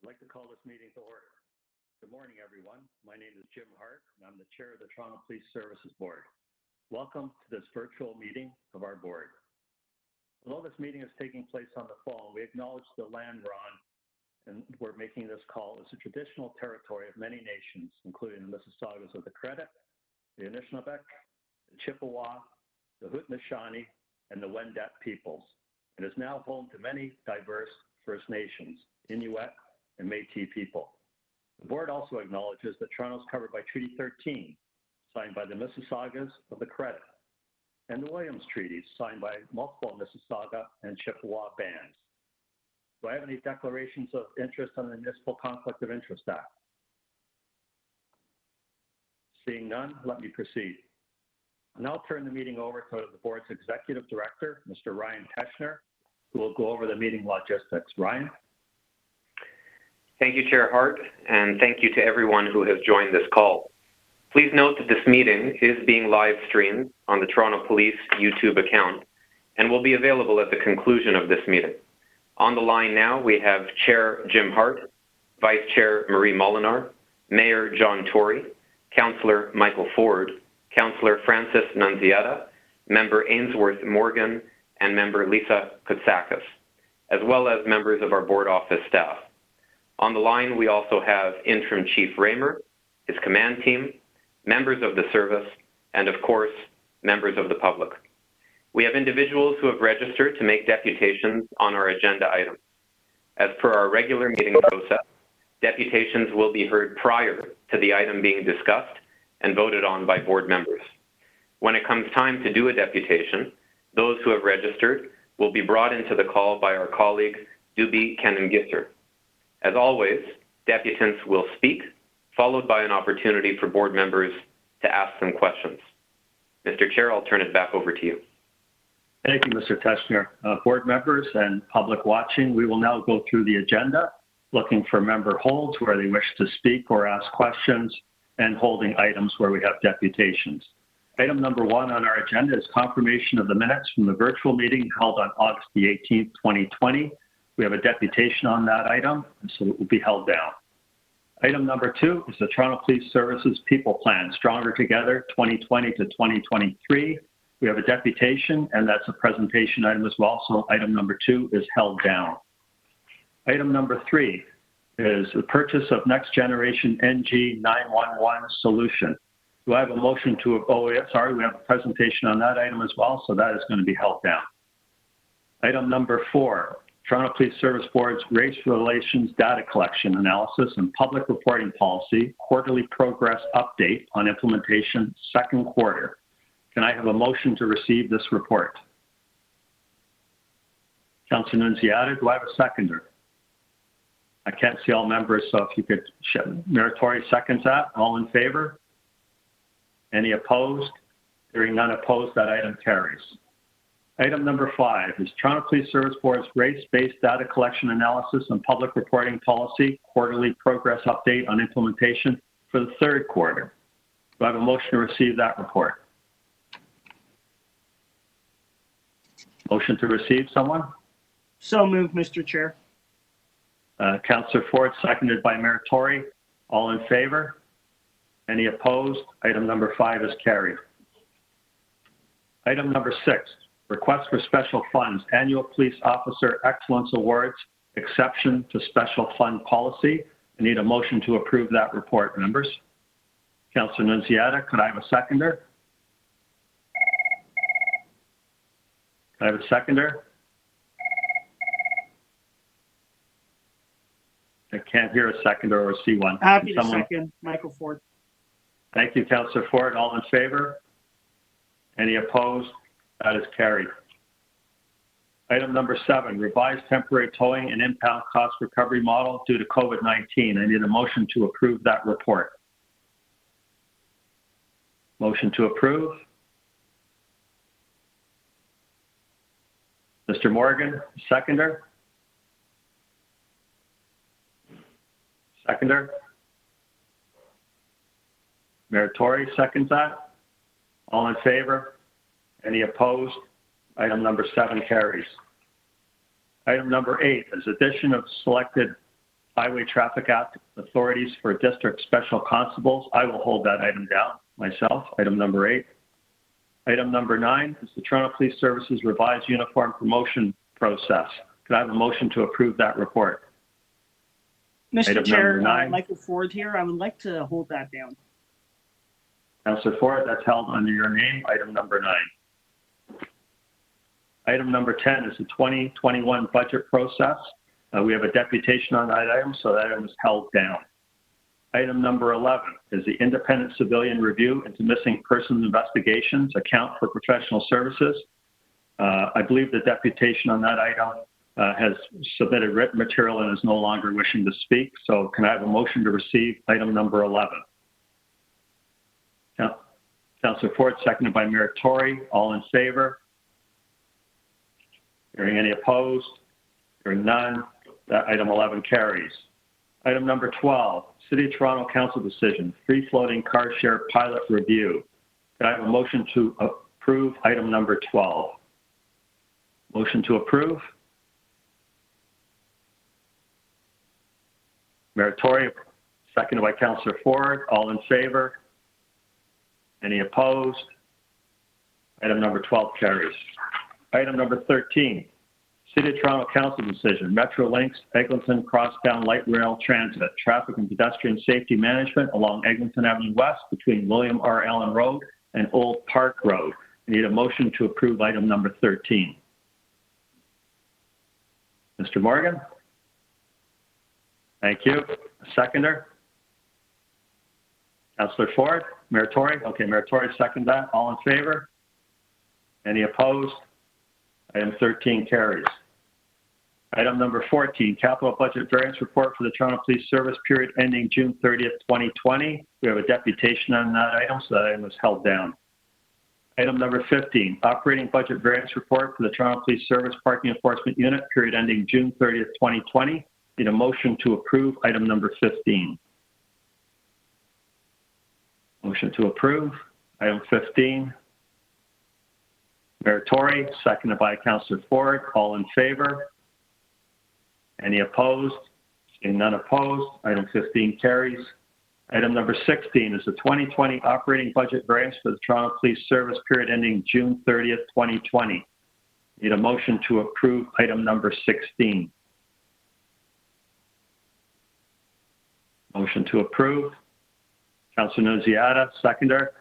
I'd like to call this meeting to order. Good morning, everyone. My name is Jim Hart, and I'm the chair of the Toronto Police Services Board. Welcome to this virtual meeting of our board. Although this meeting is taking place on the phone, we acknowledge the land we're on, and we're making this call as a traditional territory of many nations, including the Mississaugas of the Credit, the Anishinaabe, the Chippewa, the Haudenosaunee, and the Wendat peoples. It is now home to many diverse First Nations, Inuit, and Métis people. The board also acknowledges that Toronto is covered by Treaty 13, signed by the Mississaugas of the Credit, and the Williams Treaties, signed by multiple Mississauga and Chippewa bands. Do I have any declarations of interest on the Municipal Conflict of Interest Act? Seeing none, let me proceed. I'll now turn the meeting over to the board's executive director, Mr. Ryan Teschner, who will go over the meeting logistics. Ryan? Thank you, Chair Hart, and thank you to everyone who has joined this call. Please note that this meeting is being live streamed on the Toronto Police YouTube account and will be available at the conclusion of this meeting. On the line now, we have Chair Jim Hart, Vice Chair Marie Molinar, Mayor John Tory, Councillor Michael Ford, Councillor Francis Nunziata, Member Ainsworth Morgan, and Member Lisa Kotsakis, as well as members of our board office staff. On the line, we also have Interim Chief Raymer, his command team, members of the service, and of course, members of the public. We have individuals who have registered to make deputations on our agenda items. As per our regular meeting process, deputations will be heard prior to the item being discussed and voted on by board members. When it comes time to do a deputation, those who have registered will be brought into the call by our colleague, Dubi Kenengisser. As always, deputants will speak, followed by an opportunity for board members to ask them questions. Mr. Chair, I'll turn it back over to you. Thank you, Mr. Teschner. Board members and public watching, we will now go through the agenda, looking for member holds where they wish to speak or ask questions, and holding items where we have deputations. Item number 1 on our agenda is confirmation of the minutes from the virtual meeting held on August the 18th, 2020. We have a deputation on that item, and so it will be held down. Item number 2 is the Toronto Police Services People Plan, Stronger Together 2020 to 2023. We have a deputation, and that's a presentation item as well, so item number 2 is held down. Item number 3 is the purchase of next generation NG 911 solution. Do I have a motion to, we have a presentation on that item as well, so that is going to be held down. Item number 4, Toronto Police Service Board's Race Relations Data Collection Analysis and Public Reporting Policy, Quarterly Progress Update on Implementation, second quarter. Can I have a motion to receive this report? Councillor Nunziata, do I have a seconder? I can't see all members, so if you could, Mayor Tory seconds that. All in favor? Any opposed? Hearing none opposed, that item carries. Item number 5 is Toronto Police Service Board's Race-Based Data Collection Analysis and Public Reporting Policy, Quarterly Progress Update on Implementation for the third quarter. Do I have a motion to receive that report? Motion to receive, someone? So moved, Mr. Chair. Councillor Ford, seconded by Mayor Tory. All in favor? Any opposed? Item number 5 is carried. Item number 6, Request for Special Funds, Annual Police Officer Excellence Awards, Exception to Special Fund Policy. I need a motion to approve that report, members. Councillor Nunziata, could I have a seconder? Can I have a seconder? I can't hear a seconder or see one. Happy to second, Michael Ford. Thank you, Councillor Ford. All in favor? Any opposed? That is carried. Item number 7, Revised Temporary Towing and Impound Cost Recovery Model due to COVID-19. I need a motion to approve that report. Motion to approve. Mr. Morgan, seconder. Seconder. Mayor Tory seconds that. All in favor? Any opposed? Item number 7 carries. Item number 8 is addition of selected Highway Traffic Act authorities for district special constables. I will hold that item down myself. Item number 8. Item number 9 is the Toronto Police Services revised uniform promotion process. Could I have a motion to approve that report? Mr. Item Chair, number 9. Michael Ford here. I would like to hold that down. Councillor Ford, that's held under your name. Item number 9. Item number 10 is the 2021 budget process. We have a deputation on that item, so that item is held down. Item number 11 is the independent civilian review into missing persons investigations account for professional services. I believe the deputation on that item has submitted written material and is no longer wishing to speak. So can I have a motion to receive item number 11? Councillor Ford, seconded by Mayor Tory. All in favor? Hearing any opposed? Hearing none, that item 11 carries. Item number 12, City of Toronto Council decision, free floating car share pilot review. Can I have a motion to approve item number 12? Motion to approve. Mayor Tory, seconded by Councillor Ford. All in favor? Any opposed? Item number 12 carries. Item number 13, City of Toronto Council decision, Metrolinx Eglinton Crosstown Light Rail Transit, traffic and pedestrian safety management along Eglinton Avenue West between William R. Allen Road and Old Park Road. I need a motion to approve item number 13. Mr. Morgan? Thank you. A seconder? Councillor Ford? Mayor Tory? Okay, Mayor Tory, second that. All in favor? Any opposed? Item 13 carries. Item number 14, capital budget variance report for the Toronto Police Service period ending June 30th, 2020. We have a deputation on that item, so that item is held down. Item number 15, operating budget variance report for the Toronto Police Service Parking Enforcement Unit period ending June 30th, 2020. Need a motion to approve item number 15. Motion to approve item 15. Mayor Tory, seconded by Councillor Ford. All in favor? Any opposed? Seeing none opposed, item 15 carries. Item number 16 is the 2020 operating budget variance for the Toronto Police Service period ending June 30th, 2020. Need a motion to approve item number 16. Motion to approve. Councillor Nunziata, seconder.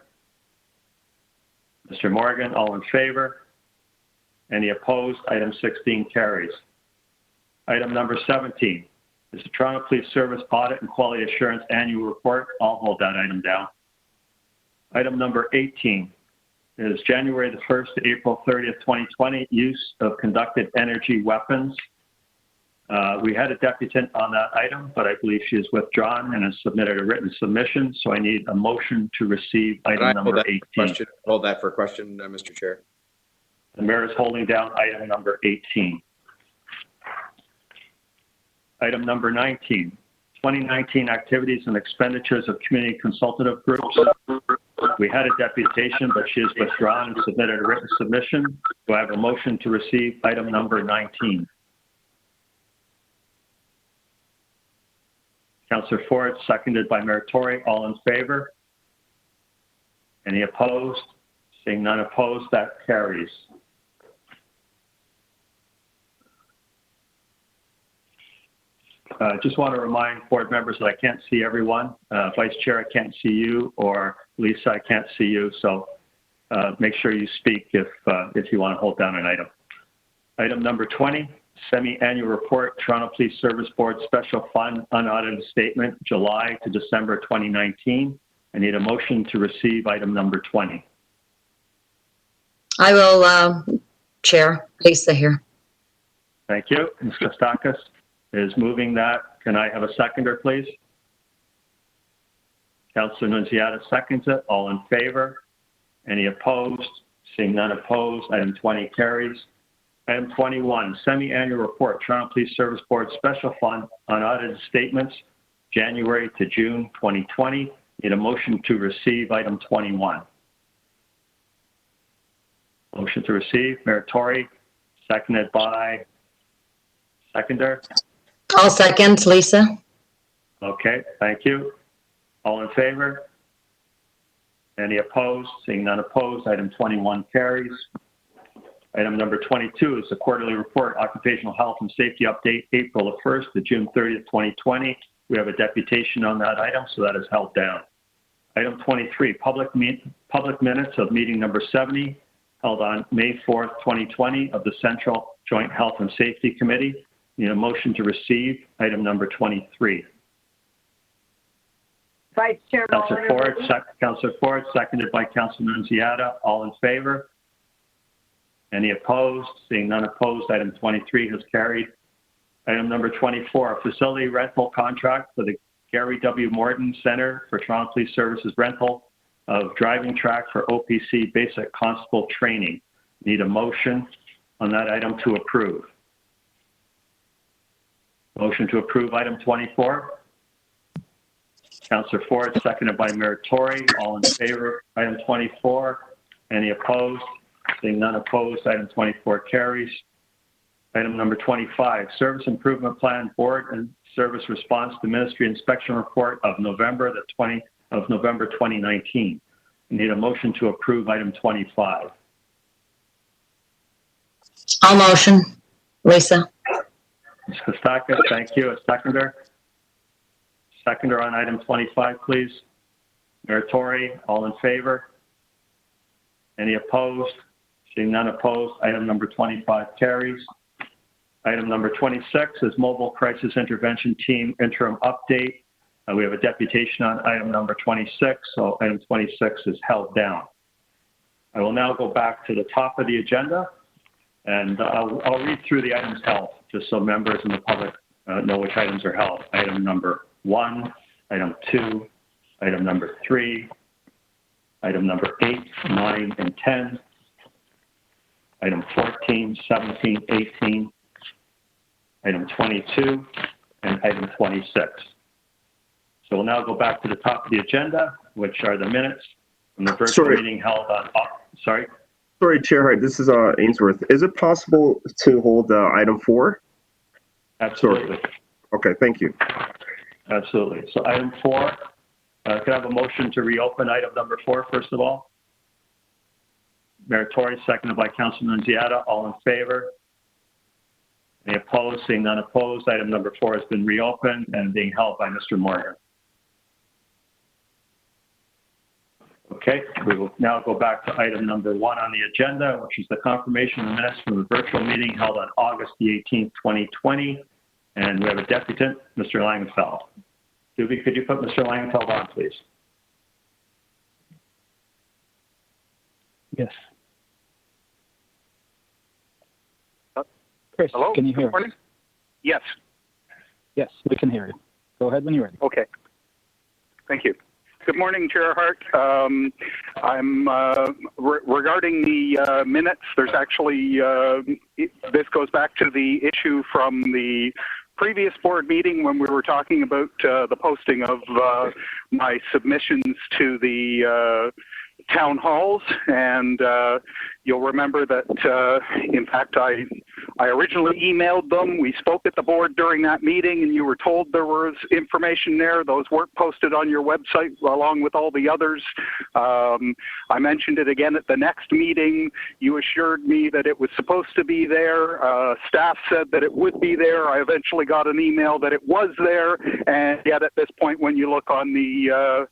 Mr. Morgan, all in favor? Any opposed? Item 16 carries. Item number 17 is the Toronto Police Service Audit and Quality Assurance Annual Report. I'll hold that item down. Item number 18 is January the 1st to April 30th, 2020, use of conducted energy weapons. We had a deputant on that item, but I believe she has withdrawn and has submitted a written submission. So I need a motion to receive item number 18. Hold that for a question, Mr. Chair. The mayor is holding down item number 18. Item number 19, 2019 activities and expenditures of community consultative groups. We had a deputation, but she has withdrawn and submitted a written submission. Do I have a motion to receive item number 19? Councillor Ford, seconded by Mayor Tory. All in favor? Any opposed? Seeing none opposed, that carries. Just want to remind board members that I can't see everyone. Vice Chair, I can't see you, or Lisa, I can't see you. So make sure you speak if you want to hold down an item. Item number 20, semi-annual report, Toronto Police Service Board Special Fund Unaudited Statement, July to December 2019. I need a motion to receive item number 20. I will, Chair. Lisa here. Thank you. Ms. Kostakis is moving that. Can I have a seconder, please? Councillor Nunziata seconds it. All in favor? Any opposed? Seeing none opposed, item 20 carries. Item 21, semi-annual report, Toronto Police Service Board Special Fund Unaudited Statements, January to June 2020. Need a motion to receive item 21. Motion to receive, Mayor Tory, seconded by seconder. I'll second, Lisa. Okay, thank you. All in favor? Any opposed? Seeing none opposed, item 21 carries. Item number 22 is the quarterly report, occupational health and safety update, April the 1st to June 30th, 2020. We have a deputation on that item, so that is held down. Item 23, public minutes of meeting number 70, held on May 4th, 2020, of the Central Joint Health and Safety Committee. Need a motion to receive item number 23. Vice Chair Councillor Ford, seconded by Councillor Nunziata. All in favor? Any opposed? Seeing none opposed, item 23 has carried. Item number 24, facility rental contract for the Gary W. Morton Center for Toronto Police Services rental of driving track for OPC basic constable training. Need a motion on that item to approve. Motion to approve item 24. Councillor Ford, seconded by Mayor Tory. All in favor, item 24. Any opposed? Seeing none opposed, item 24 carries. Item number 25, Service Improvement Plan Board and Service Response to Ministry Inspection Report of November 2019. We need a motion to approve item 25. I'll motion. Lisa. Ms. Kostakis, thank you. A seconder? Seconder on item 25, please. Mayor Tory, all in favor? Any opposed? Seeing none opposed, item number 25 carries. Item number 26 is Mobile Crisis Intervention Team Interim Update. We have a deputation on item number 26, so item 26 is held down. I will now go back to the top of the agenda, and I'll read through the items held, just so members and the public know which items are held. Item number 1, item 2, item number 3, item number 8, 9, and 10, item 14, 17, 18, item 22, and item 26. So we'll now go back to the top of the agenda, which are the minutes from the virtual meeting held on, sorry? Sorry, Chair Hart, this is Ainsworth. Is it possible to hold item 4? Absolutely. Okay, thank you. Absolutely. So item 4, could I have a motion to reopen item number 4, first of all? Mayor Tory, seconded by Councilor Nunziata. All in favor? Any opposed? Seeing none opposed, item number 4 has been reopened and being held by Mr. Morgan. Okay, we will now go back to item number 1 on the agenda, which is the confirmation of the minutes from the virtual meeting held on August the 18th, 2020. And we have a deputant, Mr. Langenfeld. Doobie, could you put Mr. Langenfeld on, please? Yes. Chris, hello? Can you hear us? Yes. Yes, we can hear you. Go ahead when you're ready. Okay. Thank you. Good morning, Chair Hart. I'm regarding the minutes. There's actually this goes back to the issue from the previous board meeting when we were talking about the posting of my submissions to the town halls, and you'll remember that in fact I originally emailed them. We spoke at the board during that meeting, and you were told there was information there. Those weren't posted on your website along with all the others. I mentioned it again at the next meeting. You assured me that it was supposed to be there. Staff said that it would be there. I eventually got an email that it was there, and yet at this point when you look on the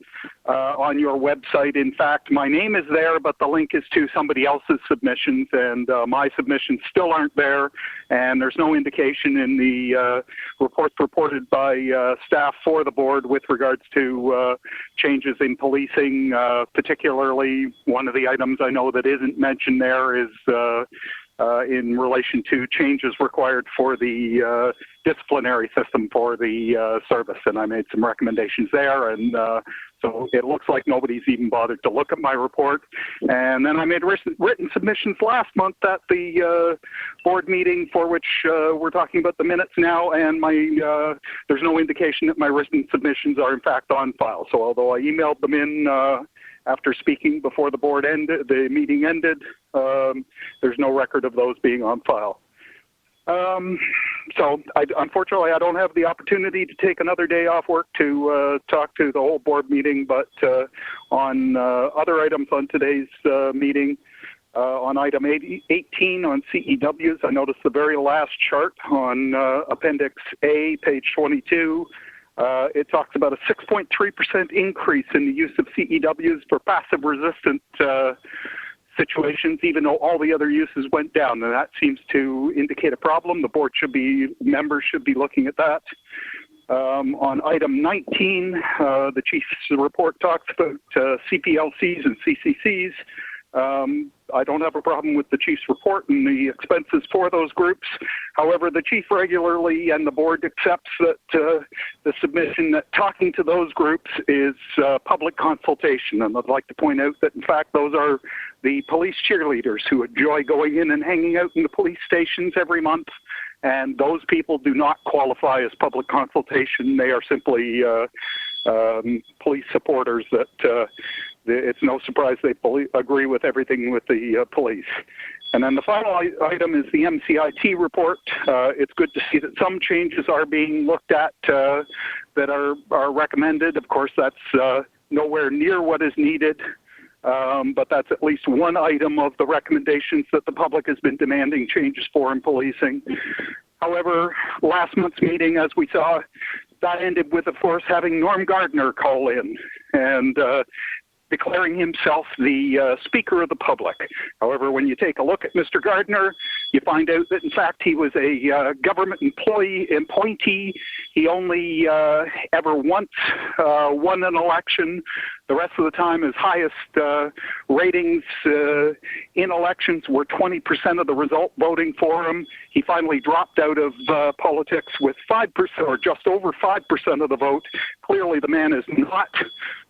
on your website, in fact, my name is there, but the link is to somebody else's submissions, and my submissions still aren't there, and there's no indication in the reports reported by staff for the board with regards to changes in policing. Particularly, one of the items I know that isn't mentioned there is in relation to changes required for the disciplinary system for the service, and I made some recommendations there, and so it looks like nobody's even bothered to look at my report. And then I made written submissions last month at the board meeting, for which we're talking about the minutes now, and my there's no indication that my written submissions are in fact on file. So although I emailed them in after speaking before the board ended, the meeting ended, there's no record of those being on file. Unfortunately, I don't have the opportunity to take another day off work to talk to the whole board meeting, but on other items on today's meeting, on item 18 on CEWs, I noticed the very last chart on Appendix A, page 22. It talks about a 6.3% increase in the use of CEWs for passive resistant situations, even though all the other uses went down. And that seems to indicate a problem. The board members should be looking at that. On item 19, the chief's report talks about CPLCs and CCCs. I don't have a problem with the chief's report and the expenses for those groups. However, the chief regularly and the board accepts that the submission that talking to those groups is public consultation. And I'd like to point out that, in fact, those are the police cheerleaders who enjoy going in and hanging out in the police stations every month. And those people do not qualify as public consultation. They are simply police supporters that it's no surprise they agree with everything with the police. And then the final item is the MCIT report. It's good to see that some changes are being looked at that are recommended. Of course, that's nowhere near what is needed, but that's at least one item of the recommendations that the public has been demanding changes for in policing. However, last month's meeting, as we saw, that ended with, of course, having Norm Gardner call in and declaring himself the Speaker of the public. However, when you take a look at Mr. Gardner, you find out that, in fact, he was a government appointee. He only ever once won an election. The rest of the time, his highest ratings in elections were 20% of the result voting for him. He finally dropped out of politics with 5% or just over 5% of the vote. Clearly, the man is not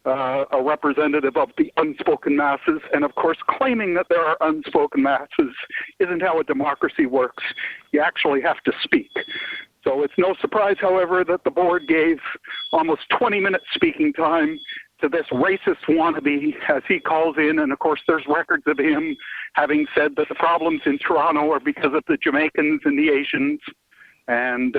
a representative of the unspoken masses. And of course, claiming that there are unspoken masses isn't how a democracy works. You actually have to speak. So it's no surprise, however, that the board gave almost 20 minutes speaking time to this racist wannabe, as he calls in. And of course, there's records of him having said that the problems in Toronto are because of the Jamaicans and the Asians. And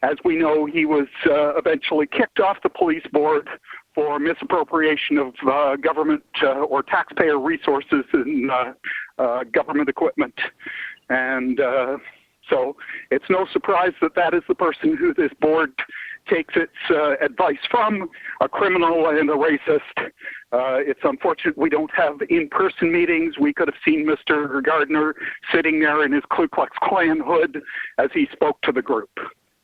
as we know, he was eventually kicked off the police board for misappropriation of government or taxpayer resources in government equipment. And so it's no surprise that that is the person who this board takes its advice from, a criminal and a racist. It's unfortunate we don't have in-person meetings. We could have seen Mr. Gardner sitting there in his Ku Klux Klan hood as he spoke to the group.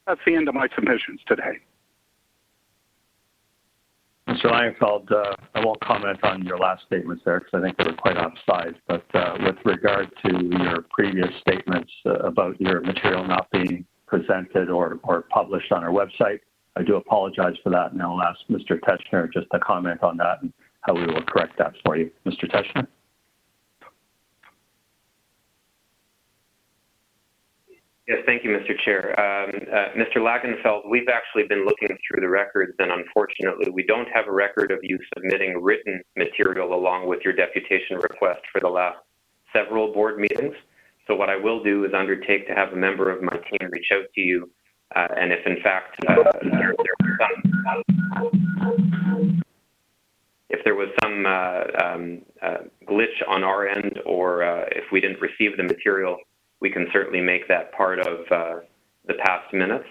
That's the end of my submissions today. Mr. Langfeld, I won't comment on your last statements there because I think they were quite offside. But with regard to your previous statements about your material not being presented or published on our website, I do apologize for that, and I'll ask Mr. Teschner just to comment on that and how we will correct that for you. Mr. Teschner? Yes, thank you, Mr. Chair. Mr. Lagenfeld, we've actually been looking through the records, and unfortunately, we don't have a record of you submitting written material along with your deputation request for the last several board meetings. So what I will do is undertake to have a member of my team reach out to you, and if in fact there was some glitch on our end, or if we didn't receive the material, we can certainly make that part of the past minutes.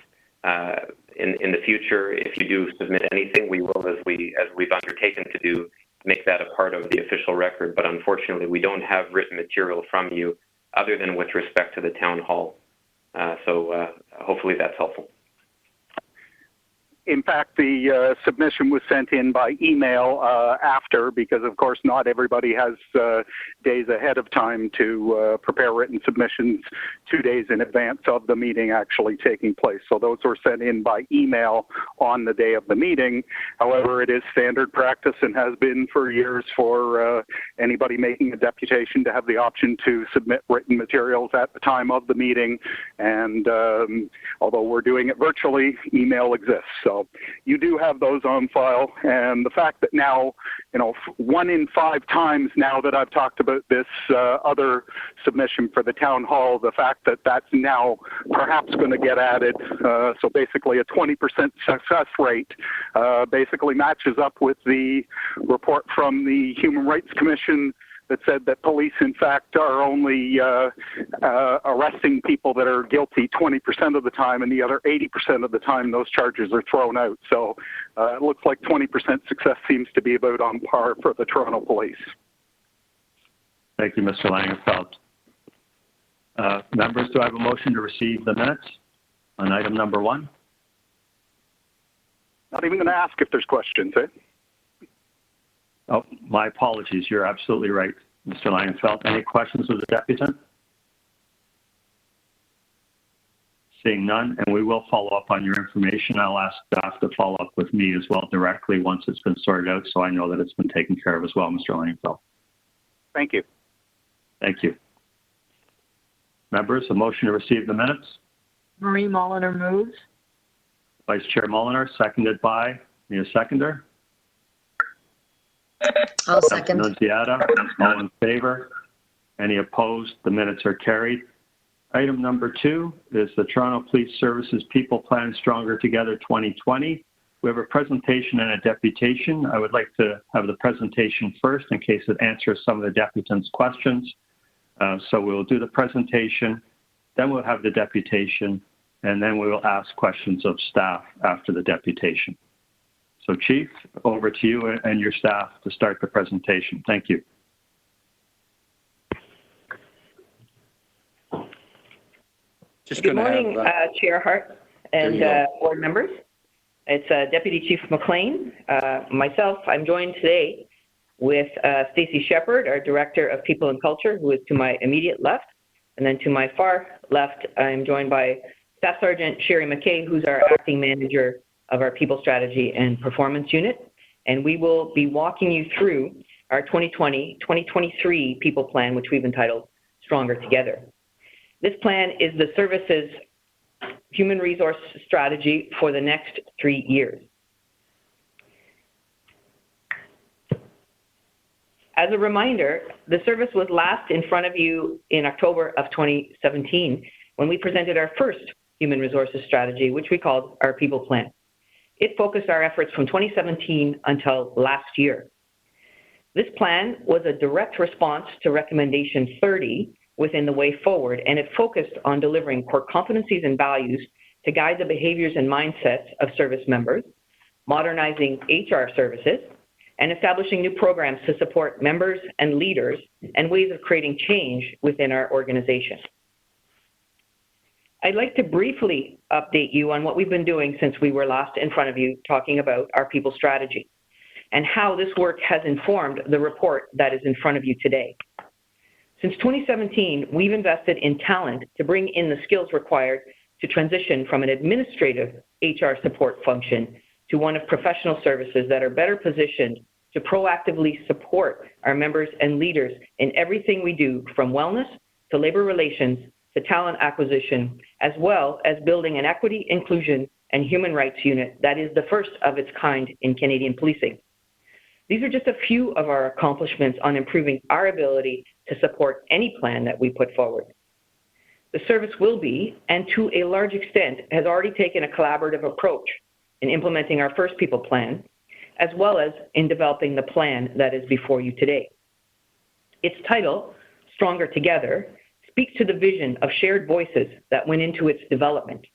In the future, if you do submit anything, we will, as we've undertaken to do, make that a part of the official record. But unfortunately, we don't have written material from you other than with respect to the town hall. So hopefully that's helpful. In fact, the submission was sent in by email after, because of course not everybody has days ahead of time to prepare written submissions 2 days in advance of the meeting actually taking place. So those were sent in by email on the day of the meeting. However, it is standard practice and has been for years for anybody making a deputation to have the option to submit written materials at the time of the meeting. And although we're doing it virtually, email exists. So you do have those on file, and the fact that now 1 in 5 times now that I've talked about this other submission for the town hall, the fact that that's now perhaps going to get added. So basically a 20% success rate basically matches up with the report from the Human Rights Commission that said that police, in fact, are only arresting people that are guilty 20% of the time, and the other 80% of the time those charges are thrown out. So it looks like 20% success seems to be about on par for the Toronto Police. Thank you, Mr. Langenfeld. Members, do I have a motion to receive the minutes on item number 1? Not even going to ask if there's questions, eh? Oh, my apologies. You're absolutely right, Mr. Langenfeld. Any questions of the deputant? Seeing none, and we will follow up on your information. I'll ask staff to follow up with me as well directly once it's been sorted out, so I know that it's been taken care of as well, Mr. Langenfeld. Thank you. Thank you. Members, a motion to receive the minutes. Marie Molliner moves. Vice Chair Molliner, seconded by, need a seconder? I'll second. Nunziata, all in favor? Any opposed? The minutes are carried. Item number 2 is the Toronto Police Services People Plan Stronger Together 2020. We have a presentation and a deputation. I would like to have the presentation first in case it answers some of the deputant's questions. So we'll do the presentation, then we'll have the deputation, and then we will ask questions of staff after the deputation. So Chief, over to you and your staff to start the presentation. Thank you. Good morning, Chair Hart and board members. It's Deputy Chief McLean. Myself, I'm joined today with Stacey Shepard, our Director of People and Culture, who is to my immediate left. And then to my far left, I'm joined by Staff Sergeant Sherry McKay, who's our Acting Manager of our People Strategy and Performance Unit. And we will be walking you through our 2020-2023 People Plan, which we've entitled Stronger Together. This plan is the service's human resource strategy for the next 3 years. As a reminder, the service was last in front of you in October of 2017 when we presented our first human resources strategy, which we called our People Plan. It focused our efforts from 2017 until last year. This plan was a direct response to recommendation 30 within the way forward, and it focused on delivering core competencies and values to guide the behaviors and mindsets of service members, modernizing HR services, and establishing new programs to support members and leaders and ways of creating change within our organization. I'd like to briefly update you on what we've been doing since we were last in front of you talking about our people strategy and how this work has informed the report that is in front of you today. Since 2017, we've invested in talent to bring in the skills required to transition from an administrative HR support function to one of professional services that are better positioned to proactively support our members and leaders in everything we do, from wellness to labor relations to talent acquisition, as well as building an equity, inclusion, and human rights unit that is the first of its kind in Canadian policing. These are just a few of our accomplishments on improving our ability to support any plan that we put forward. The service will be, and to a large extent, has already taken a collaborative approach in implementing our first People Plan, as well as in developing the plan that is before you today. Its title, Stronger Together, speaks to the vision of shared voices that went into its development,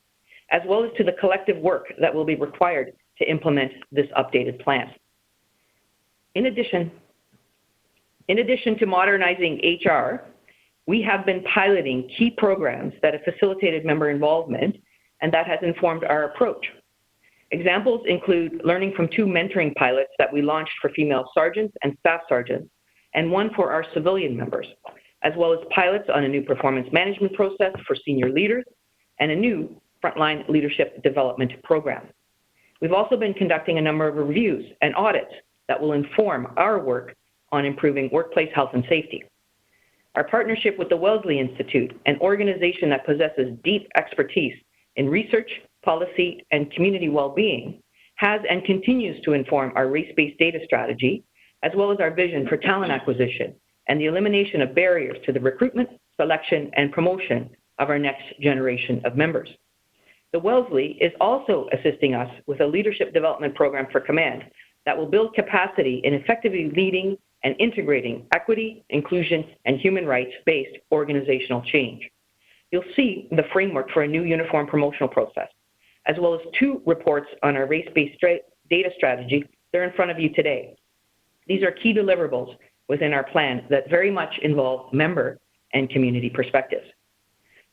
as well as to the collective work that will be required to implement this updated plan. In addition to modernizing HR, we have been piloting key programs that have facilitated member involvement, and that has informed our approach. Examples include learning from 2 mentoring pilots that we launched for female sergeants and staff sergeants, and one for our civilian members, as well as pilots on a new performance management process for senior leaders and a new frontline leadership development program. We've also been conducting a number of reviews and audits that will inform our work on improving workplace health and safety. Our partnership with the Wellesley Institute, an organization that possesses deep expertise in research, policy, and community well-being, has and continues to inform our race-based data strategy, as well as our vision for talent acquisition and the elimination of barriers to the recruitment, selection, and promotion of our next generation of members. The Wellesley is also assisting us with a leadership development program for command that will build capacity in effectively leading and integrating equity, inclusion, and human rights-based organizational change. You'll see the framework for a new uniform promotional process, as well as 2 reports on our race-based data strategy. They're in front of you today. These are key deliverables within our plan that very much involve member and community perspectives.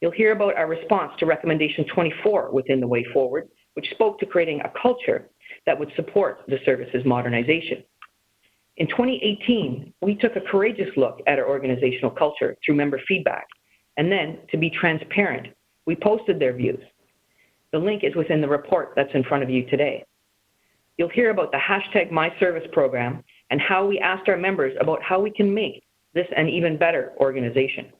You'll hear about our response to recommendation 24 within the Way Forward, which spoke to creating a culture that would support the service's modernization. In 2018, we took a courageous look at our organizational culture through member feedback, and then, to be transparent, we posted their views. The link is within the report that's in front of you today. You'll hear about the #MyService program and how we asked our members about how we can make this an even better organization.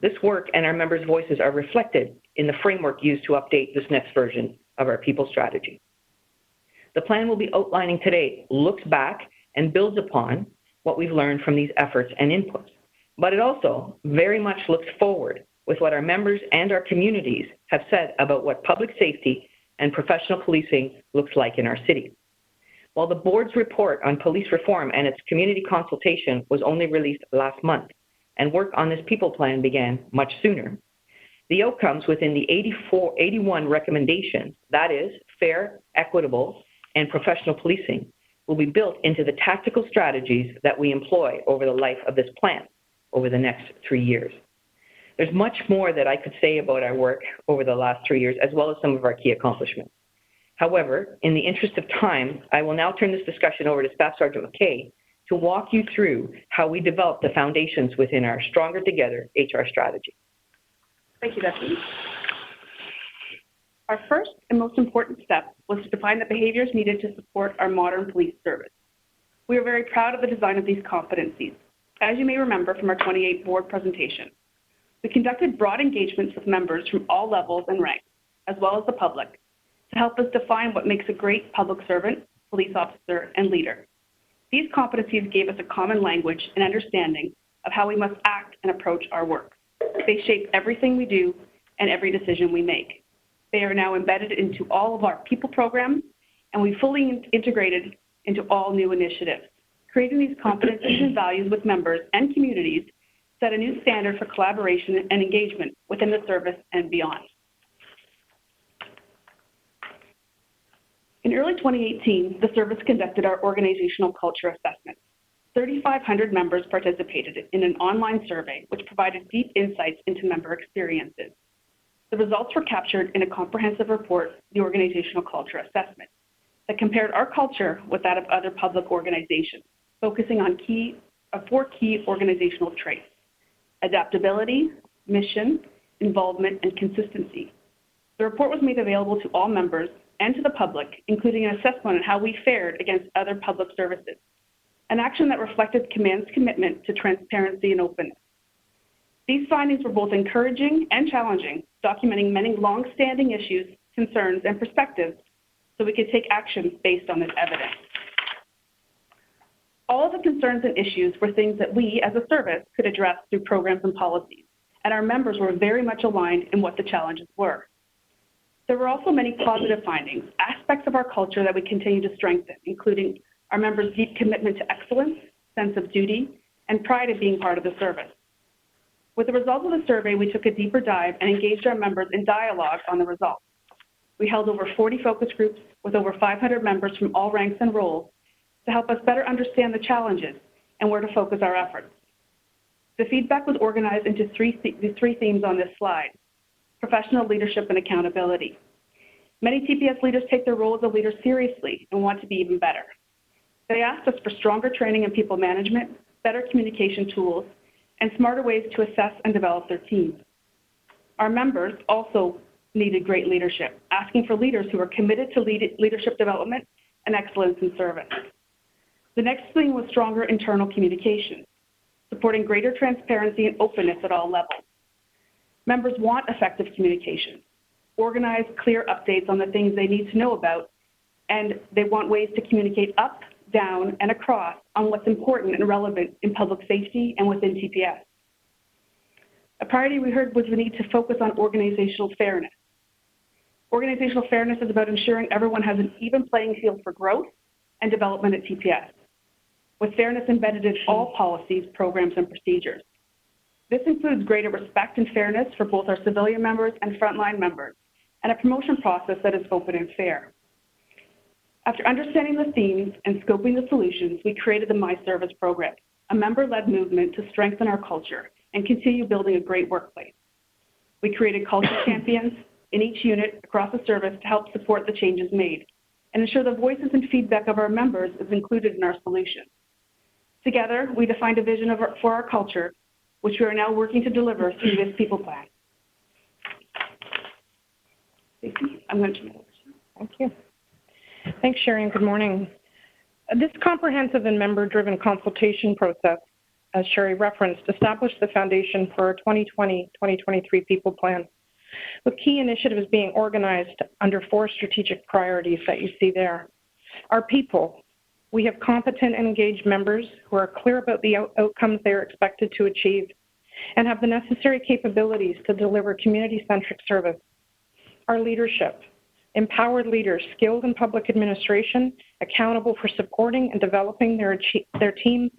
This work and our members' voices are reflected in the framework used to update this next version of our people strategy. The plan we'll be outlining today looks back and builds upon what we've learned from these efforts and inputs, but it also very much looks forward with what our members and our communities have said about what public safety and professional policing looks like in our city. While the board's report on police reform and its community consultation was only released last month, and work on this people plan began much sooner, the outcomes within the 81 recommendations, that is, fair, equitable, and professional policing, will be built into the tactical strategies that we employ over the life of this plan over the next 3 years. There's much more that I could say about our work over the last 3 years, as well as some of our key accomplishments. However, in the interest of time, I will now turn this discussion over to Staff Sergeant McKay to walk you through how we develop the foundations within our Stronger Together HR strategy. Thank you, Deputy. Our first and most important step was to define the behaviors needed to support our modern police service. We are very proud of the design of these competencies. As you may remember from our 28 board presentation, we conducted broad engagements with members from all levels and ranks, as well as the public, to help us define what makes a great public servant, police officer, and leader. These competencies gave us a common language and understanding of how we must act and approach our work. They shape everything we do and every decision we make. They are now embedded into all of our people programs, and we fully integrated into all new initiatives. Creating these competencies and values with members and communities set a new standard for collaboration and engagement within the service and beyond. In early 2018, the service conducted our organizational culture assessment. 3,500 members participated in an online survey which provided deep insights into member experiences. The results were captured in a comprehensive report, the Organizational Culture Assessment, that compared our culture with that of other public organizations, focusing on 4 key organizational traits: adaptability, mission, involvement, and consistency. The report was made available to all members and to the public, including an assessment on how we fared against other public services, an action that reflected Command's commitment to transparency and openness. These findings were both encouraging and challenging, documenting many long-standing issues, concerns, and perspectives so we could take action based on this evidence. All of the concerns and issues were things that we, as a service, could address through programs and policies, and our members were very much aligned in what the challenges were. There were also many positive findings, aspects of our culture that we continue to strengthen, including our members' deep commitment to excellence, sense of duty, and pride of being part of the service. With the results of the survey, we took a deeper dive and engaged our members in dialogue on the results. We held over 40 focus groups with over 500 members from all ranks and roles to help us better understand the challenges and where to focus our efforts. The feedback was organized into the three themes on this slide: professional leadership and accountability. Many TPS leaders take their role as a leader seriously and want to be even better. They asked us for stronger training in people management, better communication tools, and smarter ways to assess and develop their teams. Our members also needed great leadership, asking for leaders who are committed to leadership development and excellence in service. The next thing was stronger internal communication, supporting greater transparency and openness at all levels. Members want effective communication, organized, clear updates on the things they need to know about, and they want ways to communicate up, down, and across on what's important and relevant in public safety and within TPS. A priority we heard was the need to focus on organizational fairness. Organizational fairness is about ensuring everyone has an even playing field for growth and development at TPS, with fairness embedded in all policies, programs, and procedures. This includes greater respect and fairness for both our civilian members and frontline members, and a promotion process that is open and fair. After understanding the themes and scoping the solutions, we created the My Service program, a member-led movement to strengthen our culture and continue building a great workplace. We created culture champions in each unit across the service to help support the changes made and ensure the voices and feedback of our members is included in our solution. Together, we defined a vision for our culture, which we are now working to deliver through this people plan. Stacey, I'm going to turn it over to you. Thank you. Thanks, Sherry, and good morning. This comprehensive and member-driven consultation process, as Sherry referenced, established the foundation for our 2020-2023 People Plan, with key initiatives being organized under 4 strategic priorities that you see there. Our people. We have competent and engaged members who are clear about the outcomes they are expected to achieve and have the necessary capabilities to deliver community-centric service. Our leadership. Empowered leaders skilled in public administration, accountable for supporting and developing their team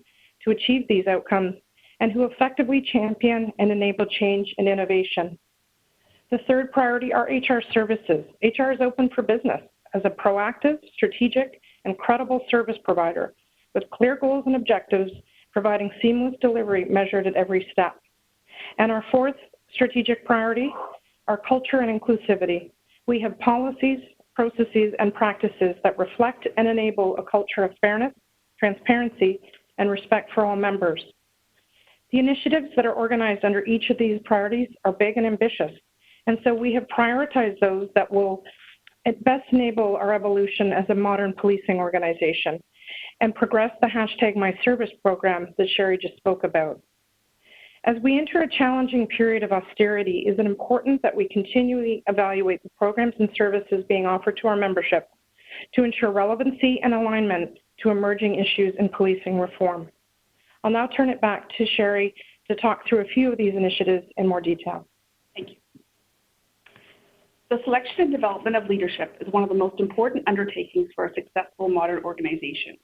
to achieve these outcomes, and who effectively champion and enable change and innovation. The third priority are HR services. HR is open for business as a proactive, strategic, and credible service provider with clear goals and objectives, providing seamless delivery measured at every step. And our fourth strategic priority, our culture and inclusivity. We have policies, processes, and practices that reflect and enable a culture of fairness, transparency, and respect for all members. The initiatives that are organized under each of these priorities are big and ambitious, and so we have prioritized those that will best enable our evolution as a modern policing organization and progress the #MyService program that Sherry just spoke about. As we enter a challenging period of austerity, is it important that we continually evaluate the programs and services being offered to our membership to ensure relevancy and alignment to emerging issues in policing reform. I'll now turn it back to Sherry to talk through a few of these initiatives in more detail. Thank you. The selection and development of leadership is one of the most important undertakings for a successful modern organization.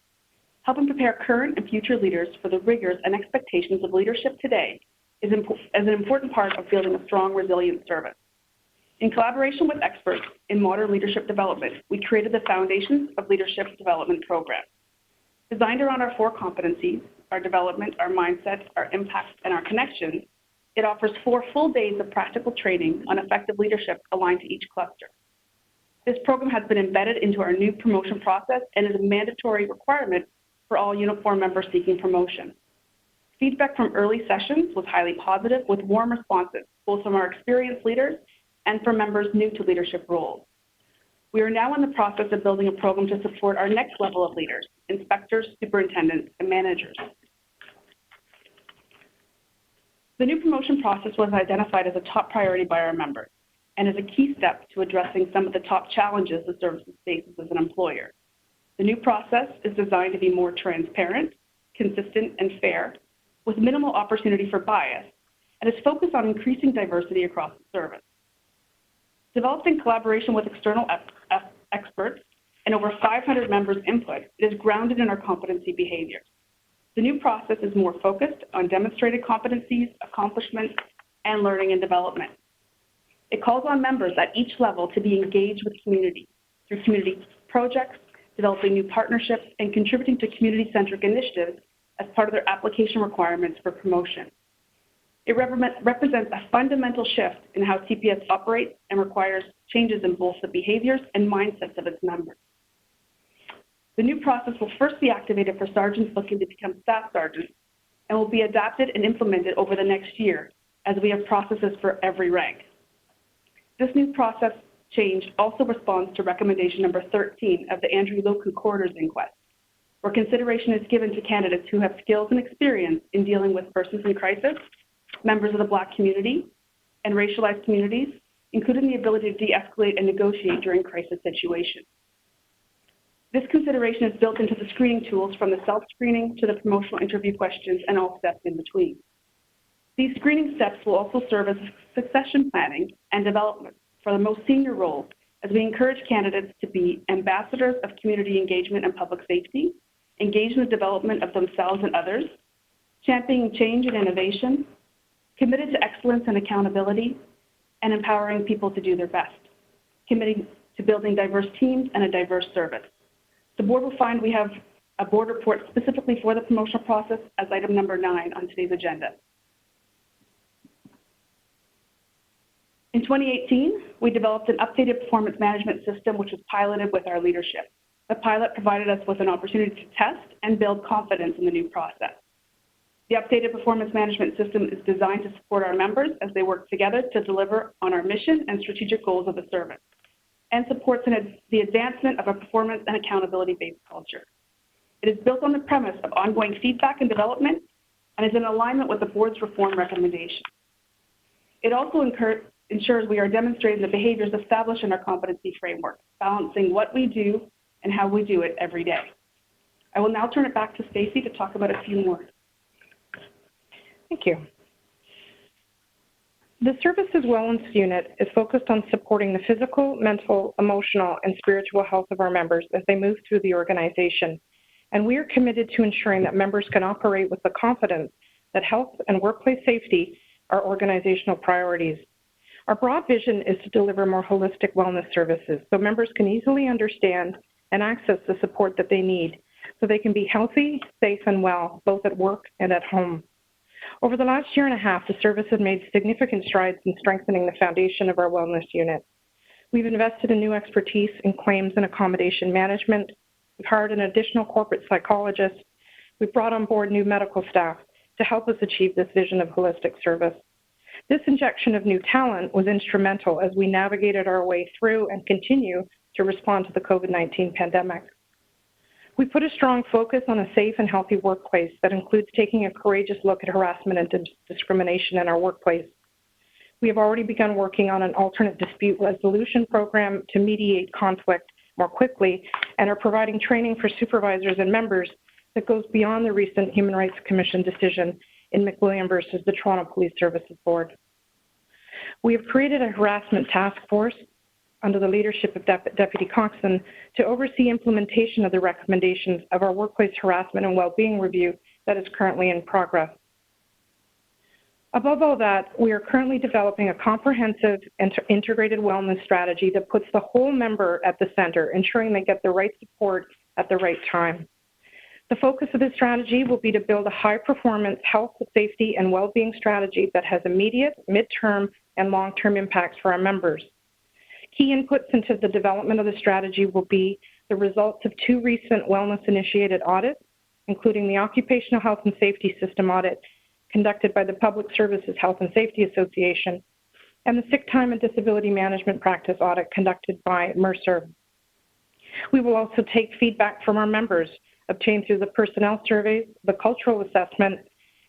Helping prepare current and future leaders for the rigors and expectations of leadership today is an important part of building a strong, resilient service. In collaboration with experts in modern leadership development, we created the Foundations of Leadership Development program. Designed around our 4 competencies, our development, our mindset, our impact, and our connections, it offers 4 full days of practical training on effective leadership aligned to each cluster. This program has been embedded into our new promotion process and is a mandatory requirement for all uniform members seeking promotion. Feedback from early sessions was highly positive with warm responses, both from our experienced leaders and from members new to leadership roles. We are now in the process of building a program to support our next level of leaders, inspectors, superintendents, and managers. The new promotion process was identified as a top priority by our members and is a key step to addressing some of the top challenges the service faces as an employer. The new process is designed to be more transparent, consistent, and fair, with minimal opportunity for bias, and is focused on increasing diversity across the service. Developed in collaboration with external experts and over 500 members' input, it is grounded in our competency behaviors. The new process is more focused on demonstrated competencies, accomplishments, and learning and development. It calls on members at each level to be engaged with community through community projects, developing new partnerships, and contributing to community-centric initiatives as part of their application requirements for promotion. It represents a fundamental shift in how TPS operates and requires changes in both the behaviors and mindsets of its members. The new process will first be activated for sergeants looking to become staff sergeants and will be adapted and implemented over the next year as we have processes for every rank. This new process change also responds to recommendation number 13 of the Andrew Loku Coroner's Inquest, where consideration is given to candidates who have skills and experience in dealing with persons in crisis, members of the Black community, and racialized communities, including the ability to de-escalate and negotiate during crisis situations. This consideration is built into the screening tools from the self-screening to the promotional interview questions and all steps in between. These screening steps will also serve as succession planning and development for the most senior roles as we encourage candidates to be ambassadors of community engagement and public safety, engage in the development of themselves and others, championing change and innovation, committed to excellence and accountability, and empowering people to do their best, committing to building diverse teams and a diverse service. The board will find we have a board report specifically for the promotional process as item number 9 on today's agenda. In 2018, we developed an updated performance management system which was piloted with our leadership. The pilot provided us with an opportunity to test and build confidence in the new process. The updated performance management system is designed to support our members as they work together to deliver on our mission and strategic goals of the service, and supports the advancement of a performance and accountability-based culture. It is built on the premise of ongoing feedback and development and is in alignment with the board's reform recommendations. It also ensures we are demonstrating the behaviors established in our competency framework, balancing what we do and how we do it every day. I will now turn it back to Stacey to talk about a few more. Thank you. The Services Wellness Unit is focused on supporting the physical, mental, emotional, and spiritual health of our members as they move through the organization. And we are committed to ensuring that members can operate with the confidence that health and workplace safety are organizational priorities. Our broad vision is to deliver more holistic wellness services so members can easily understand and access the support that they need so they can be healthy, safe, and well, both at work and at home. Over the last year and a half, the service has made significant strides in strengthening the foundation of our wellness unit. We've invested in new expertise in claims and accommodation management. We've hired an additional corporate psychologist. We've brought on board new medical staff to help us achieve this vision of holistic service. This injection of new talent was instrumental as we navigated our way through and continue to respond to the COVID-19 pandemic. We put a strong focus on a safe and healthy workplace that includes taking a courageous look at harassment and discrimination in our workplace. We have already begun working on an alternate dispute resolution program to mediate conflict more quickly and are providing training for supervisors and members that goes beyond the recent Human Rights Commission decision in McWilliam versus the Toronto Police Services Board. We have created a harassment task force under the leadership of Deputy Coxon to oversee implementation of the recommendations of our workplace harassment and well-being review that is currently in progress. Above all that, we are currently developing a comprehensive and integrated wellness strategy that puts the whole member at the center, ensuring they get the right support at the right time. The focus of this strategy will be to build a high-performance health, safety, and well-being strategy that has immediate, midterm, and long-term impacts for our members. Key inputs into the development of the strategy will be the results of 2 recent wellness-initiated audits, including the Occupational Health and Safety System audit conducted by the Public Services Health and Safety Association, and the Sick Time and Disability Management Practice audit conducted by Mercer. We will also take feedback from our members obtained through the personnel surveys, the cultural assessment,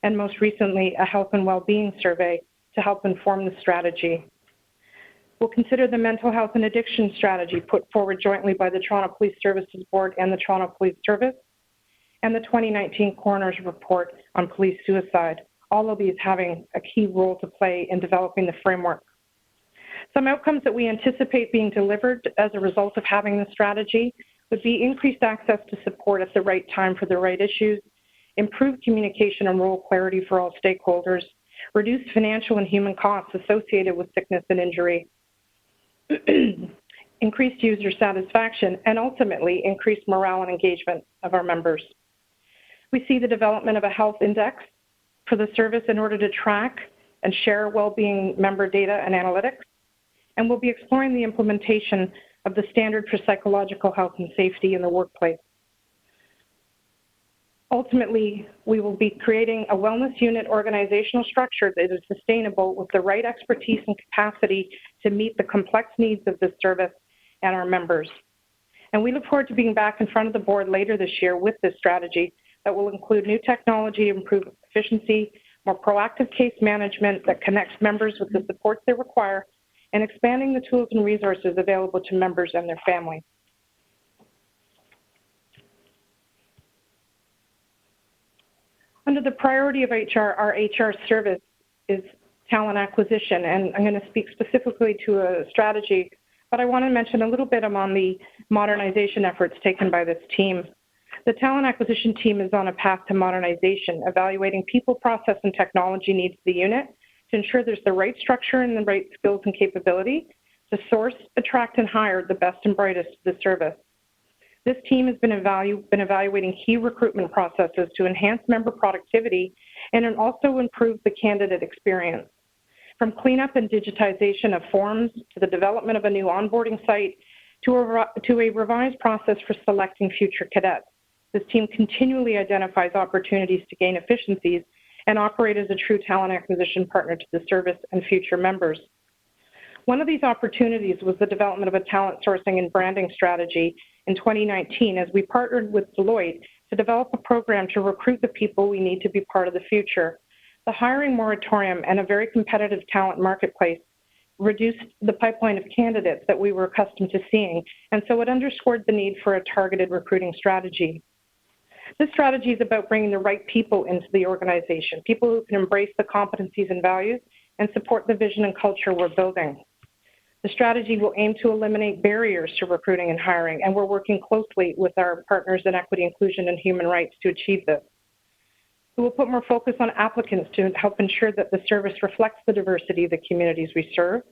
and most recently, a health and well-being survey to help inform the strategy. We'll consider the mental health and addiction strategy put forward jointly by the Toronto Police Services Board and the Toronto Police Service, and the 2019 Coroner's Report on Police Suicide, all of these having a key role to play in developing the framework. Some outcomes that we anticipate being delivered as a result of having this strategy would be increased access to support at the right time for the right issues, improved communication and role clarity for all stakeholders, reduced financial and human costs associated with sickness and injury, increased user satisfaction, and ultimately increased morale and engagement of our members. We see the development of a health index for the service in order to track and share well-being member data and analytics, and we'll be exploring the implementation of the standard for psychological health and safety in the workplace. Ultimately, we will be creating a wellness unit organizational structure that is sustainable with the right expertise and capacity to meet the complex needs of this service and our members. And we look forward to being back in front of the board later this year with this strategy that will include new technology to improve efficiency, more proactive case management that connects members with the supports they require, and expanding the tools and resources available to members and their families. Under the priority of HR, our HR service is talent acquisition, and I'm going to speak specifically to a strategy, but I want to mention a little bit on the modernization efforts taken by this team. The talent acquisition team is on a path to modernization, evaluating people, process, and technology needs of the unit to ensure there's the right structure and the right skills and capability to source, attract, and hire the best and brightest to the service. This team has been evaluating key recruitment processes to enhance member productivity and also improve the candidate experience. From cleanup and digitization of forms to the development of a new onboarding site to a revised process for selecting future cadets. This team continually identifies opportunities to gain efficiencies and operate as a true talent acquisition partner to the service and future members. One of these opportunities was the development of a talent sourcing and branding strategy in 2019 as we partnered with Deloitte to develop a program to recruit the people we need to be part of the future. The hiring moratorium and a very competitive talent marketplace reduced the pipeline of candidates that we were accustomed to seeing, and so it underscored the need for a targeted recruiting strategy. This strategy is about bringing the right people into the organization, people who can embrace the competencies and values and support the vision and culture we're building. The strategy will aim to eliminate barriers to recruiting and hiring, and we're working closely with our partners in equity, inclusion, and human rights to achieve this. We will put more focus on applicants to help ensure that the service reflects the diversity of the communities we serve.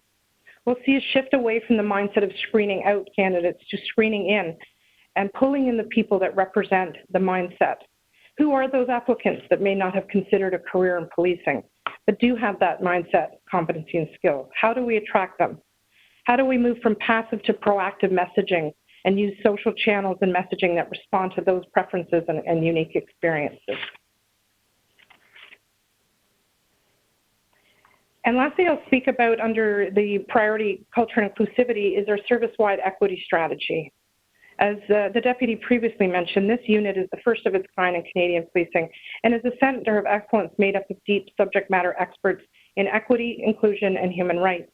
We'll see a shift away from the mindset of screening out candidates to screening in and pulling in the people that represent the mindset. Who are those applicants that may not have considered a career in policing, but do have that mindset, competency, and skill? How do we attract them? How do we move from passive to proactive messaging and use social channels and messaging that respond to those preferences and unique experiences? And lastly, I'll speak about under the priority culture and inclusivity is our service-wide equity strategy. As the deputy previously mentioned, this unit is the first of its kind in Canadian policing and is a center of excellence made up of deep subject matter experts in equity, inclusion, and human rights.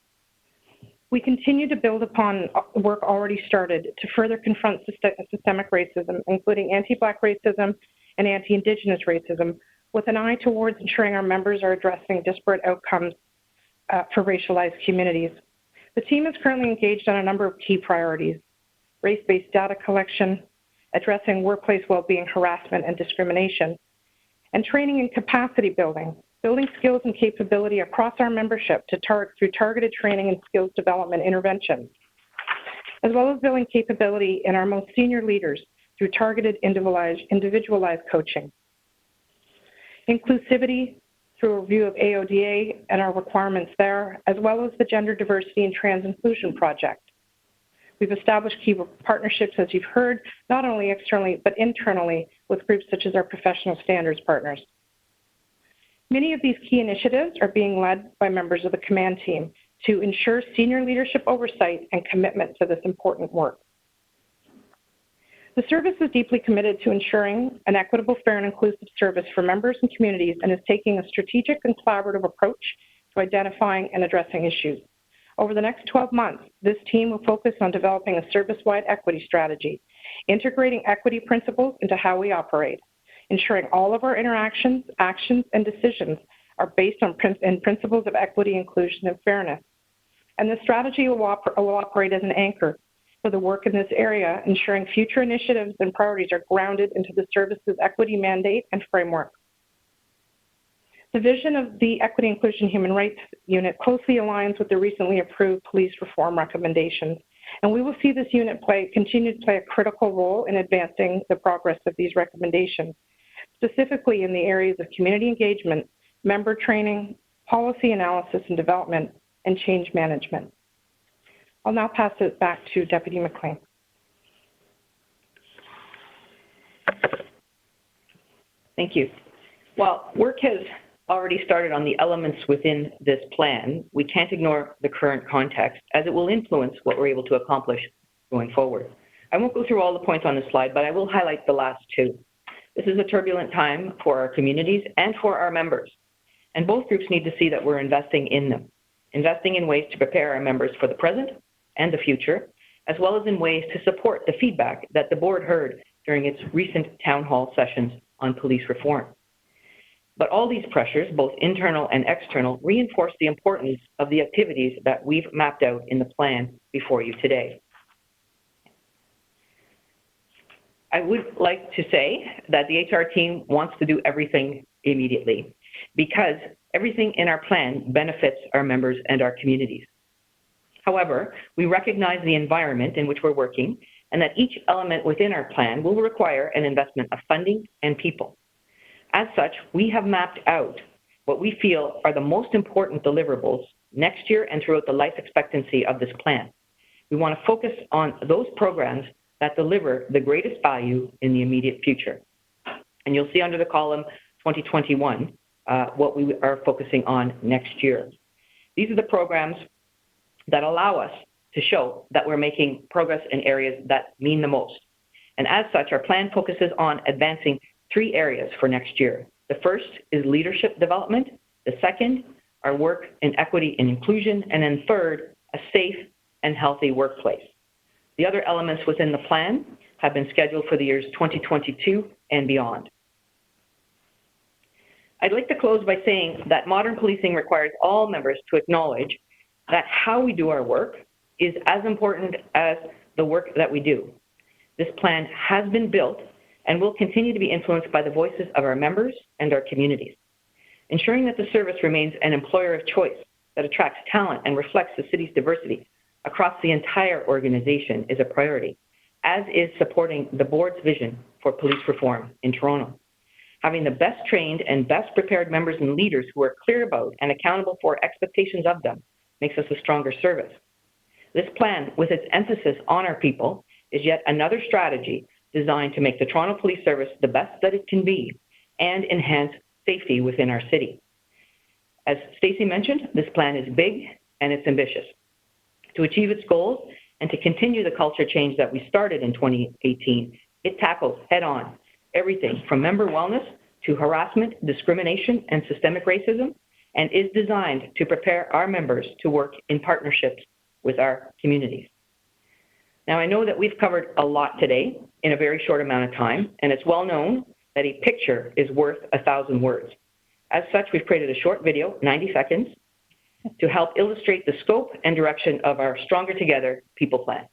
We continue to build upon work already started to further confront systemic racism, including anti-Black racism and anti-Indigenous racism, with an eye towards ensuring our members are addressing disparate outcomes for racialized communities. The team is currently engaged on a number of key priorities: race-based data collection, addressing workplace well-being, harassment, and discrimination, and training and capacity building, building skills and capability across our membership through targeted training and skills development interventions, as well as building capability in our most senior leaders through targeted individualized coaching. Inclusivity through a review of AODA and our requirements there, as well as the Gender Diversity and Trans Inclusion Project. We've established key partnerships, as you've heard, not only externally, but internally with groups such as our professional standards partners. Many of these key initiatives are being led by members of the command team to ensure senior leadership oversight and commitment to this important work. The service is deeply committed to ensuring an equitable, fair, and inclusive service for members and communities and is taking a strategic and collaborative approach to identifying and addressing issues. Over the next 12 months, this team will focus on developing a service-wide equity strategy, integrating equity principles into how we operate, ensuring all of our interactions, actions, and decisions are based on principles of equity, inclusion, and fairness. And the strategy will operate as an anchor for the work in this area, ensuring future initiatives and priorities are grounded into the service's equity mandate and framework. The vision of the Equity, Inclusion, and Human Rights Unit closely aligns with the recently approved police reform recommendations, and we will see this unit continue to play a critical role in advancing the progress of these recommendations, specifically in the areas of community engagement, member training, policy analysis and development, and change management. I'll now pass it back to Deputy McLean. Thank you. While work has already started on the elements within this plan, we can't ignore the current context as it will influence what we're able to accomplish going forward. I won't go through all the points on this slide, but I will highlight the last two. This is a turbulent time for our communities and for our members, and both groups need to see that we're investing in them, investing in ways to prepare our members for the present and the future, as well as in ways to support the feedback that the board heard during its recent town hall sessions on police reform. But all these pressures, both internal and external, reinforce the importance of the activities that we've mapped out in the plan before you today. I would like to say that the HR team wants to do everything immediately because everything in our plan benefits our members and our communities. However, we recognize the environment in which we're working and that each element within our plan will require an investment of funding and people. As such, we have mapped out what we feel are the most important deliverables next year and throughout the life expectancy of this plan. We want to focus on those programs that deliver the greatest value in the immediate future. And you'll see under the column 2021 what we are focusing on next year. These are the programs that allow us to show that we're making progress in areas that mean the most. And as such, our plan focuses on advancing 3 areas for next year. The first is leadership development. The second, our work in equity and inclusion. And then third, a safe and healthy workplace. The other elements within the plan have been scheduled for the years 2022 and beyond. I'd like to close by saying that modern policing requires all members to acknowledge that how we do our work is as important as the work that we do. This plan has been built and will continue to be influenced by the voices of our members and our communities. Ensuring that the service remains an employer of choice that attracts talent and reflects the city's diversity across the entire organization is a priority, as is supporting the board's vision for police reform in Toronto. Having the best trained and best prepared members and leaders who are clear about and accountable for expectations of them makes us a stronger service. This plan, with its emphasis on our people, is yet another strategy designed to make the Toronto Police Service the best that it can be and enhance safety within our city. As Stacey mentioned, this plan is big and it's ambitious. To achieve its goals and to continue the culture change that we started in 2018, it tackles head-on everything from member wellness to harassment, discrimination, and systemic racism, and is designed to prepare our members to work in partnerships with our communities. Now, I know that we've covered a lot today in a very short amount of time, and it's well known that a picture is worth 1,000 words. As such, we've created a short video, 90 seconds, to help illustrate the scope and direction of our Stronger Together People Plan.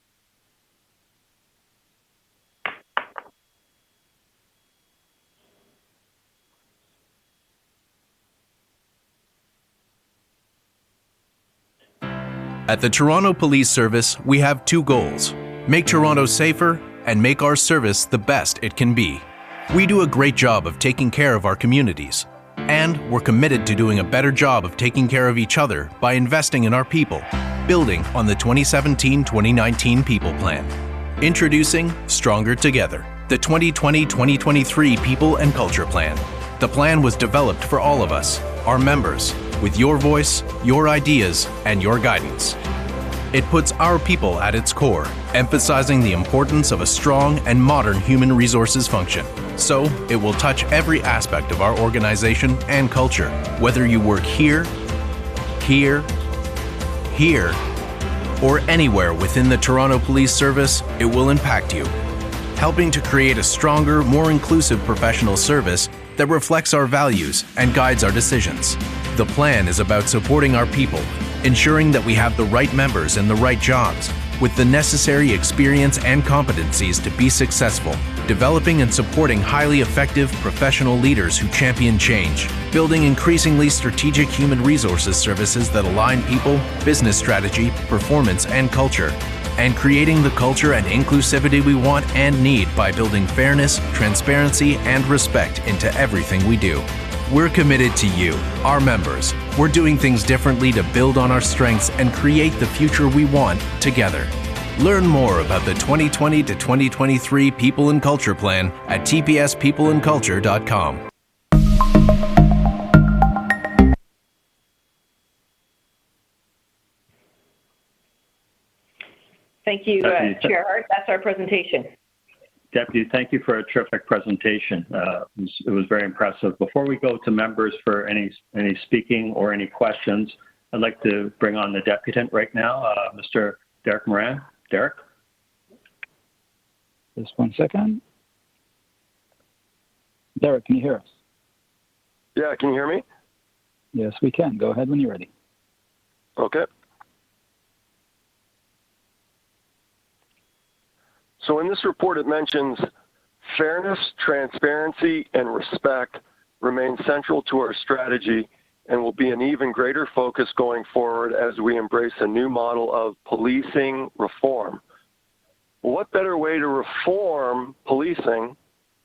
At the Toronto Police Service, we have 2 goals: make Toronto safer and make our service the best it can be. We do a great job of taking care of our communities, and we're committed to doing a better job of taking care of each other by investing in our people, building on the 2017-2019 People Plan. Introducing Stronger Together, the 2020-2023 People and Culture Plan. The plan was developed for all of us, our members, with your voice, your ideas, and your guidance. It puts our people at its core, emphasizing the importance of a strong and modern human resources function. So, it will touch every aspect of our organization and culture. Whether you work here, or anywhere within the Toronto Police Service, it will impact you, helping to create a stronger, more inclusive professional service that reflects our values and guides our decisions. The plan is about supporting our people, ensuring that we have the right members in the right jobs, with the necessary experience and competencies to be successful, developing and supporting highly effective professional leaders who champion change, building increasingly strategic human resources services that align people, business strategy, performance, and culture, and creating the culture and inclusivity we want and need by building fairness, transparency, and respect into everything we do. We're committed to you, our members. We're doing things differently to build on our strengths and create the future we want together. Learn more about the 2020 to 2023 People and Culture Plan at tpspeopleandculture.com. Thank you, Chair Hart. That's our presentation. Deputy, thank you for a terrific presentation. It was very impressive. Before we go to members for any speaking or any questions, I'd like to bring on the deputant right now, Mr. Derek Moran. Derek? Just 1 second. Derek, can you hear us? Yeah, can you hear me? Yes, we can. Go ahead when you're ready. Okay. So in this report, it mentions fairness, transparency, and respect remain central to our strategy and will be an even greater focus going forward as we embrace a new model of policing reform. Well, what better way to reform policing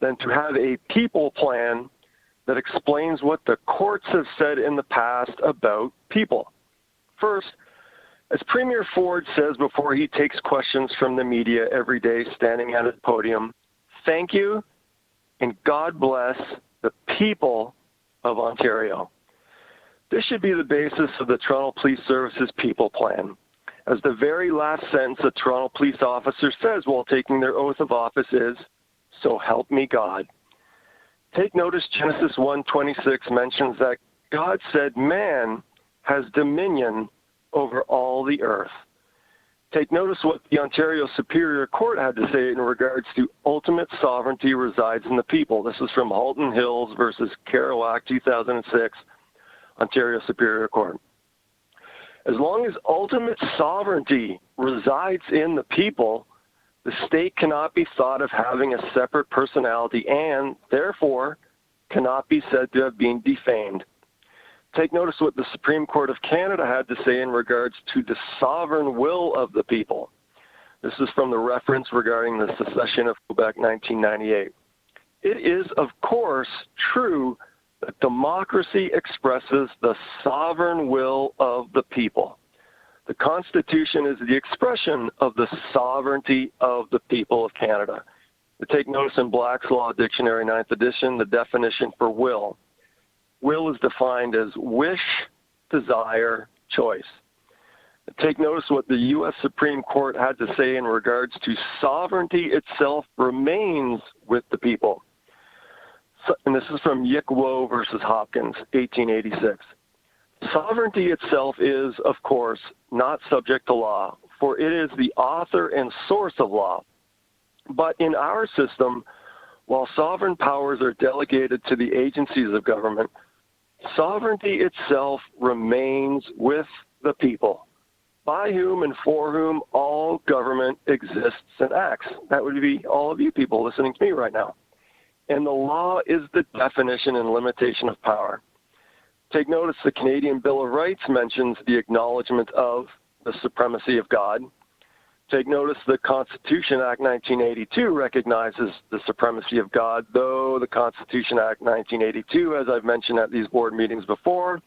than to have a people plan that explains what the courts have said in the past about people? First, as Premier Ford says before he takes questions from the media every day standing at his podium, thank you and God bless the people of Ontario. This should be the basis of the Toronto Police Service's people plan, as the very last sentence a Toronto police officer says while taking their oath of office is, "So help me God." Take notice Genesis 1:26 mentions that God said man has dominion over all the earth. Take notice what the Ontario Superior Court had to say in regards to ultimate sovereignty resides in the people. This is from Halton Hills versus Kerouac, 2006, Ontario Superior Court. As long as ultimate sovereignty resides in the people, the state cannot be thought of having a separate personality and, therefore, cannot be said to have been defamed. Take notice what the Supreme Court of Canada had to say in regards to the sovereign will of the people. This is from the reference regarding the secession of Quebec, 1998. It is, of course, true that democracy expresses the sovereign will of the people. The Constitution is the expression of the sovereignty of the people of Canada. To take notice in Black's Law Dictionary, 9th edition, the definition for will. Will is defined as wish, desire, choice. Take notice what the U.S. Supreme Court had to say in regards to sovereignty itself remains with the people. So, and this is from Yick-Wo versus Hopkins, 1886. Sovereignty itself is, of course, not subject to law, for it is the author and source of law. But in our system, while sovereign powers are delegated to the agencies of government, sovereignty itself remains with the people, by whom and for whom all government exists and acts. That would be all of you people listening to me right now. And the law is the definition and limitation of power. Take notice the Canadian Bill of Rights mentions the acknowledgement of the supremacy of God. Take notice the Constitution Act 1982 recognizes the supremacy of God, though the Constitution Act 1982, as I've mentioned at these board meetings before,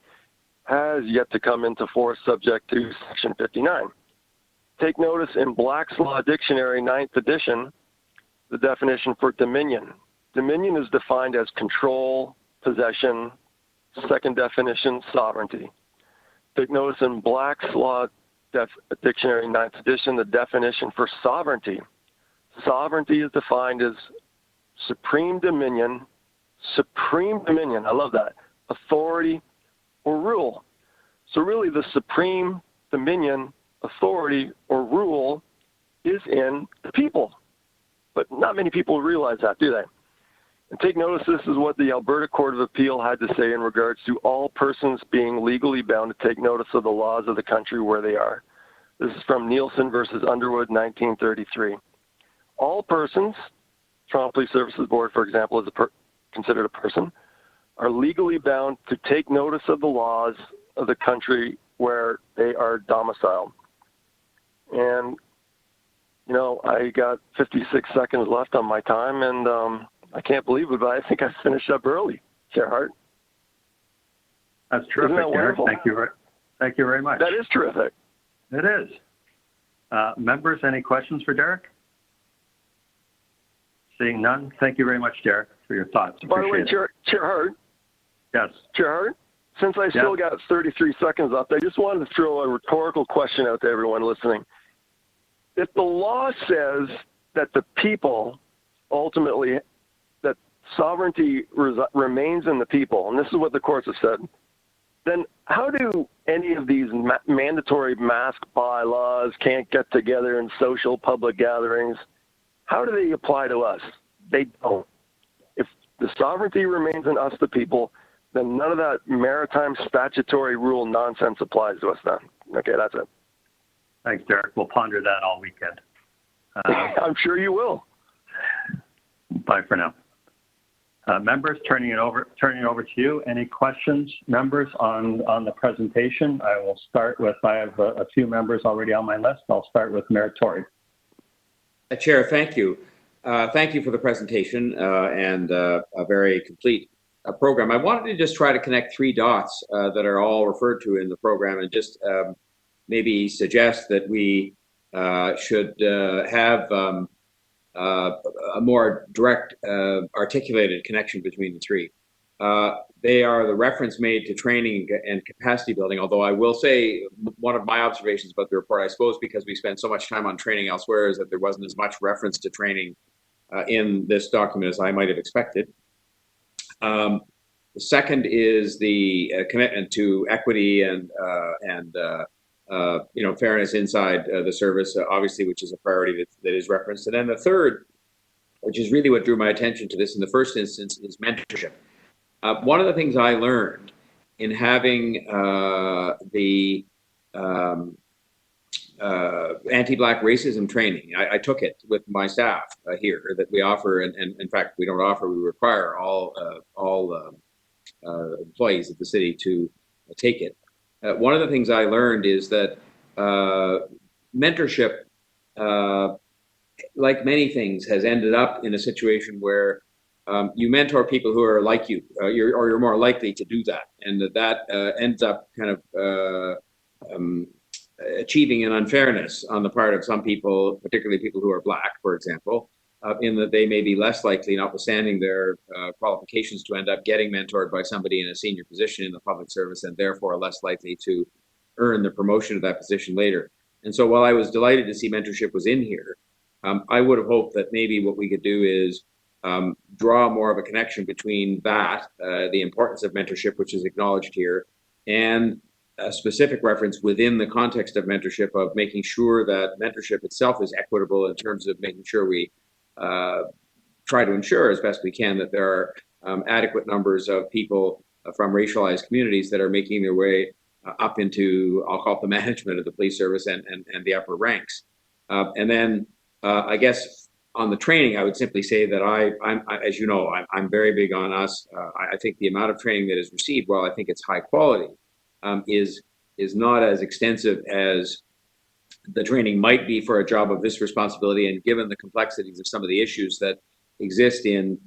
has yet to come into force subject to Section 59. Take notice in Black's Law Dictionary, 9th edition, the definition for dominion. Dominion is defined as control, possession, second definition, sovereignty. Take notice in Black's Law Dictionary, 9th edition, the definition for sovereignty. Sovereignty is defined as supreme dominion, I love that, authority or rule. So really the supreme dominion, authority or rule is in the people. But not many people realize that, do they? And take notice, this is what the Alberta Court of Appeal had to say in regards to all persons being legally bound to take notice of the laws of the country where they are. This is from Nielsen versus Underwood, 1933. All persons, Toronto Police Services Board, for example, is considered a person, are legally bound to take notice of the laws of the country where they are domiciled. And, you know, I got 56 seconds left on my time, and I can't believe it, but I think I finished up early, Chair Hart. That's terrific, Derek. Thank you very much. That is terrific. It is. Members, any questions for Derek? Seeing none, thank you very much, Derek, for your thoughts. By the way, Chair Hart. Yes. Chair Hart, since I still got 33 seconds left, I just wanted to throw a rhetorical question out to everyone listening. If the law says that the people ultimately, that sovereignty remains in the people, and this is what the courts have said, then how do any of these mandatory mask bylaws, can't get together in social public gatherings, how do they apply to us? They don't. If the sovereignty remains in us, the people, then none of that maritime statutory rule nonsense applies to us then. Okay, that's it. Thanks, Derek. We'll ponder that all weekend. I'm sure you will. Bye for now. Members, turning it over to you. Any questions, members, on the presentation? I will start with, I have a few members already on my list. I'll start with Mayor Tory. Chair, thank you. Thank you for the presentation and a very complete program. I wanted to just try to connect three dots that are all referred to in the program and just maybe suggest that we should have a more direct, articulated connection between the three. They are the reference made to training and capacity building, although I will say one of my observations about the report, I suppose because we spend so much time on training elsewhere, is that there wasn't as much reference to training in this document as I might have expected. The second is the commitment to equity and fairness inside the service, obviously, which is a priority that is referenced. And then the third, which is really what drew my attention to this in the first instance, is mentorship. One of the things I learned in having the anti-Black racism training, I took it with my staff here that we offer, and in fact, we don't offer, we require all employees of the city to take it. One of the things I learned is that mentorship, like many things, has ended up in a situation where you mentor people who are like you, you're more likely to do that, and that ends up kind of achieving an unfairness on the part of some people, particularly people who are Black, for example, in that they may be less likely, notwithstanding their qualifications, to end up getting mentored by somebody in a senior position in the public service, and therefore less likely to earn the promotion of that position later. And so while I was delighted to see mentorship was in here, I would have hoped that maybe what we could do is draw more of a connection between that, the importance of mentorship, which is acknowledged here, and a specific reference within the context of mentorship of making sure that mentorship itself is equitable in terms of making sure we try to ensure as best we can that there are adequate numbers of people from racialized communities that are making their way up into, I'll call it, the management of the police service and the upper ranks. And then I guess on the training, I would simply say that I'm as you know, I'm very big on us. I think the amount of training that is received, while I think it's high quality, is not as extensive as the training might be for a job of this responsibility, and given the complexities of some of the issues that exist in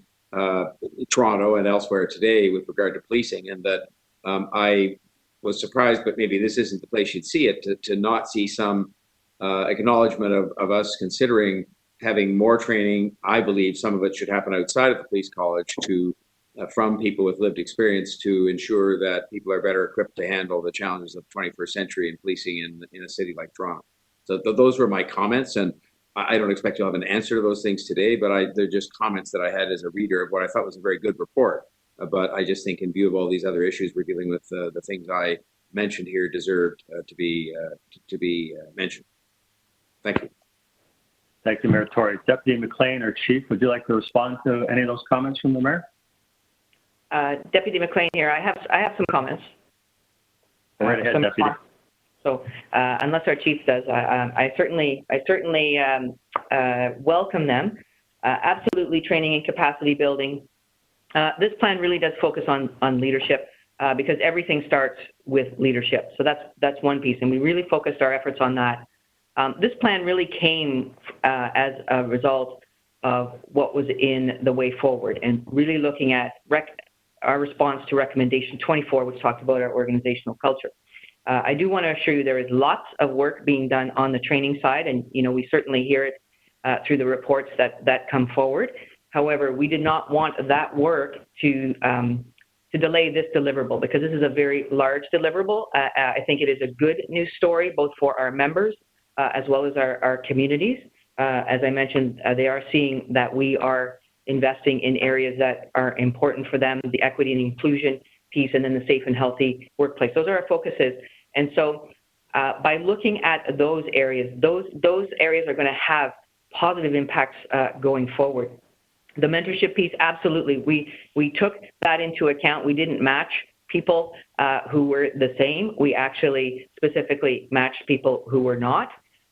Toronto and elsewhere today with regard to policing, and that I was surprised, but maybe this isn't the place you'd see it, to not see some acknowledgement of us considering having more training. I believe some of it should happen outside of the police college from people with lived experience to ensure that people are better equipped to handle the challenges of the 21st century in policing in a city like Toronto. So those were my comments, and I don't expect you'll have an answer to those things today, but they're just comments that I had as a reader of what I thought was a very good report. But I just think in view of all these other issues we're dealing with, the things I mentioned here deserved to be mentioned. Thank you. Thank you, Mayor Tory. Deputy McLean, or Chief, would you like to respond to any of those comments from the Mayor? Deputy McLean here. I have some comments. Go right ahead, Deputy. So unless our Chief does, I certainly welcome them. Absolutely, training and capacity building. This plan really does focus on leadership because everything starts with leadership. So that's one piece, and we really focused our efforts on that. This plan really came as a result of what was in the way forward, and really looking at our response to recommendation 24, which talked about our organizational culture. I do want to assure you there is lots of work being done on the training side, and we certainly hear it through the reports that come forward. However, we did not want that work to delay this deliverable, because this is a very large deliverable. I think it is a good news story both for our members as well as our communities. As I mentioned, they are seeing that we are investing in areas that are important for them, the equity and inclusion piece, and then the safe and healthy workplace. Those are our focuses. And so by looking at those areas, those areas are going to have positive impacts going forward. The mentorship piece, absolutely. We took that into account. We didn't match people who were the same. We actually specifically matched people who were not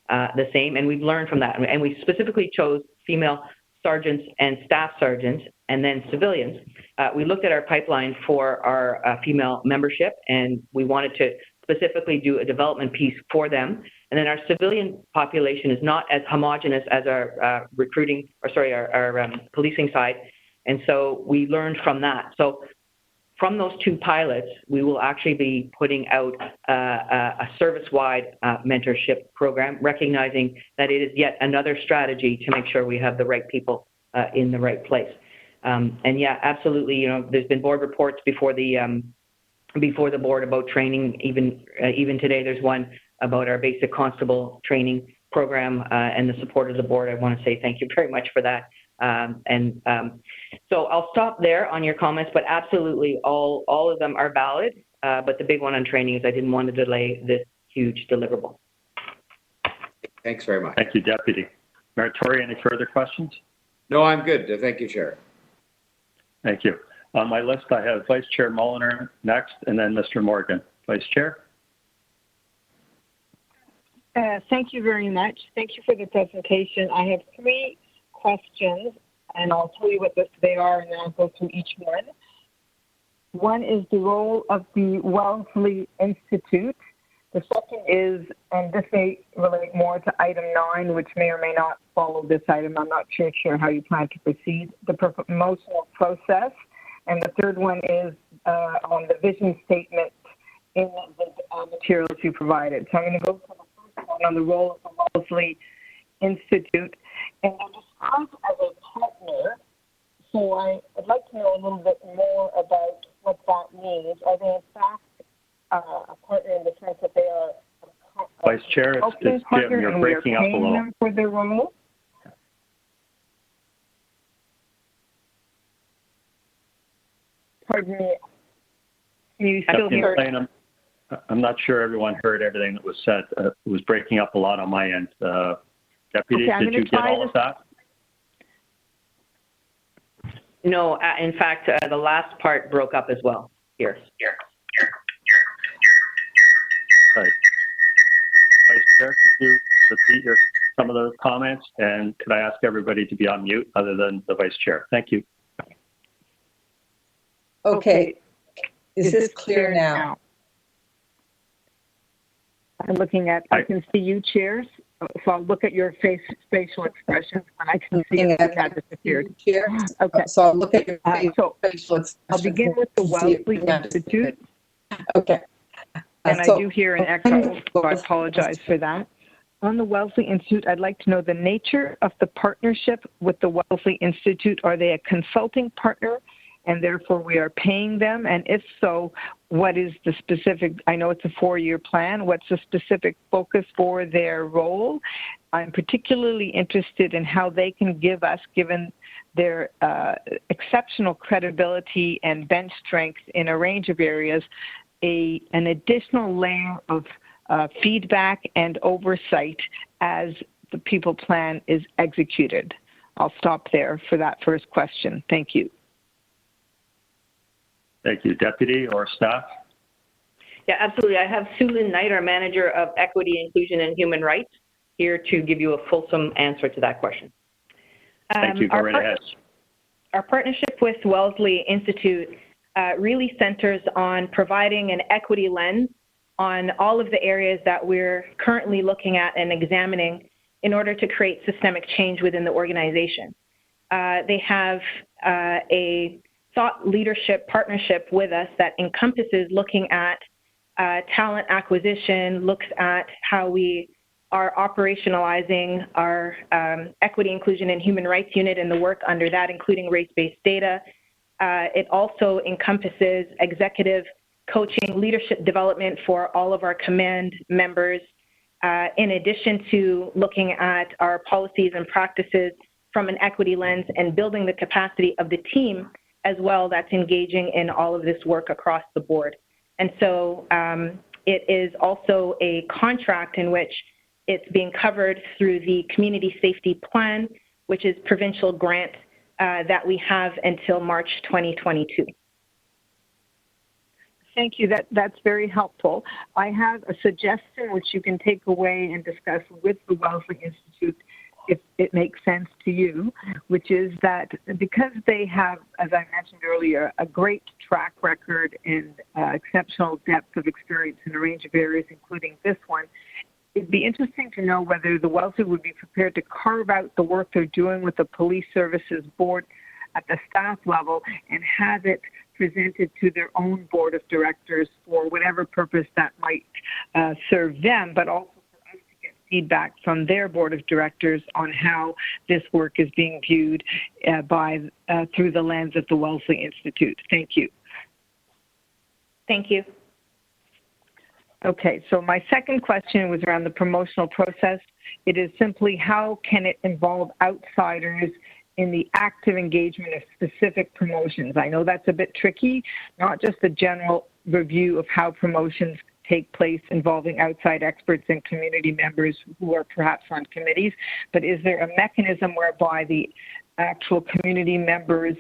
the same, and we've learned from that. And we specifically chose female sergeants and staff sergeants, and then civilians. We looked at our pipeline for our female membership, and we wanted to specifically do a development piece for them. And then our civilian population is not as homogenous as our our policing side. And so we learned from that. So from those two pilots, we will actually be putting out a service-wide mentorship program, recognizing that it is yet another strategy to make sure we have the right people in the right place. And yeah, absolutely, you know, there's been board reports before the board about training. Even today, there's one about our basic constable training program and the support of the board. I want to say thank you very much for that. So I'll stop there on your comments, but absolutely all of them are valid. But the big one on training is I didn't want to delay this huge deliverable. Thanks very much. Thank you, Deputy. Mayor Tory, any further questions? No, I'm good. Thank you, Chair. Thank you. On my list, I have Vice Chair Mulliner next, and then Mr. Morgan. Vice Chair. Thank you very much. Thank you for the presentation. I have 3 questions, and I'll tell you what they are, and then I'll go through each one. One is the role of the Wellesley Institute. The second is, and this may relate more to item 9, which may or may not follow this item. I'm not sure how you plan to proceed, the promotional process. And the third one is on the vision statement in the materials you provided. So I'm going to go to the first one on the role of the Wellesley Institute. And they're described as a partner. So I'd like to know a little bit more about what that means. Are they in fact a partner in the sense that they are Vice Chair, it's Jim. You're breaking up a little. Them for their role? Pardon me. Can you still hear? I'm not sure everyone heard everything that was said. It was breaking up a lot on my end. Deputy, okay, did you get all of that? No, in fact, the last part broke up as well. Here. Right. Vice Chair, could you repeat some of those comments? And could I ask everybody to be on mute other than the Vice Chair? Thank you. Okay. Is this clear now? I'm looking at, I can see you, chairs. So I'll look at your facial expressions when I can see it has disappeared. Okay. So I'll look at your facial expressions. I'll begin with the Wellesley Institute. Okay. And I do hear an echo, so I apologize for that. On the Wellesley Institute, I'd like to know the nature of the partnership with the Wellesley Institute. Are they a consulting partner, and therefore we are paying them? And if so, what is the specific, I know it's a 4-year plan, what's the specific focus for their role? I'm particularly interested in how they can give us, given their exceptional credibility and bench strength in a range of areas, an additional layer of feedback and oversight as the people plan is executed. I'll stop there for that first question. Thank you. Thank you. Deputy or staff? Yeah, absolutely. I have Susan Knight, our Manager of Equity, Inclusion, and Human Rights, here to give you a fulsome answer to that question. Thank you. Go right ahead. Our partnership with Wellesley Institute really centers on providing an equity lens on all of the areas that we're currently looking at and examining in order to create systemic change within the organization. They have a thought leadership partnership with us that encompasses looking at talent acquisition, looks at how we are operationalizing our equity, inclusion, and human rights unit and the work under that, including race-based data. It also encompasses executive coaching, leadership development for all of our command members, in addition to looking at our policies and practices from an equity lens and building the capacity of the team as well that's engaging in all of this work across the board. And so it is also a contract in which it's being covered through the Community Safety Plan, which is provincial grant that we have until March 2022. Thank you. That's very helpful. I have a suggestion which you can take away and discuss with the Wellesley Institute if it makes sense to you, which is that because they have, as I mentioned earlier, a great track record and exceptional depth of experience in a range of areas, including this one, it'd be interesting to know whether the Wellesley would be prepared to carve out the work they're doing with the Police Services Board at the staff level and have it presented to their own board of directors for whatever purpose that might serve them, but also for us to get feedback from their board of directors on how this work is being viewed through the lens of the Wellesley Institute. Thank you. Thank you. Okay, so my second question was around the promotional process. It is simply how can it involve outsiders in the active engagement of specific promotions? I know that's a bit tricky, not just a general review of how promotions take place involving outside experts and community members who are perhaps on committees, but is there a mechanism whereby the actual community members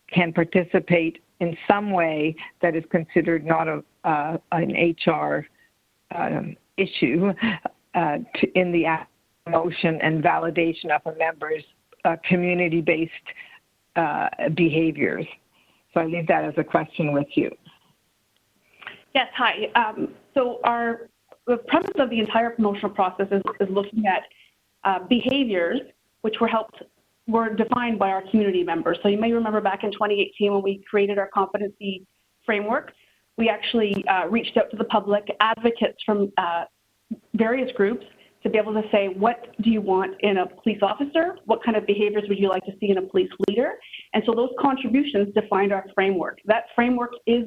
can participate in some way that is considered not an HR issue in the promotion and validation of a member's community-based behaviors? So I leave that as a question with you. Yes, hi. So the premise of the entire promotional process is looking at behaviors which were defined by our community members. So you may remember back in 2018 when we created our competency framework, we actually reached out to the public, advocates from various groups, to be able to say, what do you want in a police officer? What kind of behaviors would you like to see in a police leader? And so those contributions defined our framework. That framework is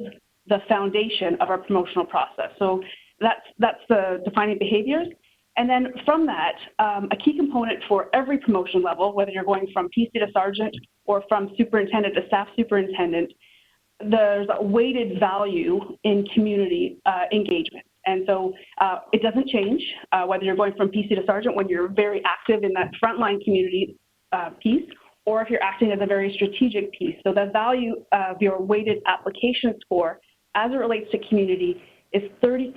the foundation of our promotional process. So that's the defining behaviors. And then from that, a key component for every promotion level, whether you're going from PC to sergeant or from superintendent to staff superintendent, there's a weighted value in community engagement. And so it doesn't change whether you're going from PC to sergeant when you're very active in that frontline community piece, or if you're acting as a very strategic piece. So the value of your weighted application score as it relates to community is 30%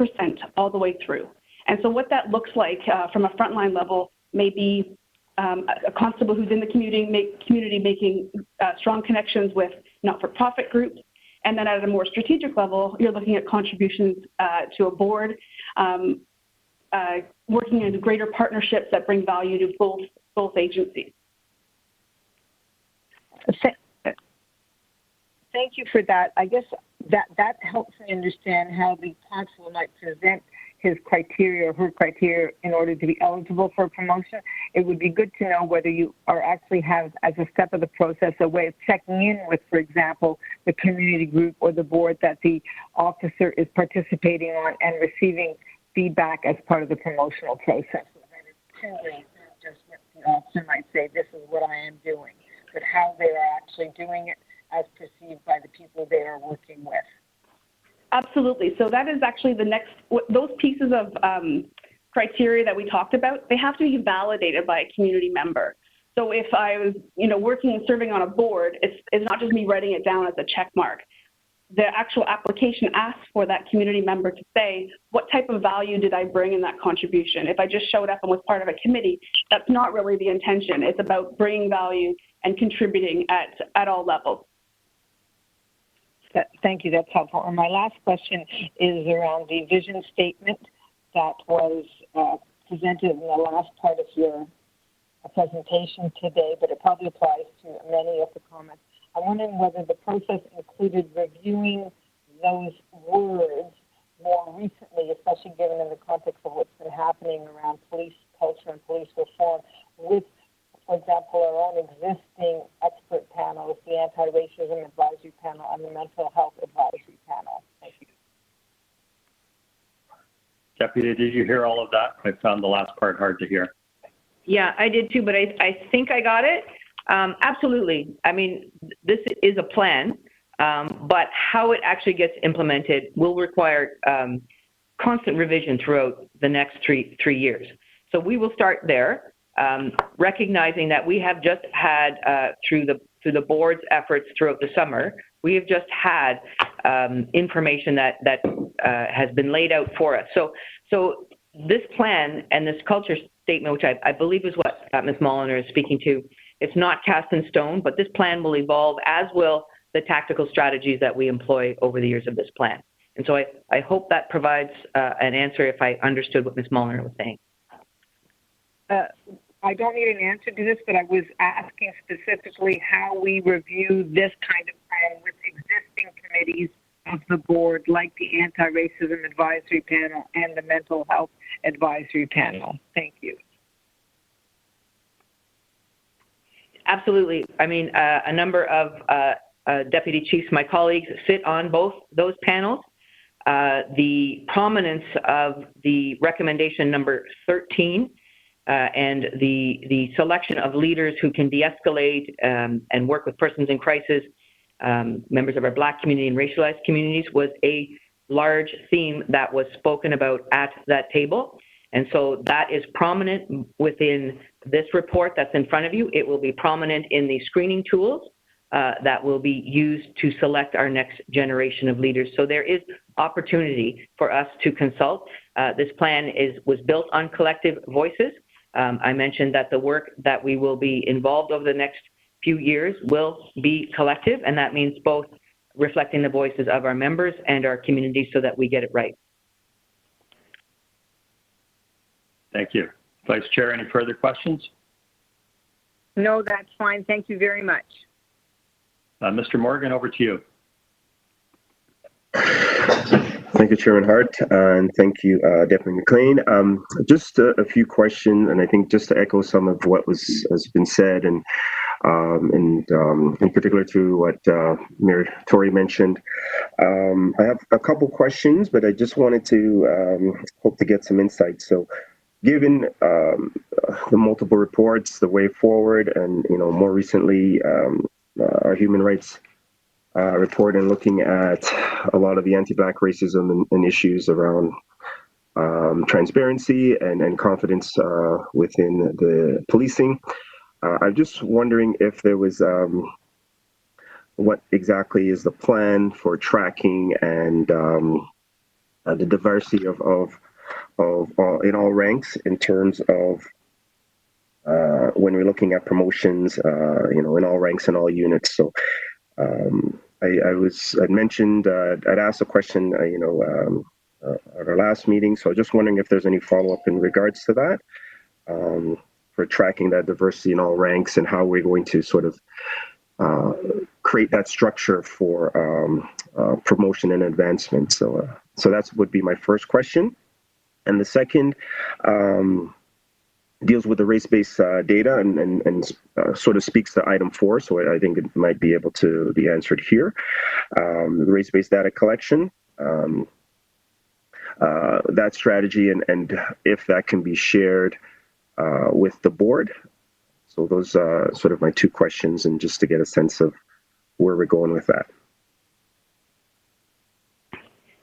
all the way through. And so what that looks like from a frontline level may be a constable who's in the community making strong connections with not-for-profit groups. And then at a more strategic level, you're looking at contributions to a board, working in greater partnerships that bring value to both agencies. Thank you for that. I guess that helps me understand how the constable might present his criteria or her criteria in order to be eligible for promotion. It would be good to know whether you are actually have, as a step of the process, a way of checking in with, for example, the community group or the board that the officer is participating on and receiving feedback as part of the promotional process. So that it's truly not just what the officer might say, this is what I am doing, but how they are actually doing it as perceived by the people they are working with. Absolutely. So that is actually the next, those pieces of criteria that we talked about, they have to be validated by a community member. So if I was, working and serving on a board, it's not just me writing it down as a check mark. The actual application asks for that community member to say, what type of value did I bring in that contribution? If I just showed up and was part of a committee, that's not really the intention. It's about bringing value and contributing at all levels. Thank you, that's helpful. And my last question is around the vision statement that was presented in the last part of your presentation today, but it probably applies to many of the comments. I'm wondering whether the process included reviewing those words more recently, especially given in the context of what's been happening around police culture and police reform with, for example, our own existing expert panels, the Anti-Racism Advisory Panel and the Mental Health Advisory Panel. Thank you. Deputy, did you hear all of that? I found the last part hard to hear. Yeah, I did too, but I think I got it. Absolutely. I mean, this is a plan, but how it actually gets implemented will require constant revision throughout the next three years. So we will start there. Recognizing that we have just had, through the through the board's efforts throughout the summer, we have just had information that has been laid out for us. So this plan and this culture statement, which I believe is what Ms. Molliner is speaking to, it's not cast in stone, but this plan will evolve, as will the tactical strategies that we employ over the years of this plan. And so I hope that provides an answer if I understood what Ms. Molliner was saying. I don't need an answer to this, but I was asking specifically how we review this kind of plan with existing committees of the board, like the Anti-Racism Advisory Panel and the Mental Health Advisory Panel. Thank you. Absolutely. I mean, a number of deputy chiefs, my colleagues, sit on both those panels. The prominence of the recommendation number 13 and the selection of leaders who can de-escalate and work with persons in crisis, members of our Black community and racialized communities, was a large theme that was spoken about at that table. And so that is prominent within this report that's in front of you. It will be prominent in the screening tools that will be used to select our next generation of leaders. So there is opportunity for us to consult. This plan was built on collective voices. I mentioned that the work that we will be involved over the next few years will be collective, and that means both reflecting the voices of our members and our communities so that we get it right. Thank you. Vice Chair, any further questions? No, that's fine. Thank you very much. Mr. Morgan, over to you. Thank you, Chairman Hart, and thank you, Deputy McLean. Just a few questions, and I think just to echo some of what has been said, and in particular to what Mayor Tory mentioned. I have a couple questions, but I just wanted to hope to get some insight. So, given the multiple reports, the way forward, and more recently our human rights report, and looking at a lot of the anti-Black racism and issues around transparency and confidence within the policing, I'm just wondering if there was what exactly is the plan for tracking and the diversity of in all ranks in terms of when we're looking at promotions, in all ranks and all units. So I'd mentioned, I'd asked a question, at our last meeting. So just wondering if there's any follow-up in regards to that, for tracking that diversity in all ranks and how we're going to sort of create that structure for promotion and advancement. So that would be my first question. And the second deals with the race-based data and sort of speaks to item 4. So I think it might be able to be answered here. The race-based data collection, that strategy, and if that can be shared with the board. So those are sort of my two questions, and just to get a sense of where we're going with that.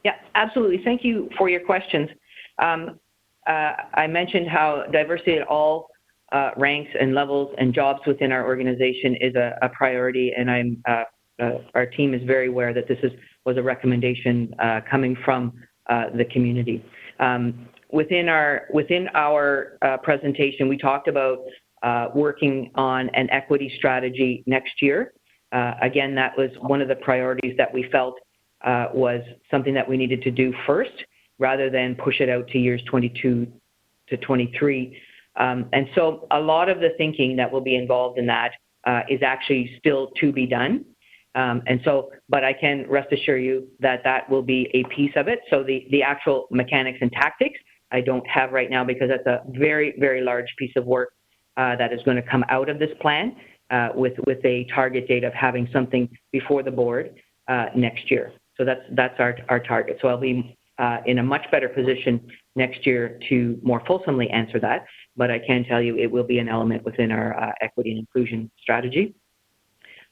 Yeah, absolutely. Thank you for your questions. I mentioned how diversity at all ranks and levels and jobs within our organization is a priority, and our team is very aware that this was a recommendation coming from the community. Within our presentation, we talked about working on an equity strategy next year. Again, that was one of the priorities that we felt was something that we needed to do first, rather than push it out to years 22 to 23. And so a lot of the thinking that will be involved in that is actually still to be done. But I can rest assure you that that will be a piece of it. So the actual mechanics and tactics, I don't have right now, because that's a very, very large piece of work that is going to come out of this plan with a target date of having something before the board next year. So that's our target. So I'll be in a much better position next year to more fulsomely answer that, but I can tell you it will be an element within our equity and inclusion strategy.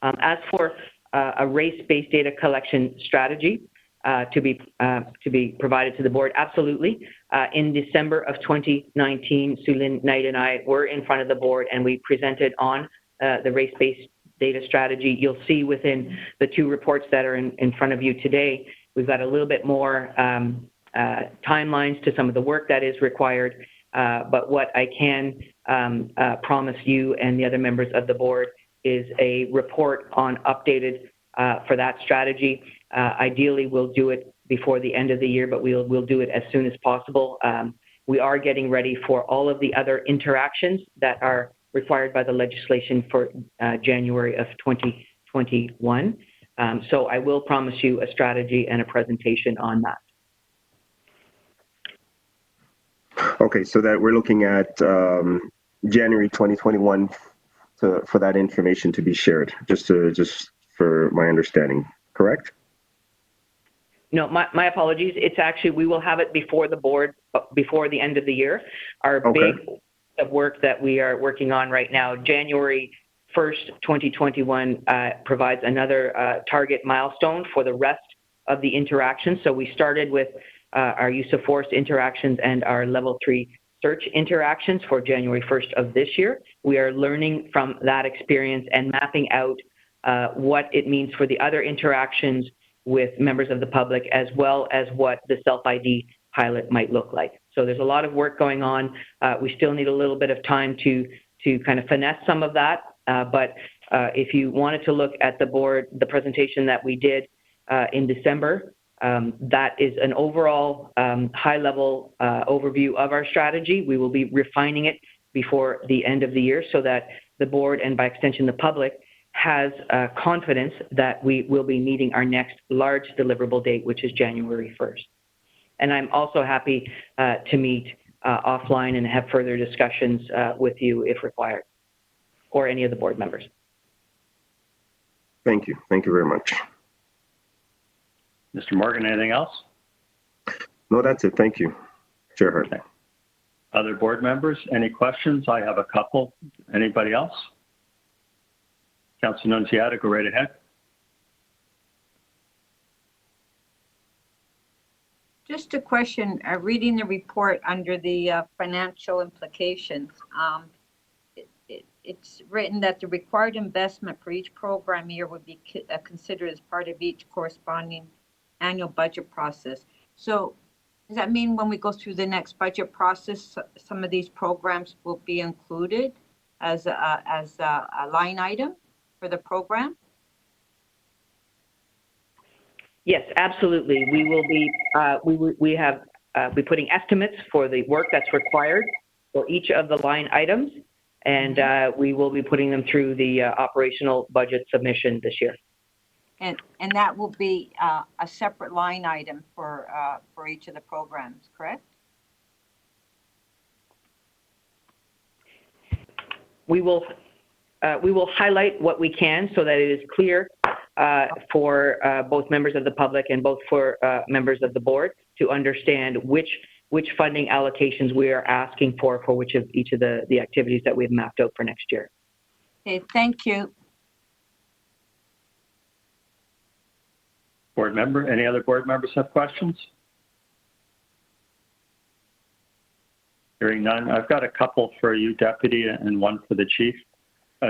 As for a race-based data collection strategy to be provided to the board, absolutely. In December of 2019, Sue Lynn Knight and I were in front of the board, and we presented on the race-based data strategy. You'll see within the two reports that are in front of you today, we've got a little bit more timelines to some of the work that is required. But what I can promise you and the other members of the board is a report on updated for that strategy. Ideally, we'll do it before the end of the year, but we'll do it as soon as possible. We are getting ready for all of the other interactions that are required by the legislation for January of 2021. So I will promise you a strategy and a presentation on that. Okay, so that we're looking at January 2021 for that information to be shared, just for my understanding, correct? No, my apologies. It's actually, we will have it before the board, before the end of the year. Our big work that we are working on right now, January 1st, 2021, provides another target milestone for the rest of the interactions. So we started with our use of force interactions and our level 3 search interactions for January 1st of this year. We are learning from that experience and mapping out what it means for the other interactions with members of the public, as well as what the self-ID pilot might look like. So there's a lot of work going on. We still need a little bit of time to kind of finesse some of that. But if you wanted to look at the presentation that we did in December, that is an overall high-level overview of our strategy. We will be refining it before the end of the year so that the board, and by extension the public, has confidence that we will be meeting our next large deliverable date, which is January 1st. And I'm also happy to meet offline and have further discussions with you if required, or any of the board members. Thank you. Thank you very much. Mr. Morgan, anything else? No, that's it. Thank you, Chair Hart. Okay. Other board members, any questions? I have a couple. Anybody else? Councilor Nunziata, go right ahead. Just a question, reading the report under the financial implications, it's written that the required investment for each program year would be considered as part of each corresponding annual budget process. So does that mean when we go through the next budget process, some of these programs will be included as a line item for the program? Yes, absolutely. We will be, we have be putting estimates for the work that's required for each of the line items, and we will be putting them through the operational budget submission this year. And that will be a separate line item for each of the programs, correct? We will highlight what we can so that it is clear for both members of the public and both for members of the board to understand which funding allocations we are asking for each of the activities that we've mapped out for next year. Okay, thank you. Board member, any other board members have questions? Hearing none, I've got a couple for you, Deputy, and one for the Chief.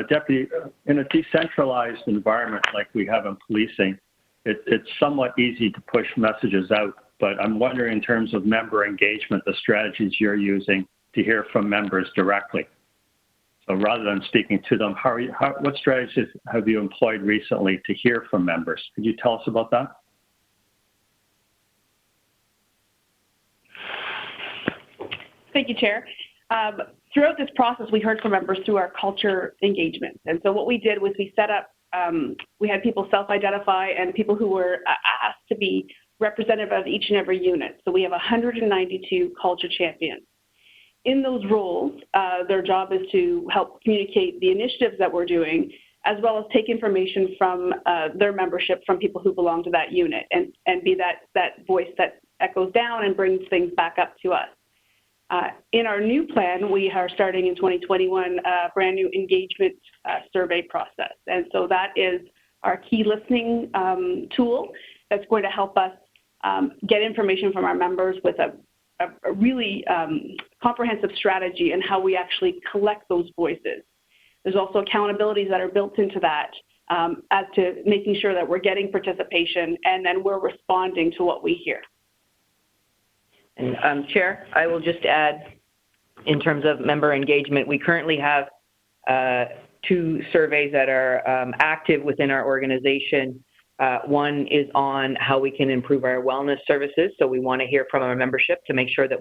Deputy, in a decentralized environment like we have in policing, it's somewhat easy to push messages out, but I'm wondering in terms of member engagement, the strategies you're using to hear from members directly. So rather than speaking to them, what strategies have you employed recently to hear from members? Could you tell us about that? Thank you, Chair. Throughout this process, we heard from members through our culture engagement. And so what we did was we set up, we had people self-identify and people who were asked to be representative of each and every unit. So we have 192 culture champions. In those roles, their job is to help communicate the initiatives that we're doing, as well as take information from their membership from people who belong to that unit and be that voice that echoes down and brings things back up to us. In our new plan, we are starting in 2021 a brand new engagement survey process. And so that is our key listening tool that's going to help us get information from our members with a really comprehensive strategy and how we actually collect those voices. There's also accountabilities that are built into that as to making sure that we're getting participation and then we're responding to what we hear. And Chair, I will just add, in terms of member engagement, we currently have 2 surveys that are active within our organization. One is on how we can improve our wellness services. So we want to hear from our membership to make sure that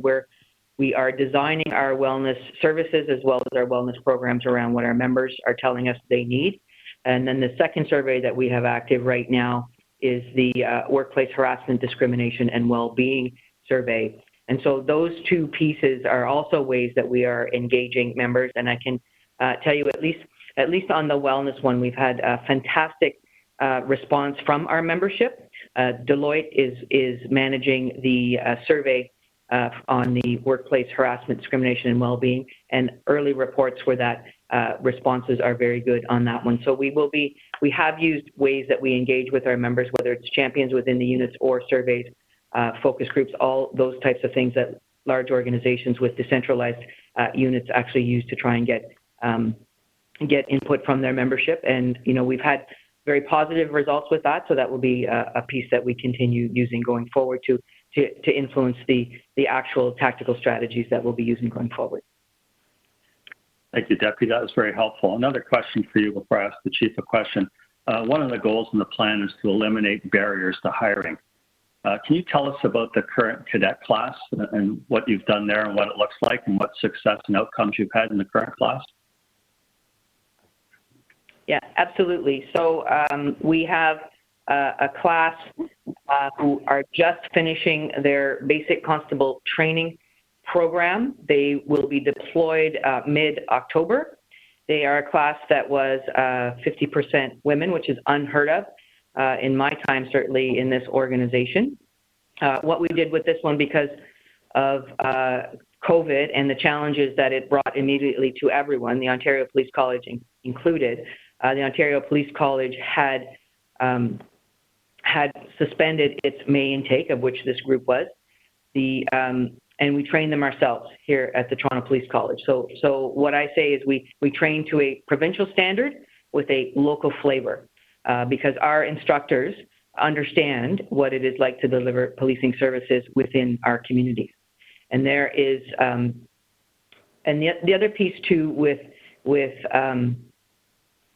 we are designing our wellness services as well as our wellness programs around what our members are telling us they need. And then the second survey that we have active right now is the workplace harassment, discrimination, and well-being survey. And so those 2 pieces are also ways that we are engaging members. And I can tell you, at least on the wellness one, we've had a fantastic response from our membership. Deloitte is managing the survey on the workplace harassment, discrimination, and well-being, and early reports were that responses are very good on that one. So we have used ways that we engage with our members, whether it's champions within the units or surveys, focus groups, all those types of things that large organizations with decentralized units actually use to try and get input from their membership. And, you know, we've had very positive results with that, so that will be a piece that we continue using going forward to influence the actual tactical strategies that we'll be using going forward. Thank you, Deputy. That was very helpful. Another question for you before I ask the Chief a question. One of the goals in the plan is to eliminate barriers to hiring. Can you tell us about the current cadet class and what you've done there and what it looks like and what success and outcomes you've had in the current class? Yeah, absolutely. So we have a class who are just finishing their basic constable training program. They will be deployed mid-October. They are a class that was 50% women, which is unheard of in my time, certainly in this organization. What we did with this one, because of COVID and the challenges that it brought immediately to everyone, the Ontario Police College included, the Ontario Police College had suspended its May intake, of which this group was, and we trained them ourselves here at the Toronto Police College. So what I say is we train to a provincial standard with a local flavor, because our instructors understand what it is like to deliver policing services within our communities. And there is, and the other piece too with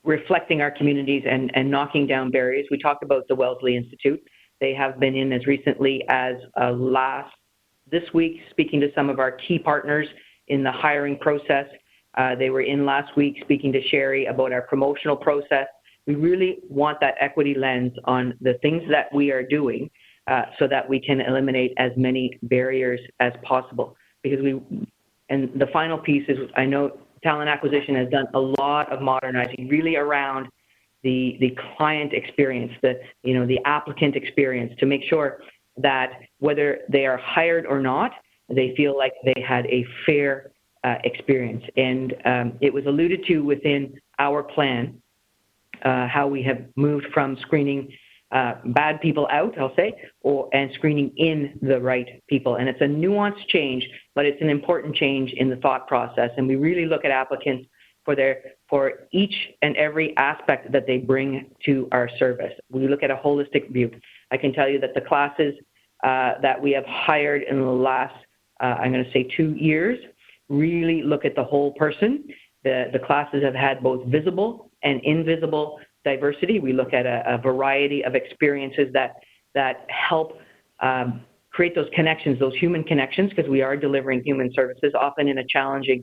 reflecting our communities and knocking down barriers. We talked about the Wellesley Institute. They have been in as recently as this week, speaking to some of our key partners in the hiring process. They were in last week speaking to Sherry about our promotional process. We really want that equity lens on the things that we are doing so that we can eliminate as many barriers as possible. Because and the final piece is, I know talent acquisition has done a lot of modernizing really around the client experience, the applicant experience, to make sure that whether they are hired or not, they feel like they had a fair experience. And it was alluded to within our plan, how we have moved from screening bad people out, I'll say, and screening in the right people. And it's a nuanced change, but it's an important change in the thought process. And we really look at applicants for each and every aspect that they bring to our service. We look at a holistic view. I can tell you that the classes that we have hired in the last, I'm going to say 2 years, really look at the whole person. The classes have had both visible and invisible diversity. We look at a variety of experiences that help create those connections, those human connections, because we are delivering human services, often in a challenging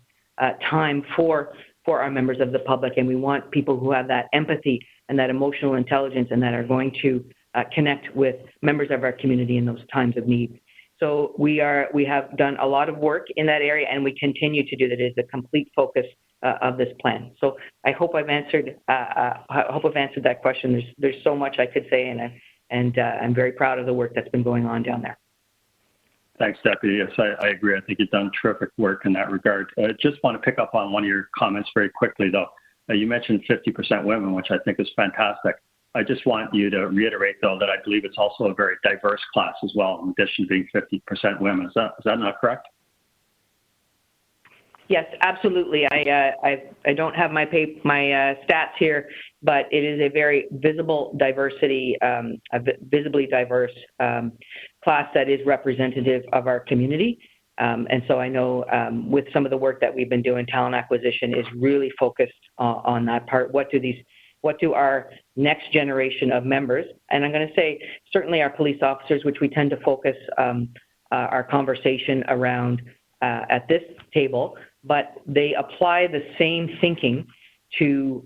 time for our members of the public. And we want people who have that empathy and that emotional intelligence and that are going to connect with members of our community in those times of need. So we have done a lot of work in that area, and we continue to do that. It is a complete focus of this plan. So I hope I've answered. That question. There's so much I could say, and I'm very proud of the work that's been going on down there. Thanks, Deputy. Yes, I agree. I think you've done terrific work in that regard. I just want to pick up on one of your comments very quickly, though. You mentioned 50% women, which I think is fantastic. I just want you to reiterate, though, that I believe it's also a very diverse class as well, in addition to being 50% women. Is that not correct? Yes, absolutely. I don't have my stats here, but it is a very visibly diverse class that is representative of our community. And so I know with some of the work that we've been doing, talent acquisition is really focused on that part. What do our next generation of members, and I'm going to say certainly our police officers, which we tend to focus our conversation around at this table, but they apply the same thinking to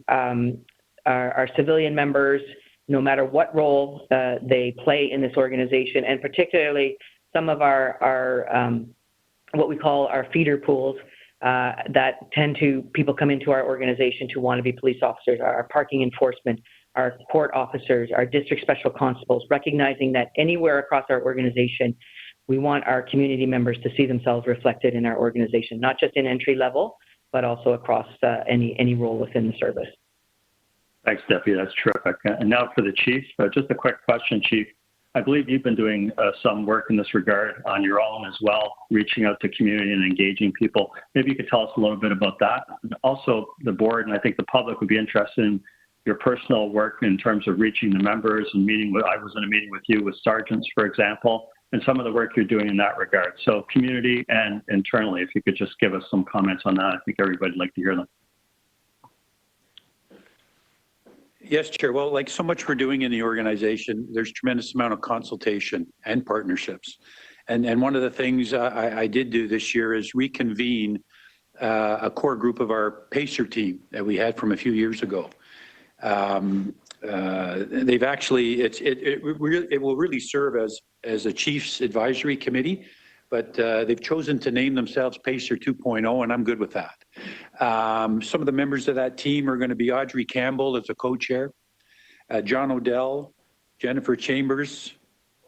our civilian members, no matter what role they play in this organization, and particularly some of our what we call our feeder pools that people come into our organization to want to be police officers, our parking enforcement, our court officers, our district special constables, recognizing that anywhere across our organization, we want our community members to see themselves reflected in our organization, not just in entry level, but also across any role within the service. Thanks, Deputy. That's terrific. And now for the Chief, just a quick question, Chief. I believe you've been doing some work in this regard on your own as well, reaching out to community and engaging people. Maybe you could tell us a little bit about that. Also, the board and I think the public would be interested in your personal work in terms of reaching the members and I was in a meeting with you with sergeants, for example, and some of the work you're doing in that regard. So community and internally, if you could just give us some comments on that, I think everybody'd like to hear them. Yes, Chair. Well, like so much we're doing in the organization, there's tremendous amount of consultation and partnerships. And one of the things I did do this year is reconvene a core group of our PACER team that we had from a few years ago. They've actually, it will really serve as a Chiefs Advisory Committee, but they've chosen to name themselves PACER 2.0, and I'm good with that. Some of the members of that team are going to be Audrey Campbell as a co-chair, John Odell, Jennifer Chambers,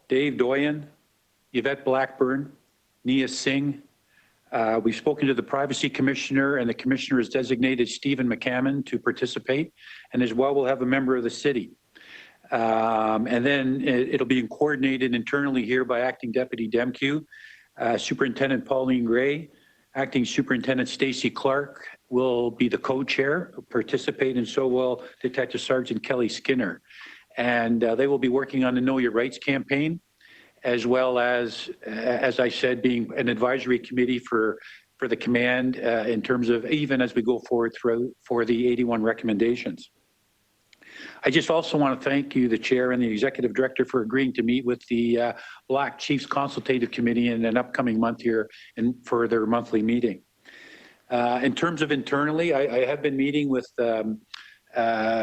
Dave Doyen, Yvette Blackburn, Nia Singh. We've spoken to the Privacy Commissioner, and the Commissioner has designated Stephen McCammon to participate, and as well we'll have a member of the city. And then it'll be coordinated internally here by Acting Deputy Demkew, Superintendent Pauline Gray, Acting Superintendent Stacey Clark will be the co-chair, participate, and so will Detective Sergeant Kelly Skinner. And they will be working on the Know Your Rights campaign, as well as I said, being an advisory committee for the command in terms of even as we go forward for the 81 recommendations. I just also want to thank you, the Chair and the Executive Director, for agreeing to meet with the Black Chiefs Consultative Committee in an upcoming month here and for their monthly meeting. In terms of internally, I have been meeting with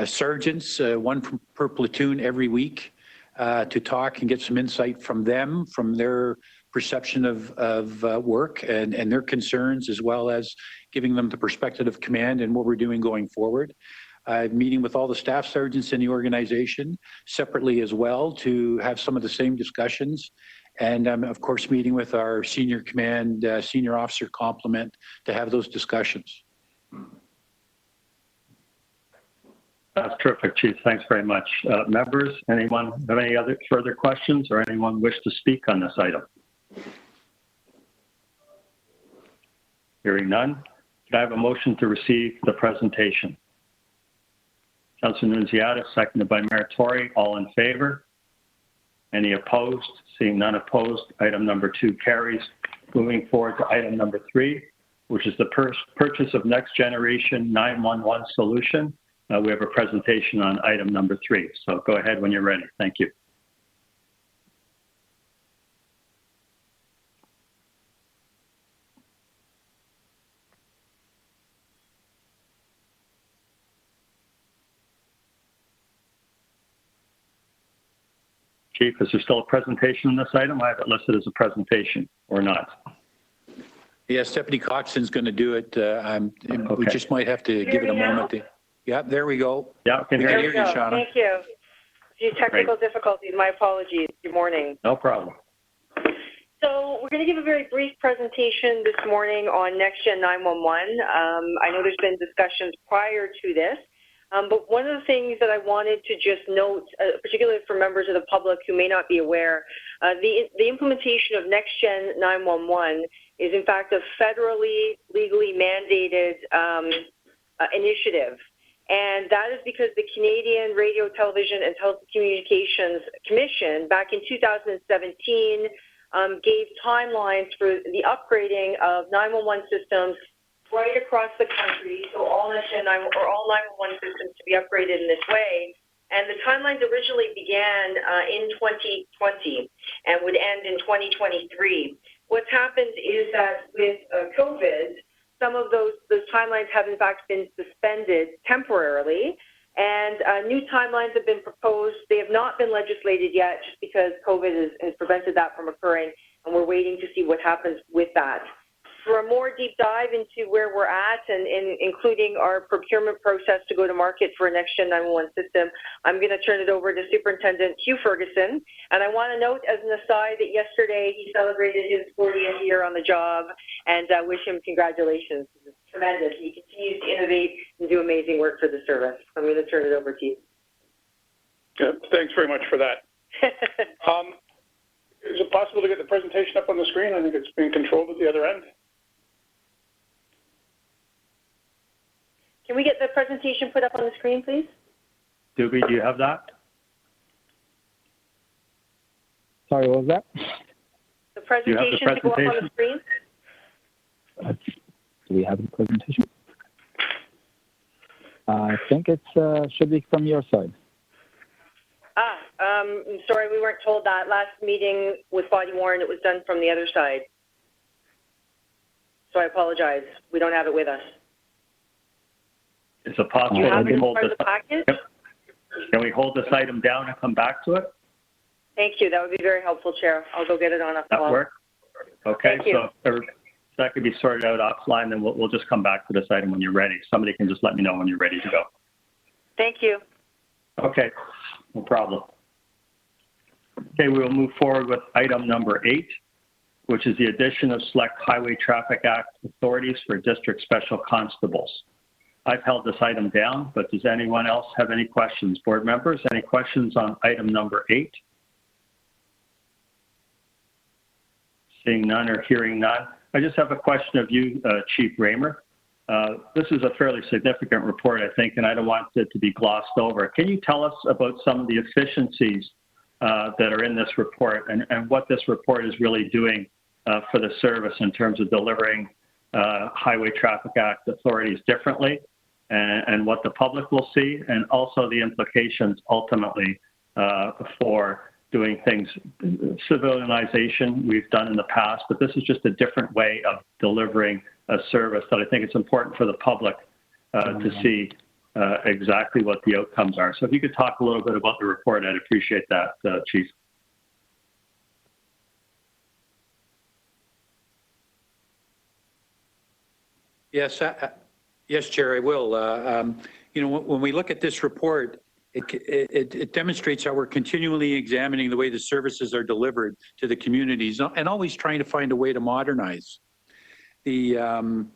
sergeants, one per platoon every week, to talk and get some insight from them, from their perception of work and their concerns, as well as giving them the perspective of command and what we're doing going forward. I'm meeting with all the staff sergeants in the organization separately as well to have some of the same discussions. And I'm, of course, meeting with our senior command, senior officer complement to have those discussions. That's terrific, Chief. Thanks very much. Members, anyone have any other further questions or anyone wish to speak on this item? Hearing none, can I have a motion to receive the presentation? Councillor Nunziata, seconded by Mayor Tory. All in favor? Any opposed? Seeing none opposed, item number 2 carries. Moving forward to item number 3, which is the purchase of next generation 911 solution. We have a presentation on item number 3. So go ahead when you're ready. Thank you. Chief, is there still a presentation on this item? I have it listed as a presentation or not. Yes, Deputy Coxon's going to do it. Okay. We just might have to give it a moment. Yeah, there we go. Yeah, we can hear you, Shauna. Thank you. Few technical difficulties. My apologies. Good morning. No problem. So we're going to give a very brief presentation this morning on Next Gen 911. I know there's been discussions prior to this, But one of the things that I wanted to just note, particularly for members of the public who may not be aware, the implementation of NextGen 911 is in fact a federally, legally mandated initiative. And that is because the Canadian Radio, Television and Telecommunications Commission back in 2017 gave timelines for the upgrading of 911 systems right across the country, so all 911 systems to be upgraded in this way. And the timelines originally began in 2020 and would end in 2023. What's happened is that with COVID, some of those timelines have in fact been suspended temporarily, and new timelines have been proposed. They have not been legislated yet just because COVID has prevented that from occurring, and we're waiting to see what happens with that. For a more deep dive into where we're at and including our procurement process to go to market for a NextGen 911 system, I'm going to turn it over to Superintendent Hugh Ferguson. And I want to note as an aside that yesterday he celebrated his 40th year on the job, and wish him congratulations. It's tremendous. He continues to innovate and do amazing work for the service. I'm going to turn it over to you. Yeah, thanks very much for that. Is it possible to get the presentation up on the screen? I think it's being controlled at the other end. Can we get the presentation put up on the screen, please? Doobie, do you have that? Sorry, what was that? The presentation to go up on the screen? Do we have the presentation? I think it should be from your side. Sorry, we weren't told that. Last meeting with Body Warren, it was done from the other side. So I apologize. We don't have it with us. Is it possible that we hold this? Package? Can we hold this item down and come back to it? Thank you. That would be very helpful, Chair. I'll go get it on offline. That work? Okay, Thank you. so that could be sorted out offline, then we'll just come back to this item when you're ready. Somebody can just let me know when you're ready to go. Thank you. Okay, no problem. Okay, we will move forward with item number 8, which is the addition of Select Highway Traffic Act authorities for district special constables. I've held this item down, but does anyone else have any questions? Board members, any questions on item number 8? Seeing none or hearing none. I just have a question of you, Chief Raymer. This is a fairly significant report, I think, and I don't want it to be glossed over. Can you tell us about some of the efficiencies that are in this report and what this report is really doing for the service in terms of delivering Highway Traffic Act authorities differently, and what the public will see, and also the implications ultimately for doing things, civilianization we've done in the past, but this is just a different way of delivering a service that I think it's important for the public to see exactly what the outcomes are. So if you could talk a little bit about the report, I'd appreciate that, Chief. Yes, yes, Chair, I will. You know, when we look at this report, it demonstrates how we're continually examining the way the services are delivered to the communities and always trying to find a way to modernize. When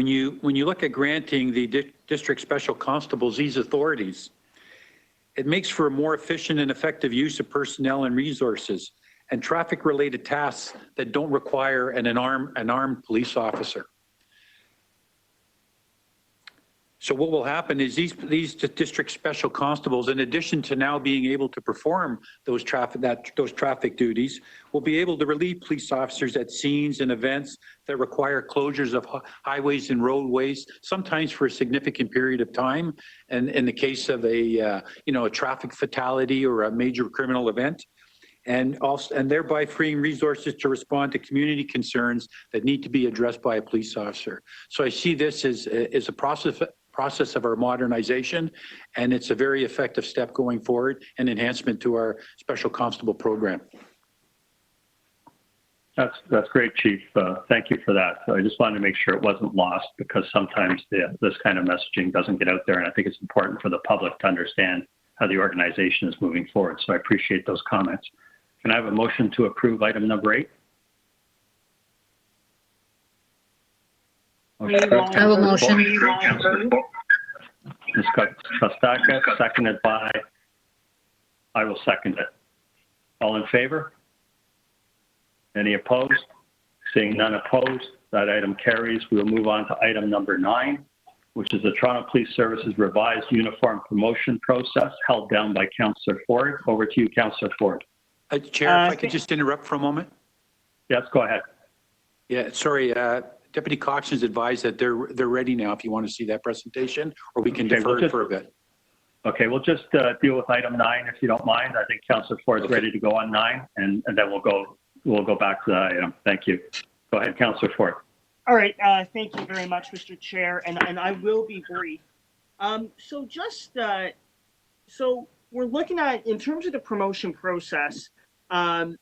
you look at granting the district special constables these authorities, it makes for a more efficient and effective use of personnel and resources and traffic-related tasks that don't require an armed police officer. So what will happen is these district special constables, in addition to now being able to perform those traffic duties, will be able to relieve police officers at scenes and events that require closures of highways and roadways, sometimes for a significant period of time. And in the case of a traffic fatality or a major criminal event, and thereby freeing resources to respond to community concerns that need to be addressed by a police officer. So I see this as a process of our modernization, and it's a very effective step going forward and enhancement to our special constable program. That's great, Chief. Thank you for that. So I just wanted to make sure it wasn't lost, because sometimes this kind of messaging doesn't get out there, and I think it's important for the public to understand how the organization is moving forward. So I appreciate those comments. Can I have a motion to approve item number 8? I have a motion. Ms. Kostaka, seconded by, I will second it. All in favor? Any opposed? Seeing none opposed, that item carries. We'll move on to item number 9, which is the Toronto Police Services revised uniform promotion process, held down by Councillor Ford. Over to you, Councillor Ford. Chair, if I could just interrupt for a moment. Yes, go ahead. Yeah, sorry. Deputy Coxon's advised that they're ready now if you want to see that presentation, or we can defer it for a bit. Okay, we'll just deal with item 9 if you don't mind. I think Councillor Ford's ready to go on 9, and then we'll go back to that item. Thank you. Go ahead, Councillor Ford. All right, thank you very much, Mr. Chair, and I will be brief. So we're looking at, in terms of the promotion process,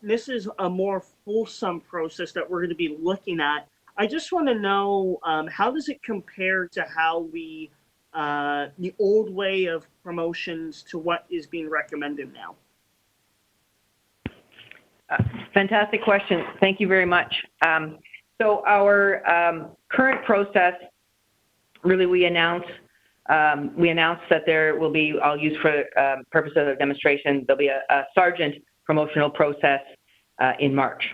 this is a more fulsome process that we're going to be looking at. I just want to know, how does it compare to how we, the old way of promotions to what is being recommended now? Fantastic question. Thank you very much. So our current process, really we announced that there will be, I'll use for purpose of the demonstration, there'll be a sergeant promotional process in March.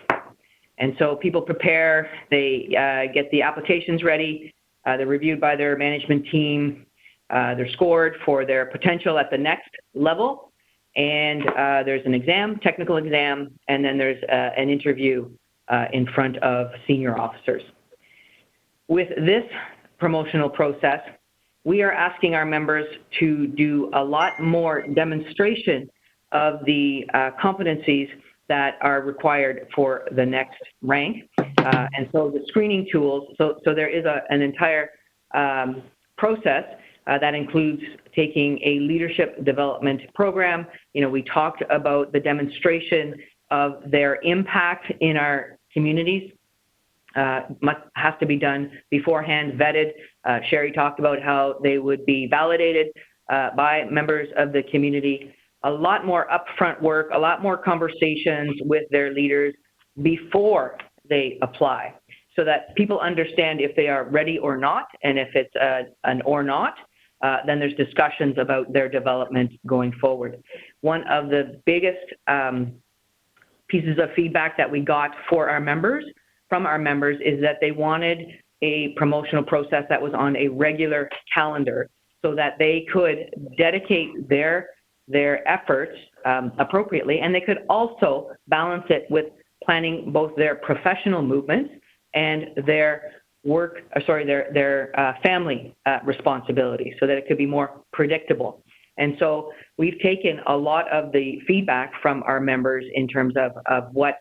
And so people prepare, they get the applications ready, they're reviewed by their management team, they're scored for their potential at the next level, and there's an exam, technical exam, and then there's an interview in front of senior officers. With this promotional process, we are asking our members to do a lot more demonstration of the competencies that are required for the next rank. And so the screening tools, so there is an entire process that includes taking a leadership development program. You know, we talked about the demonstration of their impact in our communities. Has to be done beforehand, vetted. Sherry talked about how they would be validated by members of the community. A lot more upfront work, a lot more conversations with their leaders before they apply, so that people understand if they are ready or not, and if it's an or not, then there's discussions about their development going forward. One of the biggest pieces of feedback that we got from our members is that they wanted a promotional process that was on a regular calendar, so that they could dedicate their efforts appropriately, and they could also balance it with planning both their professional movements and their family responsibilities, so that it could be more predictable. And so we've taken a lot of the feedback from our members in terms of what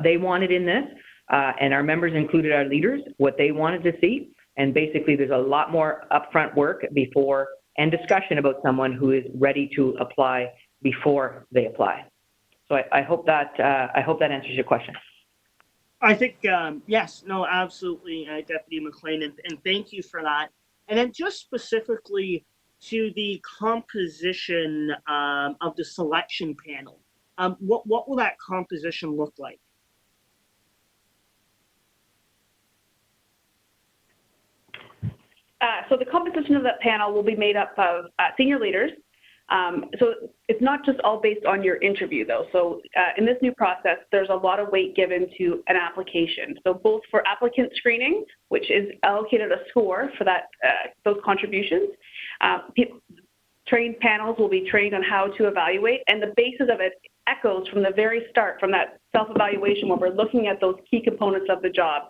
they wanted in this, and our members included our leaders, what they wanted to see, and basically there's a lot more upfront work before and discussion about someone who is ready to apply before they apply. So I hope that answers your question. I think, yes, no, absolutely, Deputy McLean, and thank you for that. And then just specifically to the composition of the selection panel, what will that composition look like? So the composition of that panel will be made up of senior leaders. So it's not just all based on your interview, though. So in this new process, there's a lot of weight given to an application. So both for applicant screening, which is allocated a score for that those contributions, trained panels will be trained on how to evaluate, and the basis of it echoes from the very start, from that self-evaluation when we're looking at those key components of the job.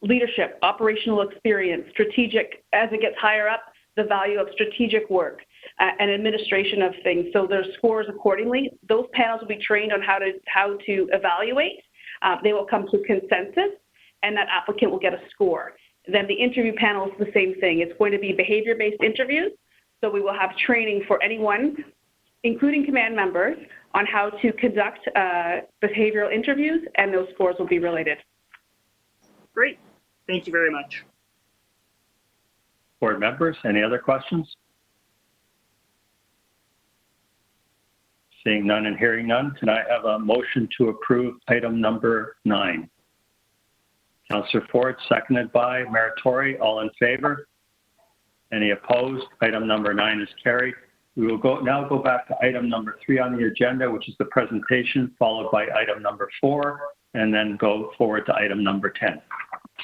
Leadership, operational experience, strategic, as it gets higher up, the value of strategic work and administration of things. So there's scores accordingly. Those panels will be trained on how to evaluate. They will come to consensus, and that applicant will get a score. Then the interview panel is the same thing. It's going to be behavior-based interviews. So we will have training for anyone, including command members, on how to conduct behavioral interviews, and those scores will be related. Great. Thank you very much. Board members, any other questions? Seeing none and hearing none, can I have a motion to approve item number 9? Councillor Ford, seconded by Mayor Tory. All in favor? Any opposed? Item number 9 is carried. We will now go back to item number 3 on the agenda, which is the presentation, followed by item number 4, and then go forward to item number 10.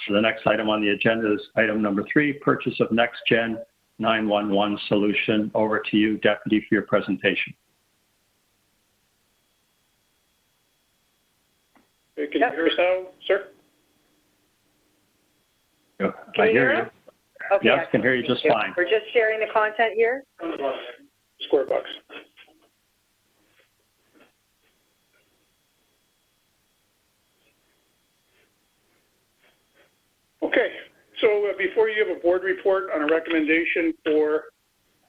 So the next item on the agenda is item number 3, purchase of next-gen 911 solution. Over to you, Deputy, for your presentation. Can you hear us now, sir? I hear you. Okay. Yes, can hear you just fine. We're just sharing the content here. Square box. Okay, so before you have a board report on a recommendation for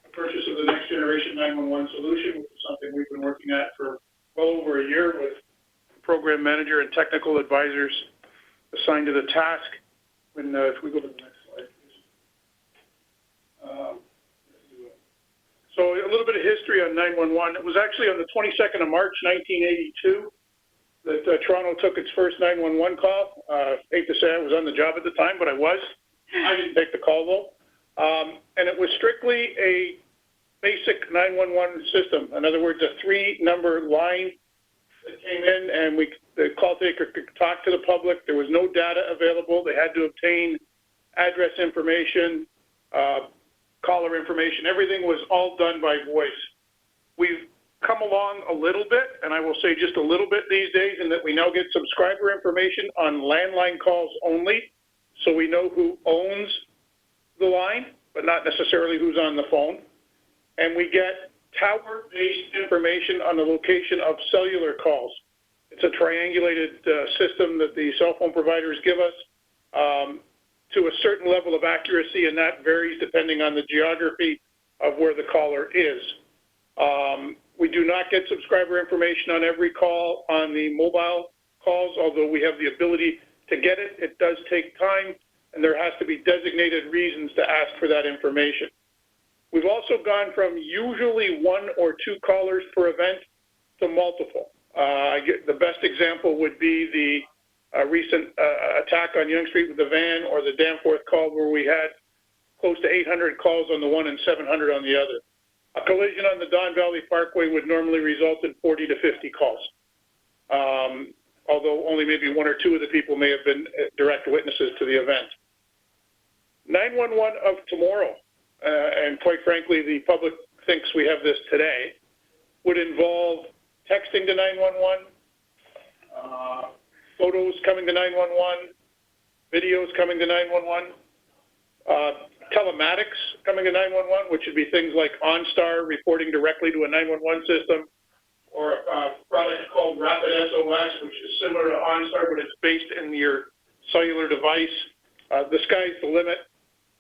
the purchase of the next generation 911 solution, which is something we've been working at for well over a year with program manager and technical advisors assigned to the task. When if we go to the next slide, please. So a little bit of history on 911. It was actually on the 22nd of March, 1982, that Toronto took its first 911 call. Hate to say I was on the job at the time, but I was. I didn't take the call though. And it was strictly a basic 911 system. In other words, a 3-number line that came in, and the call taker could talk to the public. There was no data available. They had to obtain address information, caller information. Everything was all done by voice. We've come along a little bit, and I will say just a little bit these days, in that we now get subscriber information on landline calls only, so we know who owns the line, but not necessarily who's on the phone. And we get tower-based information on the location of cellular calls. It's a triangulated system that the cell phone providers give us to a certain level of accuracy, and that varies depending on the geography of where the caller is. We do not get subscriber information on every call on the mobile calls, although we have the ability to get it. It does take time, and there has to be designated reasons to ask for that information. We've also gone from usually 1 or 2 callers per event to multiple. The best example would be the recent attack on Yonge Street with the van, or the Danforth call where we had close to 800 calls on the one and 700 on the other. A collision on the Don Valley Parkway would normally result in 40 to 50 calls, although only maybe 1 or 2 of the people may have been direct witnesses to the event. 911 of tomorrow, and quite frankly, the public thinks we have this today, would involve texting to 911, photos coming to 911, videos coming to 911, telematics coming to 911, which would be things like OnStar reporting directly to a 911 system, or a product called Rapid SOS, which is similar to OnStar, but it's based in your cellular device. The sky's the limit.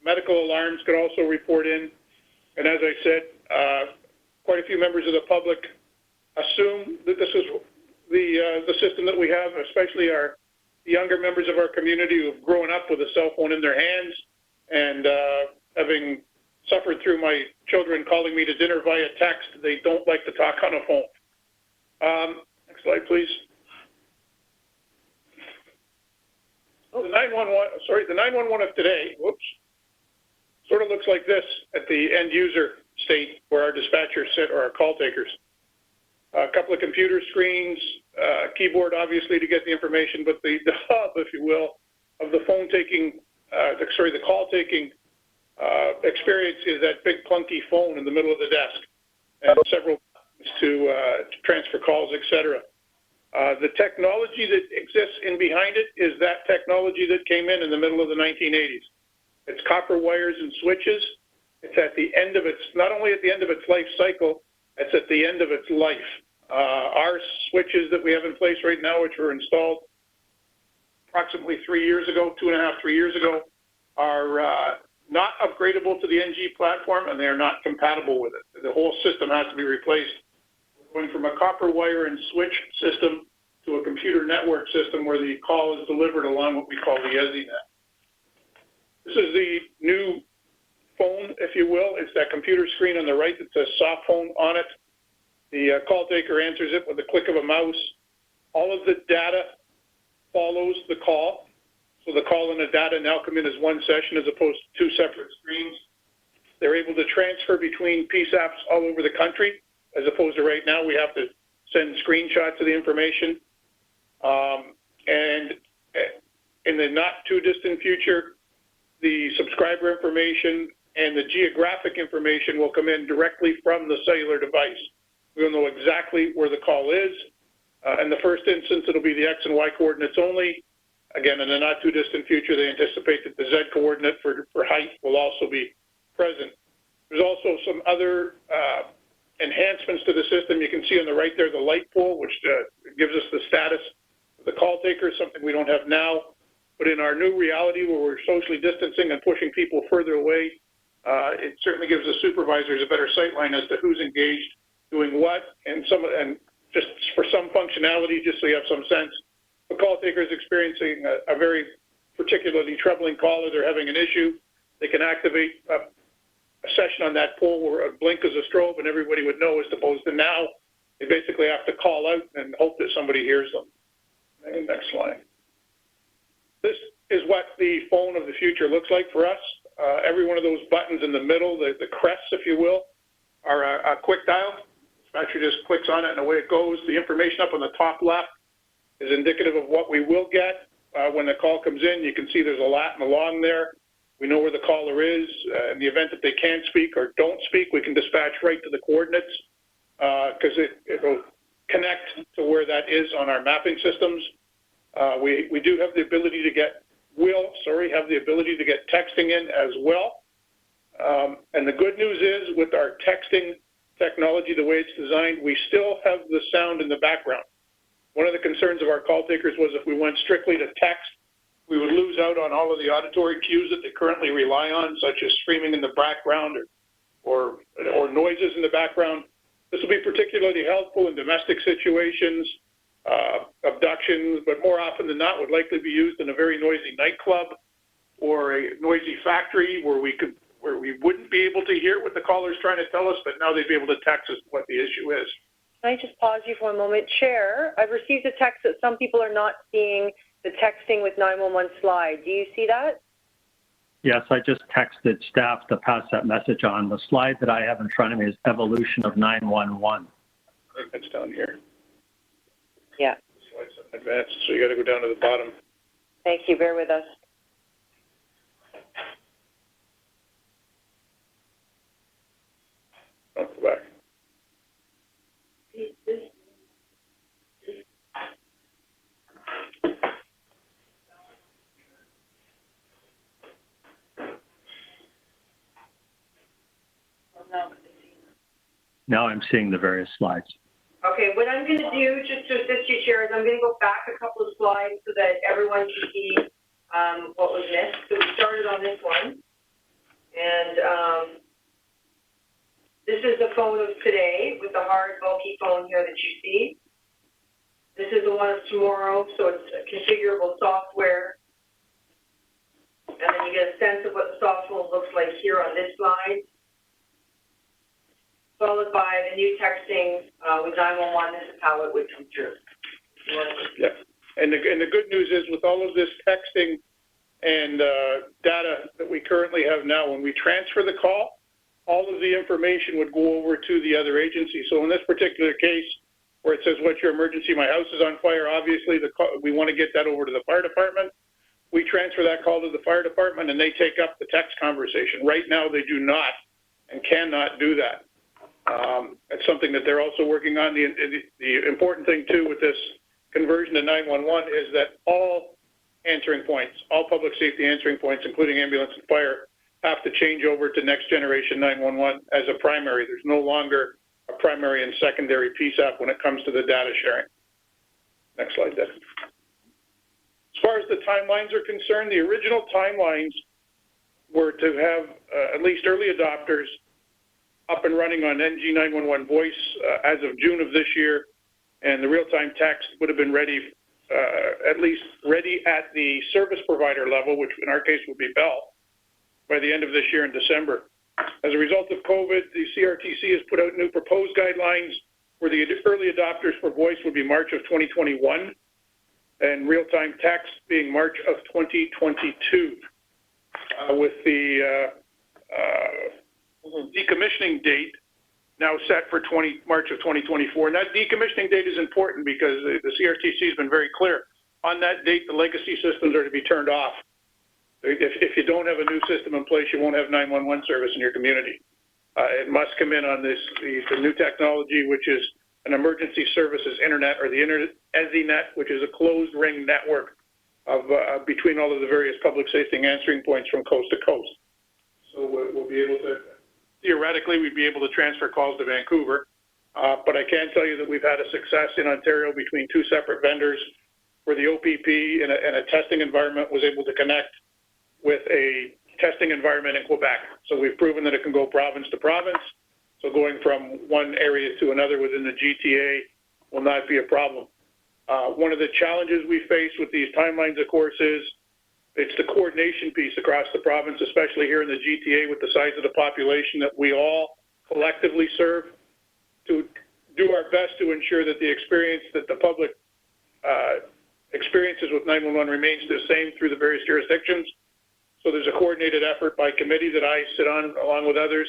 Medical alarms could also report in. And as I said, quite a few members of the public assume that this is the system that we have, especially the younger members of our community who have grown up with a cell phone in their hands, and having suffered through my children calling me to dinner via text, they don't like to talk on a phone. Next slide, please. The 911 of today, whoops, sort of looks like this at the end user state where our dispatchers sit, or our call takers. A couple of computer screens, keyboard obviously to get the information, but the hub, if you will, of the phone taking, the call taking experience is that big clunky phone in the middle of the desk, and several buttons to transfer calls, etc. The technology that exists in behind it is that technology that came in the middle of the 1980s. It's copper wires and switches. It's at the end of its, not only at the end of its life cycle, it's at the end of its life. Our switches that we have in place right now, which were installed approximately 3 years ago, 2.5, 3 years ago, are not upgradable to the NG platform, and they are not compatible with it. The whole system has to be replaced. We're going from a copper wire and switch system to a computer network system where the call is delivered along what we call the EZNet. This is the new phone, if you will. It's that computer screen on the right that says soft phone on it. The call taker answers it with a click of a mouse. All of the data follows the call. So the call and the data now come in as one session as opposed to 2 separate screens. They're able to transfer between PSAPs all over the country, as opposed to right now we have to send screenshots of the information. And in the not too distant future, the subscriber information and the geographic information will come in directly from the cellular device. We'll know exactly where the call is. In the first instance, it'll be the X and Y coordinates only. Again, in the not too distant future, they anticipate that the Z coordinate for height will also be present. There's also some other enhancements to the system. You can see on the right there the light pole, which gives us the status of the call taker, something we don't have now. But in our new reality where we're socially distancing and pushing people further away, it certainly gives the supervisors a better sight line as to who's engaged, doing what, and just for some functionality, just so you have some sense. The call taker is experiencing a very particularly troubling call, or they're having an issue, they can activate a session on that pole where a blink is a strobe and everybody would know, as opposed to now they basically have to call out and hope that somebody hears them. And next slide. This is what the phone of the future looks like for us. Every one of those buttons in the middle, the crests, if you will, are a quick dial. Actually just clicks on it and away it goes. The information up on the top left is indicative of what we will get when the call comes in. You can see there's a lat and a long there. We know where the caller is. In the event that they can't speak or don't speak, we can dispatch right to the coordinates because it will connect to where that is on our mapping systems. We do have the ability to get texting in as well. And the good news is, with our texting technology, the way it's designed, we still have the sound in the background. One of the concerns of our call takers was if we went strictly to text, we would lose out on all of the auditory cues that they currently rely on, such as screaming in the background or noises in the background. This will be particularly helpful in domestic situations, abductions, but more often than not would likely be used in a very noisy nightclub or a noisy factory where we wouldn't be able to hear what the caller's trying to tell us, but now they'd be able to text us what the issue is. Can I just pause you for a moment? Chair, I've received a text that some people are not seeing the texting with 911 slide. Do you see that? Yes, I just texted staff to pass that message on. The slide that I have in front of me is evolution of 911. I think that's down here. Yeah. Slides advanced, so you got to go down to the bottom. Thank you. Bear with us. Oh, go back. Now I'm seeing the various slides. Okay, what I'm going to do, just to assist you, Chair, is I'm going to go back a couple of slides so that everyone can see what was missed. So we started on this one. And this is the phone of today with the hard, bulky phone here that you see. This is the one of tomorrow, so it's a configurable software. And then you get a sense of what the soft phone looks like here on this slide. Followed by the new texting with 911. This is how it would come through. Yeah, and the good news is, with all of this texting and data that we currently have now, when we transfer the call, all of the information would go over to the other agency. So in this particular case, where it says, "What's your emergency? My house is on fire," obviously we want to get that over to the fire department. We transfer that call to the fire department, and they take up the text conversation. Right now, they do not and cannot do that. It's something that they're also working on. The important thing, too, with this conversion to 911 is that all answering points, all public safety answering points, including ambulance and fire, have to change over to next generation 911 as a primary. There's no longer a primary and secondary PSAP when it comes to the data sharing. Next slide, Deb. As far as the timelines are concerned, the original timelines were to have at least early adopters up and running on NG 911 voice as of June of this year, and the real-time text would have been ready, at least ready at the service provider level, which in our case would be Bell, by the end of this year in December. As a result of COVID, the CRTC has put out new proposed guidelines where the early adopters for voice would be March of 2021, and real-time text being March of 2022, with the decommissioning date now set for March of 2024. And that decommissioning date is important because the CRTC has been very clear. On that date, the legacy systems are to be turned off. If you don't have a new system in place, you won't have 911 service in your community. It must come in on the new technology, which is an emergency services internet, or the internet EZInet, which is a closed ring network of between all of the various public safety answering points from coast to coast. So we'll be able to, theoretically, we'd be able to transfer calls to Vancouver. But I can tell you that we've had a success in Ontario between two separate vendors where the OPP in a testing environment was able to connect with a testing environment in Quebec. So we've proven that it can go province to province. So going from one area to another within the GTA will not be a problem. One of the challenges we face with these timelines, of course, is it's the coordination piece across the province, especially here in the GTA with the size of the population that we all collectively serve, to do our best to ensure that the experience that the public experiences with 911 remains the same through the various jurisdictions. So there's a coordinated effort by committee that I sit on along with others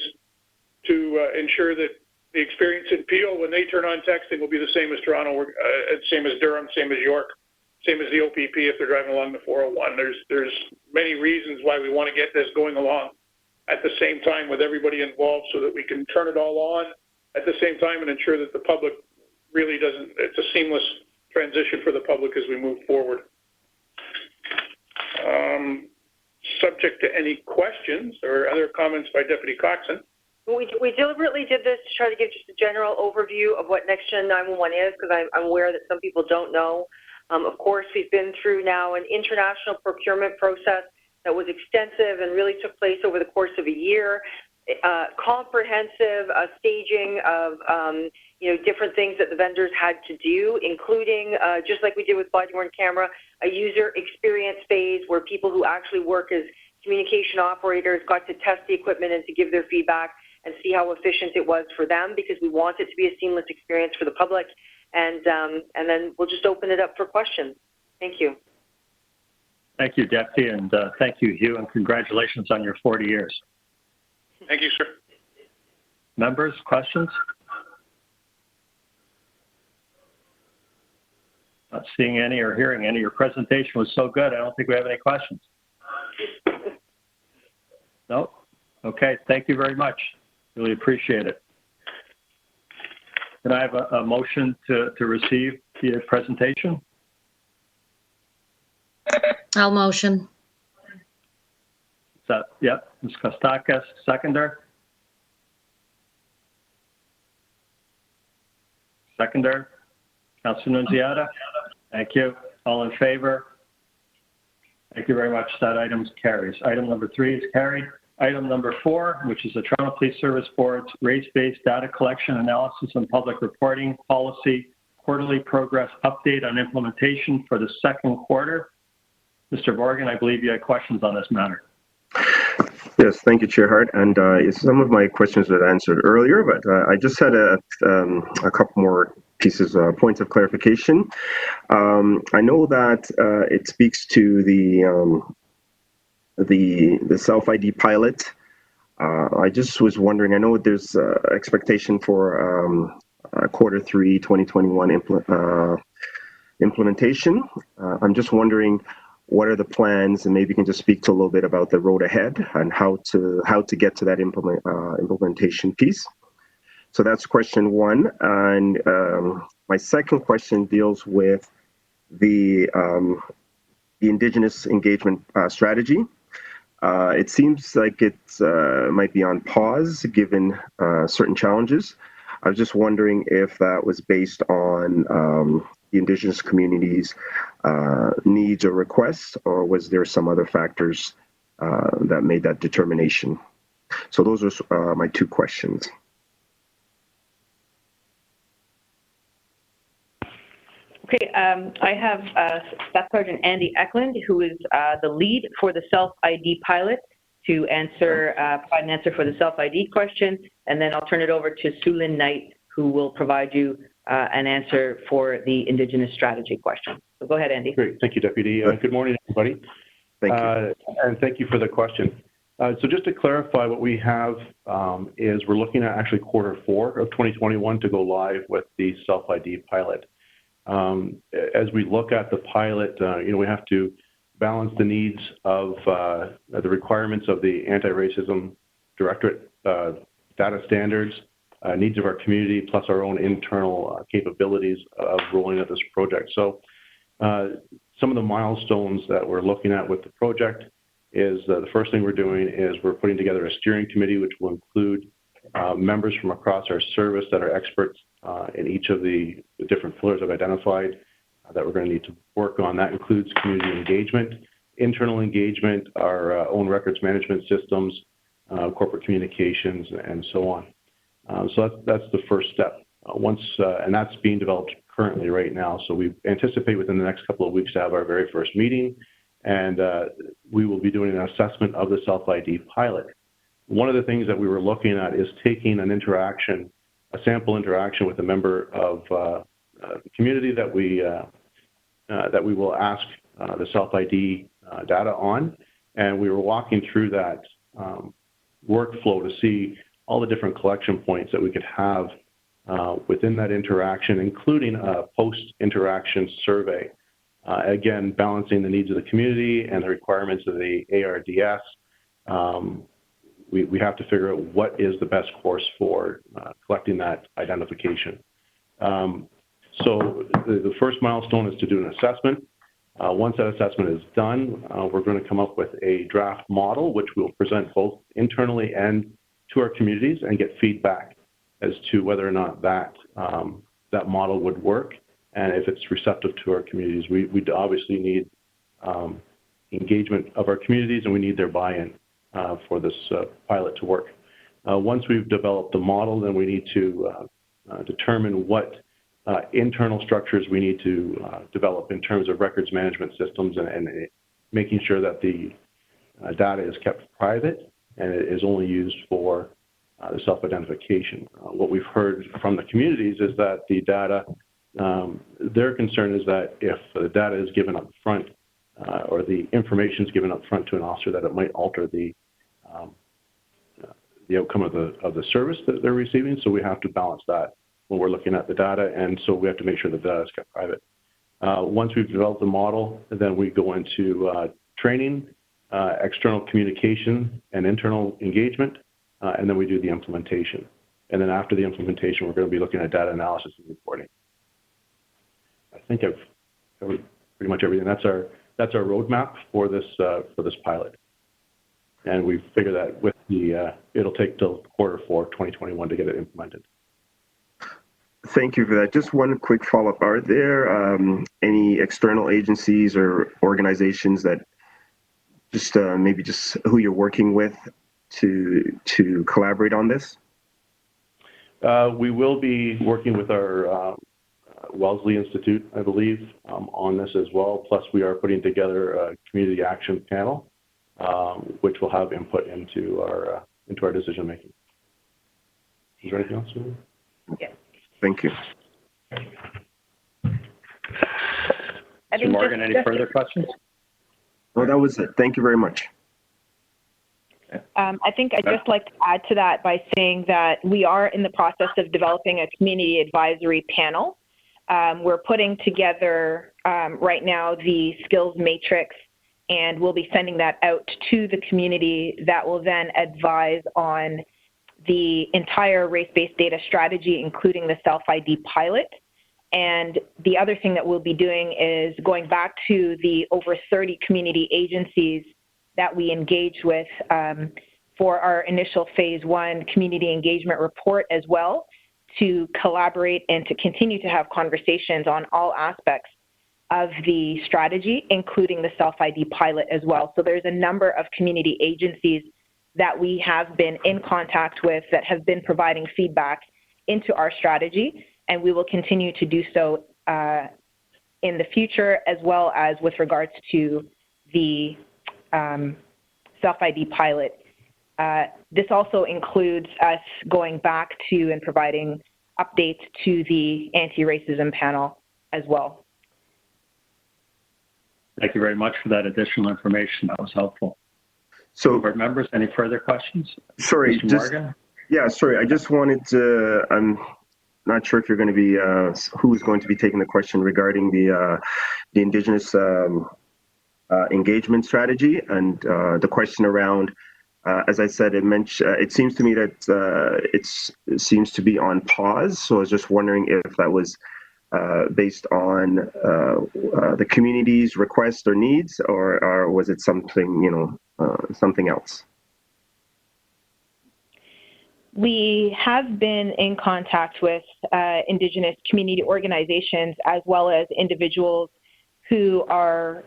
to ensure that the experience in Peel when they turn on texting will be the same as Toronto, same as Durham, same as York, same as the OPP if they're driving along the 401. There's many reasons why we want to get this going along at the same time with everybody involved so that we can turn it all on at the same time and ensure that the public really doesn't, it's a seamless transition for the public as we move forward. Subject to any questions or other comments by Deputy Coxon. We deliberately did this to try to give just a general overview of what NextGen 911 is, because I'm aware that some people don't know. Of course, we've been through now an international procurement process that was extensive and really took place over the course of a year. Comprehensive staging of different things that the vendors had to do, including just like we did with body-worn camera, a user experience phase where people who actually work as communication operators got to test the equipment and to give their feedback and see how efficient it was for them, because we want it to be a seamless experience for the public. And then we'll just open it up for questions. Thank you. Thank you, Deputy, and thank you, Hugh, and congratulations on your 40 years. Thank you, sir. Members, questions? Not seeing any or hearing any. Your presentation was so good, I don't think we have any questions. No? Okay, thank you very much. Really appreciate it. Can I have a motion to receive the presentation? I'll motion. So, yep, Ms. Kostakis, seconder. Seconder, Councilor Nunziata. Thank you. All in favor? Thank you very much. That item carries. Item number 3 is carried. Item number 4, which is the Toronto Police Service Board's race-based data collection, analysis, and public reporting policy quarterly progress update on implementation for the second quarter. Mr. Morgan, I believe you had questions on this matter. Yes, thank you, Chair Hart. And some of my questions were answered earlier, but I just had a couple more pieces, points of clarification. I know that it speaks to the self-ID pilot. I just was wondering, I know there's expectation for quarter 3 2021 implementation. I'm just wondering, what are the plans, and maybe you can just speak to a little bit about the road ahead and how to get to that implementation piece. So that's question 1. And my second question deals with the Indigenous engagement strategy. It seems like it might be on pause given certain challenges. I was just wondering if that was based on the Indigenous community's needs or requests, or was there some other factors that made that determination? So those are my 2 questions. Okay, I have Staff Sergeant Andy Eklund, who is the lead for the self-ID pilot, to provide an answer for the self-ID question, and then I'll turn it over to Sulin Knight, who will provide you an answer for the Indigenous strategy question. So go ahead, Andy. Great, thank you, Deputy. Good morning, everybody. Thank you. And thank you for the question. So just to clarify, what we have is we're looking at actually Q4 of 2021 to go live with the self-ID pilot. As we look at the pilot, we have to balance the needs of the requirements of the Anti-Racism Directorate data standards, needs of our community, plus our own internal capabilities of rolling out this project. So some of the milestones that we're looking at with the project is the first thing we're doing is we're putting together a steering committee, which will include members from across our service that are experts in each of the different pillars I've identified that we're going to need to work on. That includes community engagement, internal engagement, our own records management systems, corporate communications, and so on. So that's the first step. And that's being developed currently right now. So we anticipate within the next couple of weeks to have our very first meeting, and we will be doing an assessment of the self-ID pilot. One of the things that we were looking at is taking an interaction, a sample interaction with a member of the community that we will ask the self-ID data on, and we were walking through that workflow to see all the different collection points that we could have within that interaction, including a post-interaction survey. Again, balancing the needs of the community and the requirements of the ARDS. We have to figure out what is the best course for collecting that identification. So the first milestone is to do an assessment. Once that assessment is done, we're going to come up with a draft model, which we'll present both internally and to our communities and get feedback as to whether or not that model would work and if it's receptive to our communities. We obviously need engagement of our communities, and we need their buy-in for this pilot to work. Once we've developed the model, then we need to determine what internal structures we need to develop in terms of records management systems and making sure that the data is kept private and it is only used for the self-identification. What we've heard from the communities is that the data, their concern is that if the data is given up front or the information is given up front to an officer, that it might alter the outcome of the service that they're receiving. So we have to balance that when we're looking at the data, and so we have to make sure the data is kept private. Once we've developed the model, then we go into training, external communication, and internal engagement, and then we do the implementation. And then after the implementation, we're going to be looking at data analysis and reporting. I think I've covered pretty much everything. That's our roadmap for this pilot. And we figure that with the it'll take till Q4 2021 to get it implemented. Thank you for that. Just one quick follow-up. Are there any external agencies or organizations that just maybe just who you're working with to collaborate on this? We will be working with our Wellesley Institute, I believe, on this as well. Plus, we are putting together a community action panel, which will have input into our decision making. Is there anything else? Yes. Thank you. Mr. Morgan, any further questions? Well, that was it. Thank you very much. I think I'd just like to add to that by saying that we are in the process of developing a community advisory panel. We're putting together right now the skills matrix, and we'll be sending that out to the community that will then advise on the entire race-based data strategy, including the self-ID pilot. And the other thing that we'll be doing is going back to the over 30 community agencies that we engaged with for our initial phase 1 community engagement report as well, to collaborate and to continue to have conversations on all aspects of the strategy, including the self-ID pilot as well. So there's a number of community agencies that we have been in contact with that have been providing feedback into our strategy, and we will continue to do so in the future, as well as with regards to the self-ID pilot. This also includes us going back to and providing updates to the anti-racism panel as well. Thank you very much for that additional information. That was helpful. So, board members, any further questions? Sorry, Mr. Morgan? Yeah, sorry. I just wanted to. I'm not sure if you're going to be who's going to be taking the question regarding the Indigenous engagement strategy and the question around. As I said, it seems to me that it seems to be on pause. So I was just wondering if that was based on the community's requests or needs, or was it something, something else? We have been in contact with Indigenous community organizations as well as individuals who are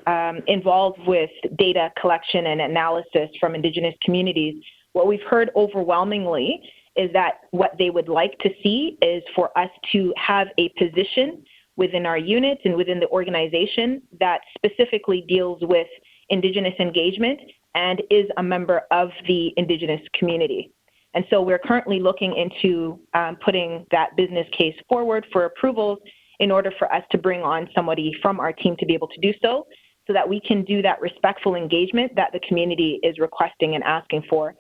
involved with data collection and analysis from Indigenous communities. What we've heard overwhelmingly is that what they would like to see is for us to have a position within our units and within the organization that specifically deals with Indigenous engagement and is a member of the Indigenous community. And so we're currently looking into putting that business case forward for approvals in order for us to bring on somebody from our team to be able to do so that we can do that respectful engagement that the community is requesting and asking for.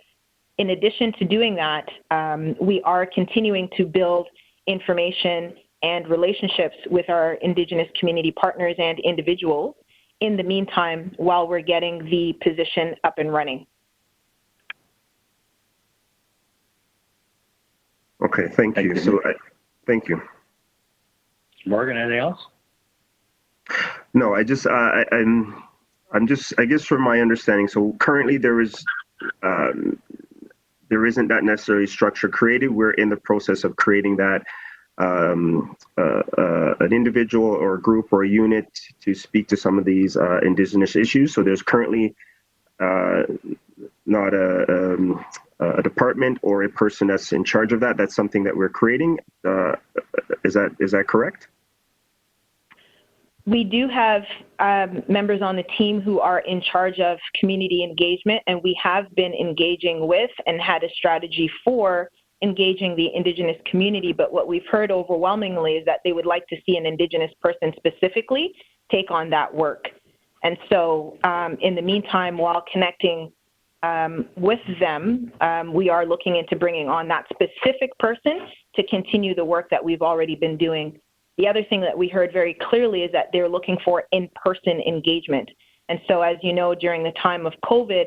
In addition to doing that, we are continuing to build information and relationships with our Indigenous community partners and individuals in the meantime while we're getting the position up and running. Okay, thank you. So, thank you. Morgan, anything else? No, I just, I'm just, I guess from my understanding, so currently there isn't that necessary structure created. We're in the process of creating that, an individual or a group or a unit to speak to some of these Indigenous issues. So there's currently not a department or a person that's in charge of that. That's something that we're creating. Is that correct? We do have members on the team who are in charge of community engagement, and we have been engaging with and had a strategy for engaging the Indigenous community. But what we've heard overwhelmingly is that they would like to see an Indigenous person specifically take on that work. And so in the meantime, while connecting with them, we are looking into bringing on that specific person to continue the work that we've already been doing. The other thing that we heard very clearly is that they're looking for in-person engagement. And so as you know, during the time of COVID,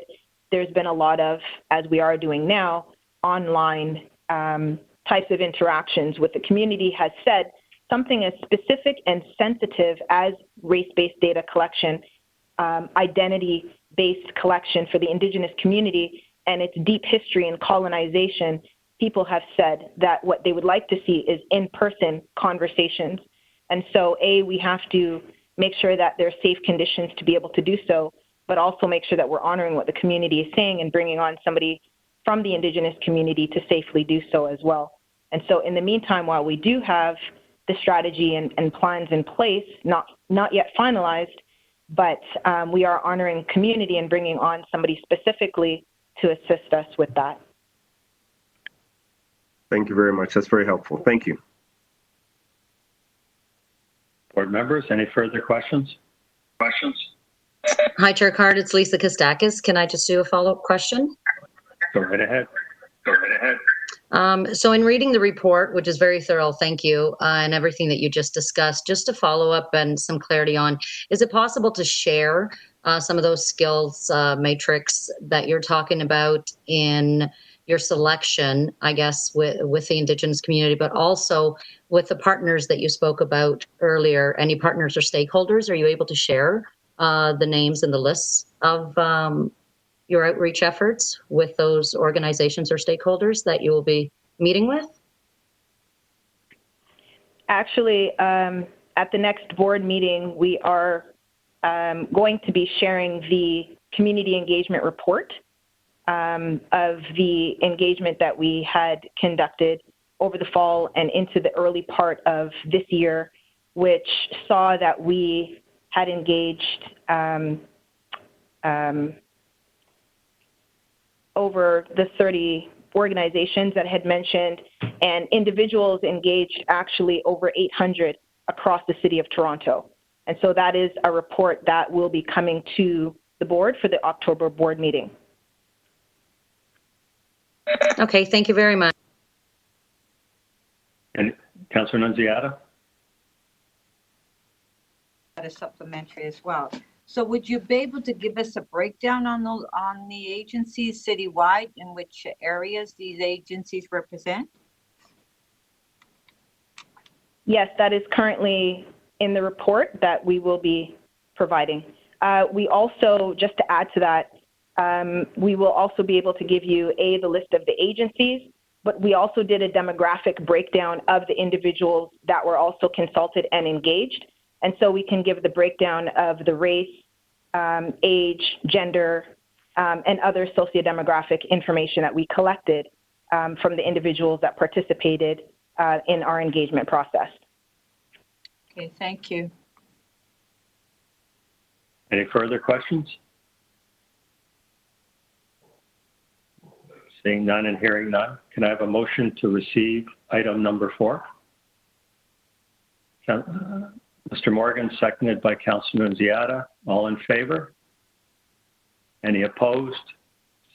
there's been a lot of, as we are doing now, online types of interactions with the community has said something as specific and sensitive as race-based data collection, identity-based collection for the Indigenous community and its deep history in colonization. People have said that what they would like to see is in-person conversations. And so, we have to make sure that there are safe conditions to be able to do so, but also make sure that we're honoring what the community is saying and bringing on somebody from the Indigenous community to safely do so as well. And so in the meantime, while we do have the strategy and plans in place, not yet finalized, but we are honoring community and bringing on somebody specifically to assist us with that. Thank you very much. That's very helpful. Thank you. Board members, any further questions? Hi, Chair Card. It's Lisa Kostakis. Can I just do a follow-up question? Go right ahead. So in reading the report, which is very thorough, thank you, and everything that you just discussed, just to follow up and some clarity on, is it possible to share some of those skills matrix that you're talking about in your selection, I guess, with the Indigenous community, but also with the partners that you spoke about earlier? Any partners or stakeholders? Are you able to share the names and the lists of your outreach efforts with those organizations or stakeholders that you will be meeting with? Actually, at the next board meeting, we are going to be sharing the community engagement report of the engagement that we had conducted over the fall and into the early part of this year, which saw that we had engaged over the 30 organizations that I had mentioned, and individuals engaged actually over 800 across the city of Toronto. And so that is a report that will be coming to the board for the October board meeting. Okay, thank you very much. And Councillor Nunziata? A supplementary as well. So would you be able to give us a breakdown on the agencies citywide in which areas these agencies represent? Yes, that is currently in the report that we will be providing. We also, just to add to that, we will also be able to give you the list of the agencies, but we also did a demographic breakdown of the individuals that were also consulted and engaged. And so we can give the breakdown of the race, age, gender, and other sociodemographic information that we collected from the individuals that participated in our engagement process. Okay, thank you. Any further questions? Seeing none and hearing none, can I have a motion to receive item number 4? Mr. Morgan, seconded by Councillor Nunziata. All in favor? Any opposed?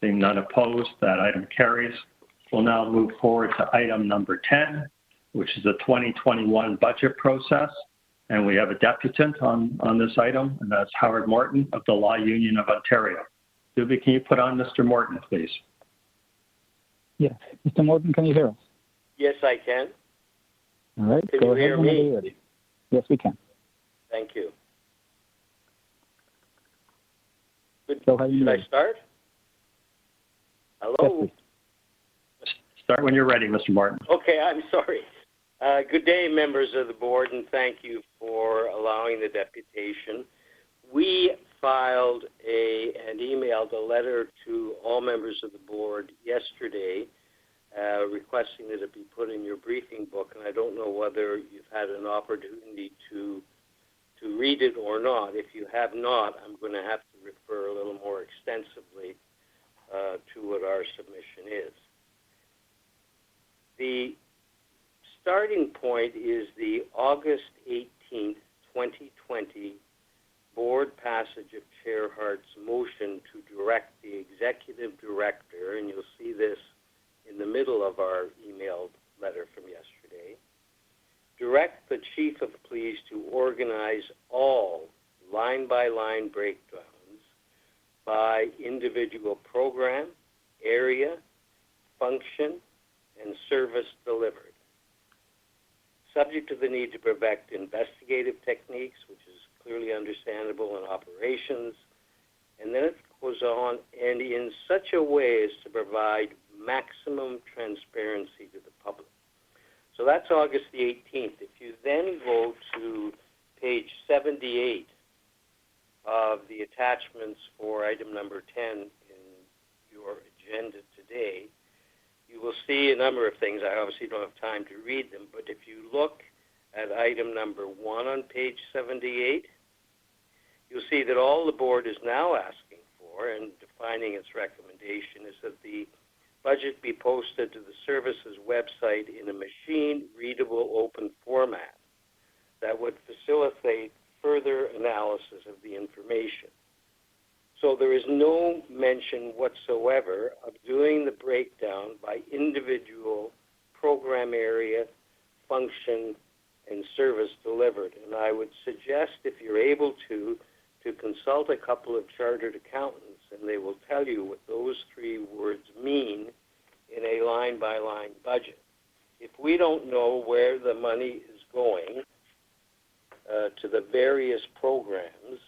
Seeing none opposed, that item carries. We'll now move forward to item number 10, which is the 2021 budget process. And we have a deputant on this item, and that's Howard Morton of the Law Union of Ontario. Duby, can you put on Mr. Morton, please? Yes. Mr. Morton, can you hear us? Yes, I can. All right. Can Go you ahead hear whenever me? you're ready. Yes, we can. Thank you. Go ahead. Should I start? Hello? Yes, Start when you're ready, Mr. Martin. Okay, I'm sorry. Good day, members of the board, and thank you for allowing the deputation. We filed and emailed a letter to all members of the board yesterday requesting that it be put in your briefing book, and I don't know whether you've had an opportunity to read it or not. If you have not, I'm going to have to refer a little more extensively to what our submission is. The starting point is the August 18th, 2020 board passage of Chair Hart's motion to direct the executive director, and you'll see this in the middle of our emailed letter from yesterday, direct the chief of police to organize all line-by-line breakdowns by individual program, area, function, and service delivered, subject to the need to perfect investigative techniques, which is clearly understandable in operations, and then it goes on, and in such a way as to provide maximum transparency to the public. So that's August the 18th. If you then go to page 78 of the attachments for item number 10 in your agenda today, you will see a number of things. I obviously don't have time to read them, but if you look at item number 1 on page 78, you'll see that all the board is now asking for and defining its recommendation is that the budget be posted to the services website in a machine-readable open format that would facilitate further analysis of the information. So there is no mention whatsoever of doing the breakdown by individual program area, function, and service delivered. And I would suggest, if you're able to consult a couple of chartered accountants, and they will tell you what those three words mean in a line-by-line budget. If we don't know where the money is going to the various programs,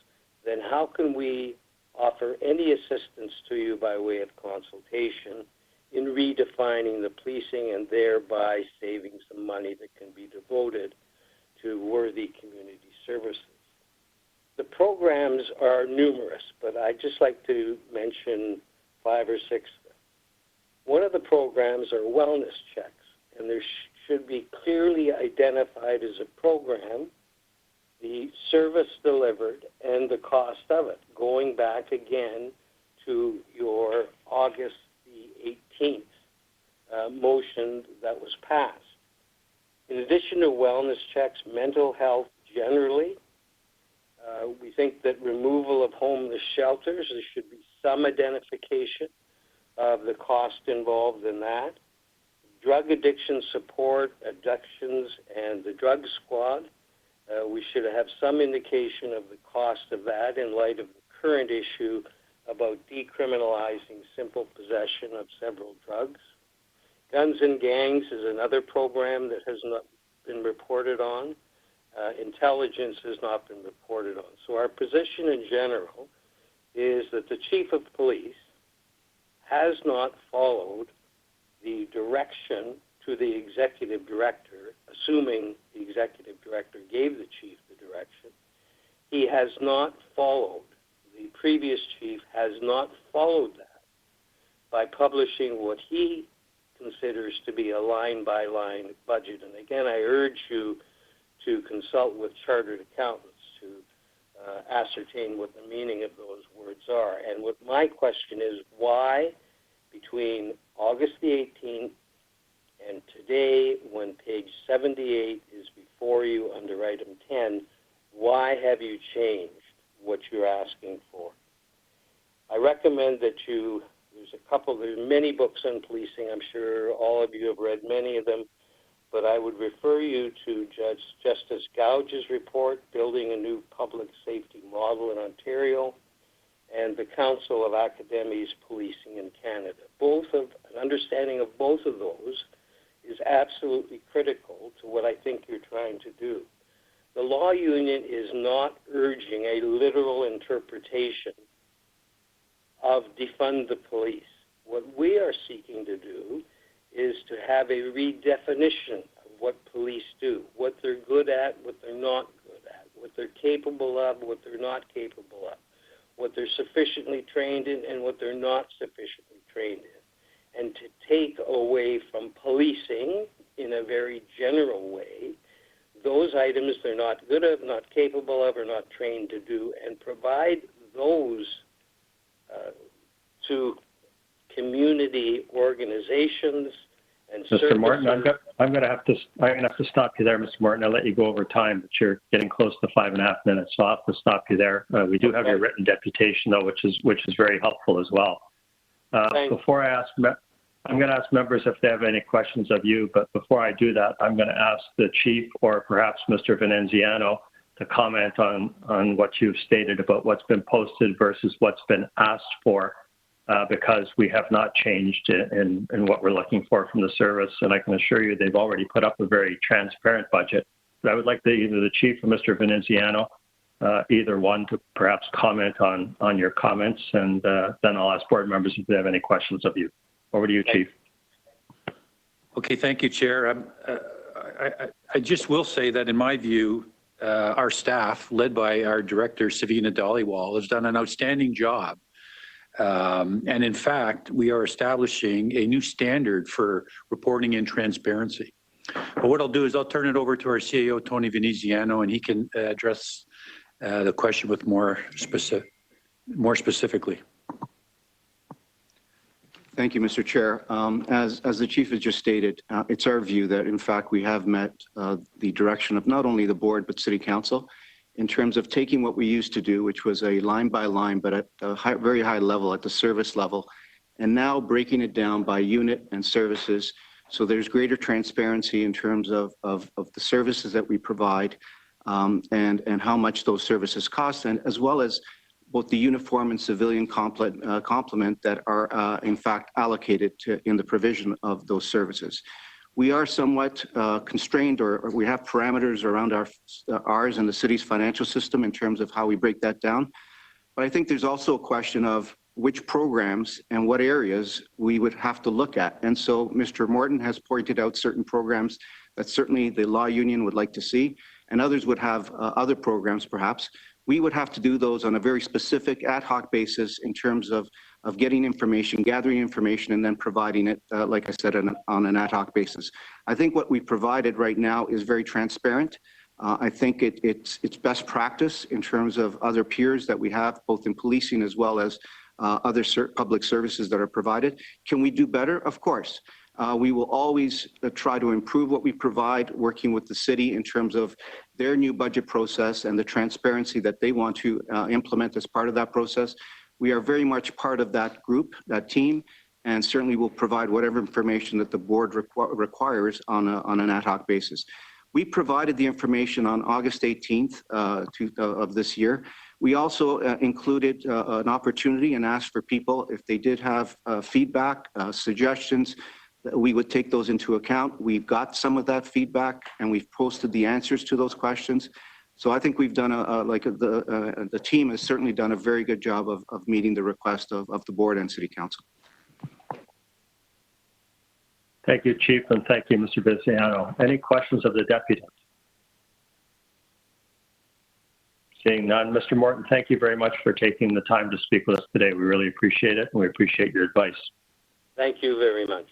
then how can we offer any assistance to you by way of consultation in redefining the policing and thereby saving some money that can be devoted to worthy community services? The programs are numerous, but I'd just like to mention 5 or 6 of them. One of the programs are wellness checks, and there should be clearly identified as a program the service delivered and the cost of it, going back again to your August the 18th motion that was passed. In addition to wellness checks, mental health generally, we think that removal of homeless shelters, there should be some identification of the cost involved in that. Drug addiction support, addictions, and the drug squad. We should have some indication of the cost of that in light of the current issue about decriminalizing simple possession of several drugs. Guns and gangs is another program that has not been reported on. Intelligence has not been reported on. So our position in general is that the chief of police has not followed the direction to the executive director, assuming the executive director gave the chief the direction. He has not followed, the previous chief has not followed that by publishing what he considers to be a line-by-line budget. And again, I urge you to consult with chartered accountants to ascertain what the meaning of those words are. And what my question is, why between August the 18th and today, when page 78 is before you under item 10, why have you changed what you're asking for? I recommend that there's many books on policing. I'm sure all of you have read many of them, but I would refer you to Judge Justice Gouge's report, Building a New Public Safety Model in Ontario, and the Council of Academies Policing in Canada. An understanding of both of those is absolutely critical to what I think you're trying to do. The law union is not urging a literal interpretation of defund the police. What we are seeking to do is to have a redefinition of what police do, what they're good at, what they're not good at, what they're capable of, what they're not capable of, what they're sufficiently trained in and what they're not sufficiently trained in, and to take away from policing in a very general way those items they're not good at, not capable of, or not trained to do, and provide those to community organizations and Mr. Morton, I'm going to have to stop you there, Mr. Morton. I'll let you go over time, but you're getting close to 5.5 minutes, so I'll have to stop you there. We do have your written deputation, though, which is very helpful as well. Before I ask, I'm going to ask members if they have any questions of you, but before I do that, I'm going to ask the chief or perhaps Mr. Venenziano to comment on what you've stated about what's been posted versus what's been asked for. Because we have not changed in what we're looking for from the service. And I can assure you they've already put up a very transparent budget. But I would like either the chief or Mr. Venenziano, either one, to perhaps comment on your comments, and then I'll ask board members if they have any questions of you. Over to you, Chief. Okay, thank you, Chair. I just will say that in my view, our staff, led by our director, Savina Dhaliwal, has done an outstanding job. And in fact, we are establishing a new standard for reporting and transparency. But what I'll do is I'll turn it over to our CAO, Tony Venenziano, and he can address the question with more specifically. Thank you, Mr. Chair. As the Chief has just stated, it's our view that, in fact, we have met the direction of not only the board, but City Council, in terms of taking what we used to do, which was a line by line, but at a very high level, at the service level, and now breaking it down by unit and services. So there's greater transparency in terms of the services that we provide and how much those services cost, and as well as both the uniform and civilian complement that are in fact allocated in the provision of those services. We are somewhat constrained, or we have parameters around ours and the city's financial system in terms of how we break that down. But I think there's also a question of which programs and what areas we would have to look at. And so Mr. Morton has pointed out certain programs that certainly the law union would like to see, and others would have other programs perhaps. We would have to do those on a very specific ad hoc basis in terms of getting information, gathering information, and then providing it, like I said, on an ad hoc basis. I think what we provided right now is very transparent. I think it's best practice in terms of other peers that we have, both in policing as well as other public services that are provided. Can we do better? Of course. We will always try to improve what we provide, working with the city in terms of their new budget process and the transparency that they want to implement as part of that process. We are very much part of that group, that team, and certainly will provide whatever information that the board requires on an ad hoc basis. We provided the information on August 18th of this year. We also included an opportunity and asked for people, if they did have feedback, suggestions, that we would take those into account. We've got some of that feedback, and we've posted the answers to those questions. So I think we've done the team has certainly done a very good job of meeting the request of the board and City Council. Thank you, Chief, and thank you, Mr. Viziano. Any questions of the deputies? Seeing none, Mr. Morton, thank you very much for taking the time to speak with us today. We really appreciate it, and we appreciate your advice. Thank you very much.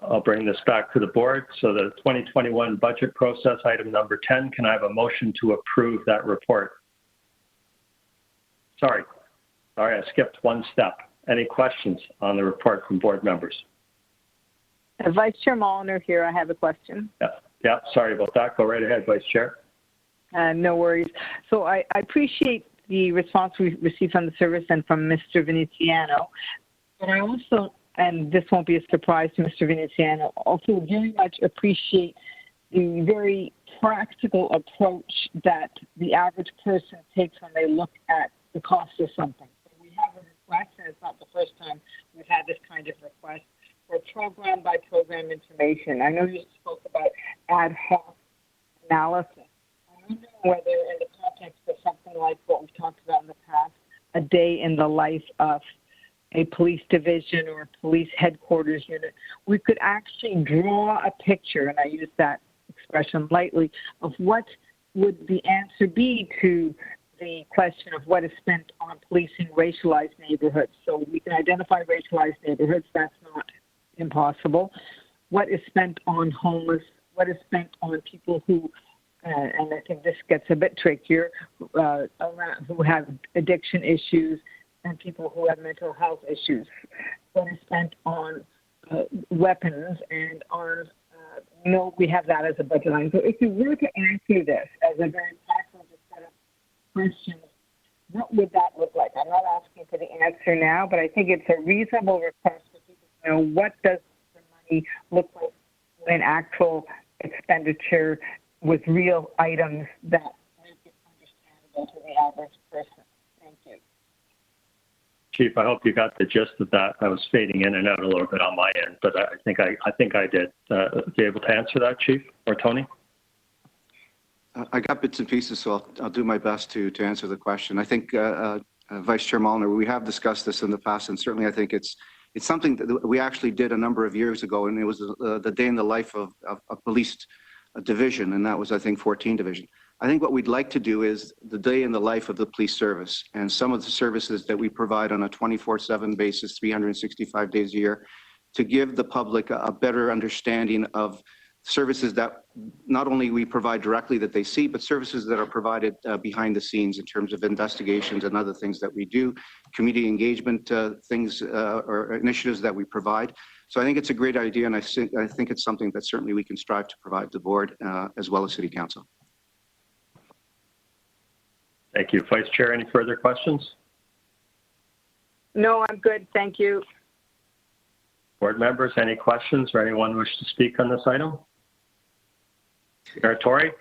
I'll bring this back to the board. So the 2021 budget process, item number 10, can I have a motion to approve that report? Sorry, I skipped one step. Any questions on the report from board members? Vice Chair Mulliner here. I have a question. Yeah, sorry about that. Go right ahead, Vice Chair. No worries. So I appreciate the response we received from the service and from Mr. Veneziano, but I also, and this won't be a surprise to Mr. Veneziano, also very much appreciate the very practical approach that the average person takes when they look at the cost of something. So we have a request, and it's not the first time we've had this kind of request, for program by program information. I know you spoke about ad hoc analysis. I'm wondering whether in the context of something like what we've talked about in the past, a day in the life of a police division or a police headquarters unit, we could actually draw a picture, and I use that expression lightly, of what would the answer be to the question of what is spent on policing racialized neighborhoods. So we can identify racialized neighborhoods, that's not impossible. What is spent on homeless, what is spent on people who, and I think this gets a bit trickier, who have addiction issues and people who have mental health issues. What is spent on weapons and arms, no, we have that as a budget line. So if you were to answer this as a very practical set of questions, what would that look like? I'm not asking for the answer now, but I think it's a reasonable request for people to know, what does the money look like in actual expenditure with real items that make it understandable to the average person. Thank you. Chief, I hope you got the gist of that. I was fading in and out a little bit on my end, but I think I did. Be able to answer that, Chief, or Tony? I got bits and pieces, so I'll do my best to answer the question. I think, Vice Chair Mulliner, we have discussed this in the past, and certainly I think it's something that we actually did a number of years ago, and it was the day in the life of a police division, and that was, I think, 14 Division. I think what we'd like to do is the day in the life of the police service, and some of the services that we provide on a 24/7 basis, 365 days a year, to give the public a better understanding of services that not only we provide directly that they see, but services that are provided behind the scenes in terms of investigations and other things that we do, community engagement things or initiatives that we provide. So I think it's a great idea, and I think it's something that certainly we can strive to provide the board as well as City Council. Thank you. Vice Chair, any further questions? No, I'm good. Thank you. Board members, any questions or anyone wish to speak on this item? Tori,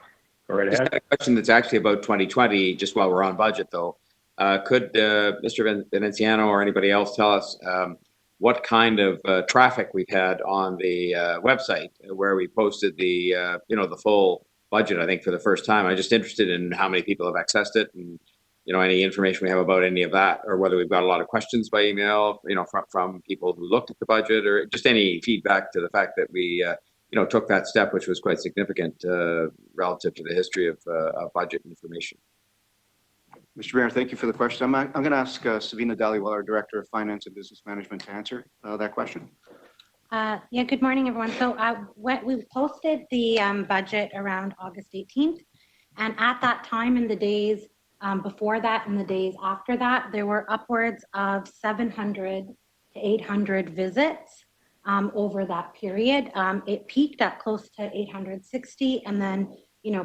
go right ahead. A question that's actually about 2020, just while we're on budget though. Could Mr. Veneziano or anybody else tell us what kind of traffic we've had on the website where we posted the, the full budget, I think, for the first time? I'm just interested in how many people have accessed it and, any information we have about any of that, or whether we've got a lot of questions by email, from people who looked at the budget, or just any feedback to the fact that we, took that step, which was quite significant relative to the history of budget information. Mr. Mayor, thank you for the question. I'm going to ask Savina Dhaliwal, our Director of Finance and Business Management, to answer that question. Yeah, good morning, everyone. So we posted the budget around August 18th. And at that time, in the days before that and the days after that, there were upwards of 700 to 800 visits over that period. It peaked at close to 860 and then,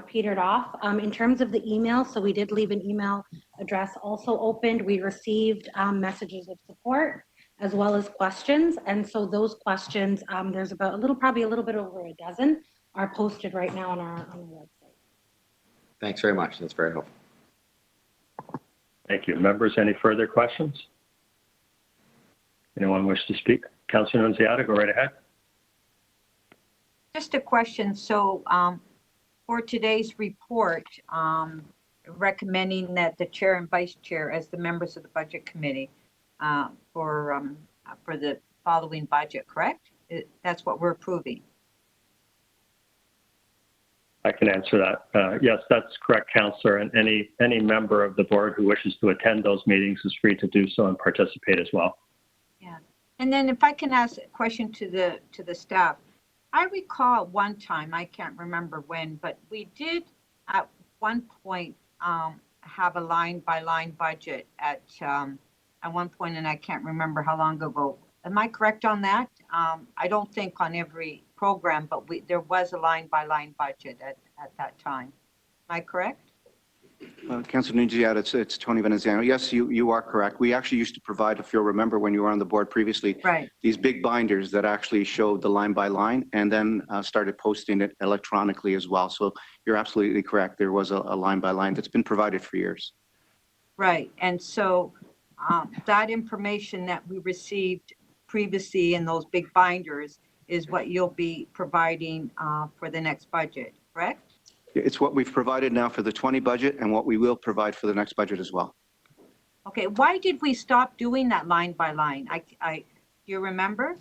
petered off. In terms of the email, so we did leave an email address also opened. We received messages of support as well as questions. And so those questions, there's probably a little bit over a dozen, are posted right now on our website. Thanks very much. That's very helpful. Thank you. Members, any further questions? Anyone wish to speak? Councillor Nunziata, go right ahead. Just a question. So for today's report, recommending that the chair and vice chair as the members of the budget committee for the following budget, correct? That's what we're approving. I can answer that. Yes, that's correct, Councillor. And any member of the board who wishes to attend those meetings is free to do so and participate as well. Yeah. And then if I can ask a question to the staff, I recall one time, I can't remember when, but we did at one point have a line-by-line budget at one point, and I can't remember how long ago. Am I correct on that? I don't think on every program, but there was a line-by-line budget at that time. Am I correct? Councillor Nunziata, it's Tony Veneziano. Yes, you are correct. We actually used to provide, if you'll remember when you were on the board previously, right, these big binders that actually showed the line by line, and then started posting it electronically as well. So you're absolutely correct. There was a line by line that's been provided for years. Right. And so that information that we received previously in those big binders is what you'll be providing for the next budget, correct? It's what we've provided now for the 20 budget and what we will provide for the next budget as well. Okay, why did we stop doing that line by line? Do you remember?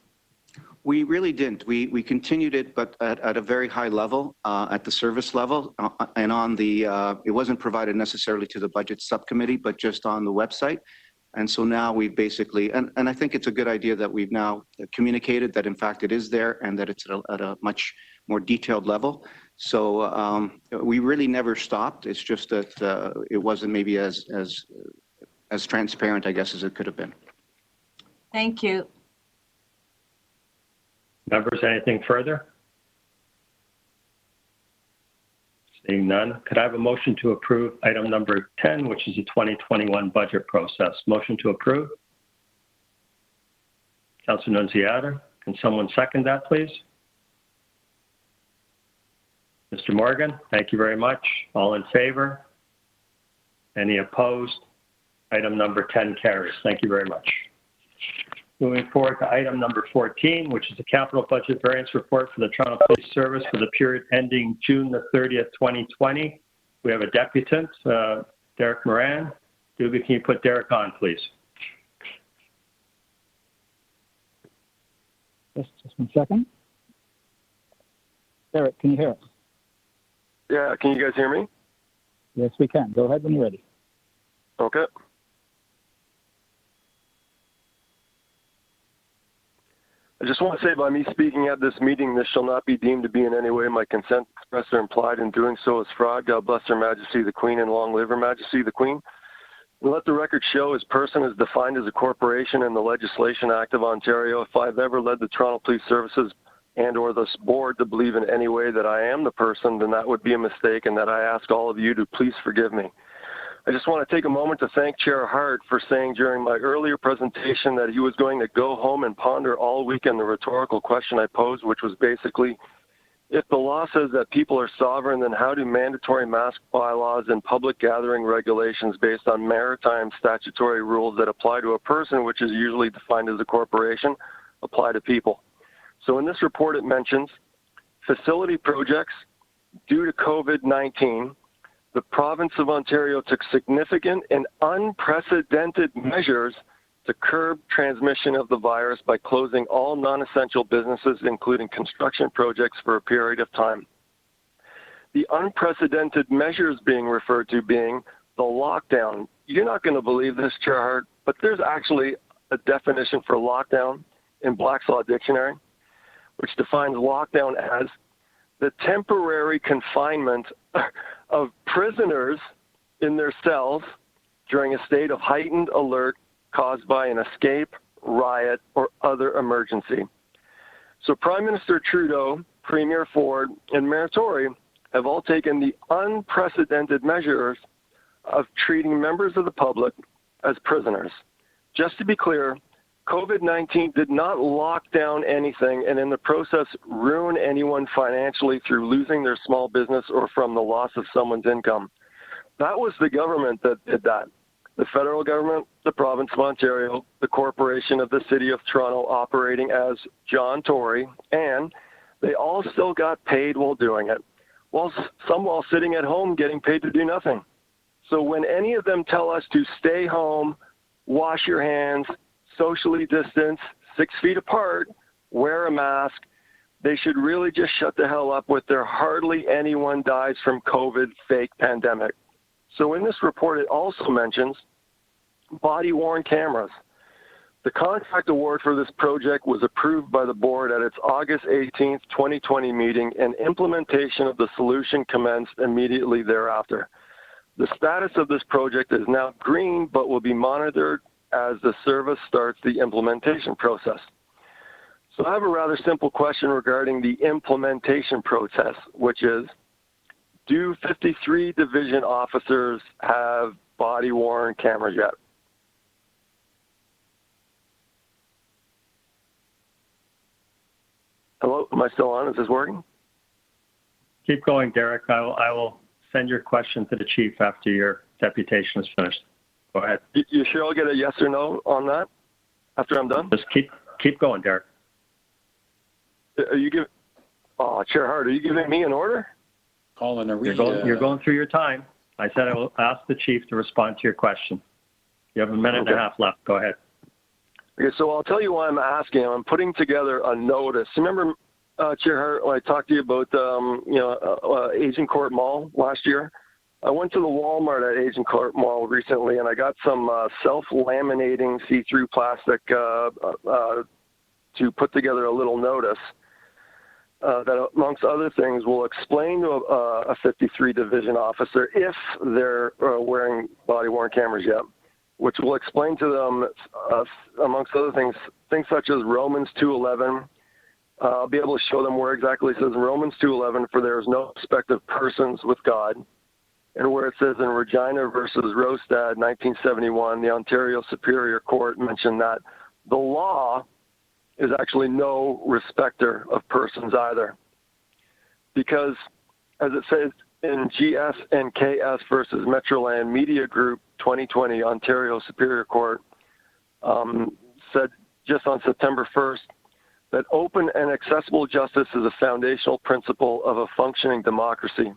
We really didn't. We continued it, but at a very high level, at the service level, and on the, it wasn't provided necessarily to the budget subcommittee, but just on the website. And so now we've basically, and I think it's a good idea that we've now communicated that in fact it is there and that it's at a much more detailed level. So we really never stopped. It's just that it wasn't maybe as transparent, I guess, as it could have been. Thank you. Members, anything further? Seeing none, could I have a motion to approve item number 10, which is the 2021 budget process? Motion to approve. Councillor Nunziata, can someone second that, please? Mr. Morgan, thank you very much. All in favor? Any opposed? Item number 10 carries. Thank you very much. Moving forward to item number 14, which is the capital budget variance report for the Toronto Police Service for the period ending June the 30th, 2020. We have a deputant, Derek Moran. Duby, can you put Derek on, please? Just 1 second. Derek, can you hear us? Yeah, can you guys hear me? Yes, we can. Go ahead when you're ready. Okay. I just want to say by me speaking at this meeting, this shall not be deemed to be in any way my consent expressed or implied in doing so as fraud. God bless Her Majesty the Queen and long live Her Majesty the Queen. And let the record show his person is defined as a corporation in the Legislation Act of Ontario. If I've ever led the Toronto Police Services and or this board to believe in any way that I am the person, then that would be a mistake, and that I ask all of you to please forgive me. I just want to take a moment to thank Chair Hart for saying during my earlier presentation that he was going to go home and ponder all weekend the rhetorical question I posed, which was basically, if the law says that people are sovereign, then how do mandatory mask bylaws and public gathering regulations based on maritime statutory rules that apply to a person, which is usually defined as a corporation, apply to people? So in this report it mentions facility projects due to COVID-19, the province of Ontario took significant and unprecedented measures to curb transmission of the virus by closing all non-essential businesses, including construction projects, for a period of time. The unprecedented measures being referred to being the lockdown. You're not going to believe this, Chair Hart, but there's actually a definition for lockdown in Black's Law Dictionary, which defines lockdown as the temporary confinement of prisoners in their cells during a state of heightened alert caused by an escape, riot, or other emergency. So Prime Minister Trudeau, Premier Ford, and Mayor Tory have all taken the unprecedented measures of treating members of the public as prisoners. Just to be clear, COVID-19 did not lock down anything and in the process ruin anyone financially through losing their small business or from the loss of someone's income. That was the government that did that. The federal government, the province of Ontario, the corporation of the city of Toronto operating as John Tory, and they all still got paid while doing it, while sitting at home getting paid to do nothing. So when any of them tell us to stay home, wash your hands, socially distance, 6 feet apart, wear a mask, they should really just shut the hell up with their hardly anyone dies from COVID fake pandemic. So in this report, it also mentions body-worn cameras. The contract award for this project was approved by the board at its August 18th, 2020 meeting, and implementation of the solution commenced immediately thereafter. The status of this project is now green, but will be monitored as the service starts the implementation process. So I have a rather simple question regarding the implementation process, which is, do 53 division officers have body-worn cameras yet? Hello, am I still on? Is this working? Keep going, Derek. I will send your question to the chief after your deputation is finished. Go ahead. You sure I'll get a yes or no on that after I'm done? Just keep going, Derek. Are you giving? Oh, Chair Hart, are you giving me an order? You're going through your time. I said I will ask the chief to respond to your question. You have a minute and a half left. Go ahead. Okay, so I'll tell you why I'm asking. I'm putting together a notice. Remember, Chair Hart, when I talked to you about Asian Court Mall last year? I went to the Walmart at Asian Court Mall recently, and I got some self-laminating see-through plastic to put together a little notice that, amongst other things, will explain to a 53 division officer if they're wearing body-worn cameras yet, which will explain to them, amongst other things, things such as Romans 2:11. I'll be able to show them where exactly it says in Romans 2:11, for there is no respect of persons with God. And where it says in Regina versus Rostad, 1971, the Ontario Superior Court mentioned that the law is actually no respecter of persons either. Because, as it says in GS and KS versus Metroland Media Group 2020, Ontario Superior Court said just on September 1st that open and accessible justice is a foundational principle of a functioning democracy.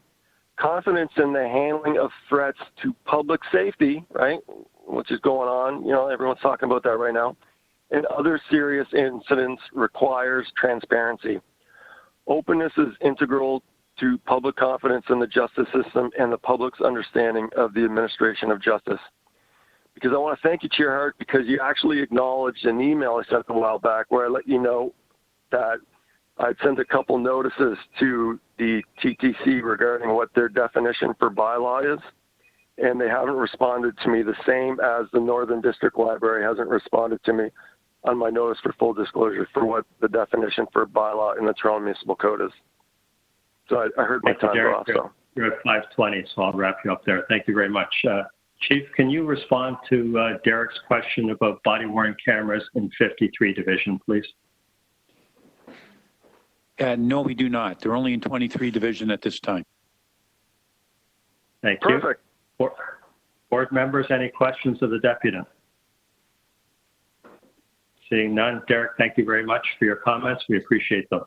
Confidence in the handling of threats to public safety, right, which is going on, everyone's talking about that right now, and other serious incidents requires transparency. Openness is integral to public confidence in the justice system and the public's understanding of the administration of justice. Because I want to thank you, Chair Hart, because you actually acknowledged an email I sent a while back where I let you know that I'd sent a couple notices to the TTC regarding what their definition for bylaw is, and they haven't responded to me, the same as the Northern District Library hasn't responded to me on my notice for full disclosure for what the definition for bylaw in the Toronto Municipal Code is. So I heard my time off. So. You're at 5:20, so I'll wrap you up there. Thank you very much. Chief, can you respond to Derek's question about body-worn cameras in 53 Division, please? No, we do not. They're only in 23 Division at this time. Thank you. Perfect. Board members, any questions of the deputant? Seeing none. Derek, thank you very much for your comments. We appreciate them.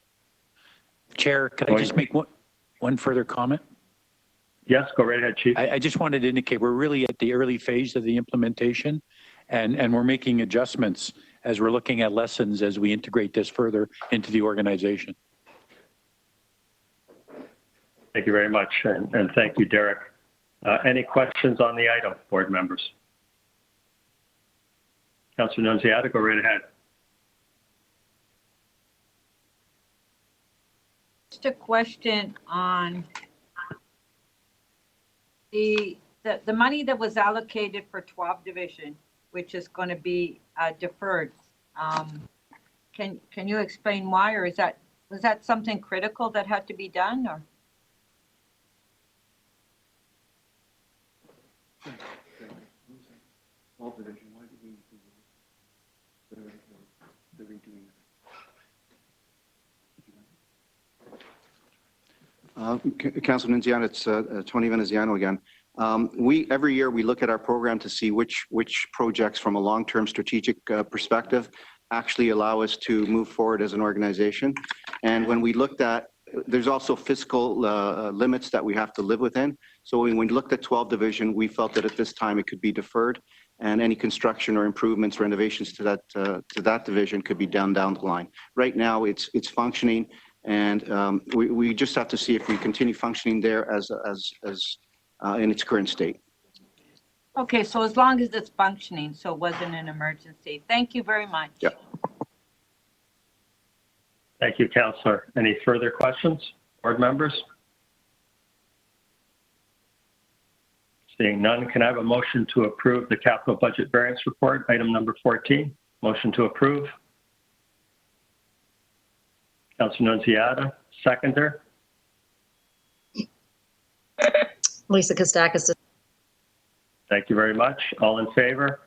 Chair, could I just make one further comment? Yes, go right ahead, Chief. I just wanted to indicate we're really at the early phase of the implementation, and we're making adjustments as we're looking at lessons as we integrate this further into the organization. Thank you very much, and thank you, Derek. Any questions on the item, board members? Councilor Nunziata, go right ahead. Just a question on the money that was allocated for 12 Division, which is going to be deferred. Can you explain why, or was that something critical that had to be done, or? Councilor Nunziano, it's Tony Veneziano again. Every year we look at our program to see which projects from a long-term strategic perspective actually allow us to move forward as an organization. And when we looked at, there's also fiscal limits that we have to live within. So when we looked at 12 division, we felt that at this time it could be deferred, and any construction or improvements, renovations to that division could be down the line. Right now it's functioning, and we just have to see if we continue functioning there as in its current state. Okay, so as long as it's functioning, so it wasn't an emergency. Thank you very much. Yeah. Thank you, Councillor. Any further questions, board members? Seeing none, can I have a motion to approve the capital budget variance report, item number 14? Motion to approve. Councillor Nunziata, seconder. Lisa Kostakis. Thank you very much. All in favor?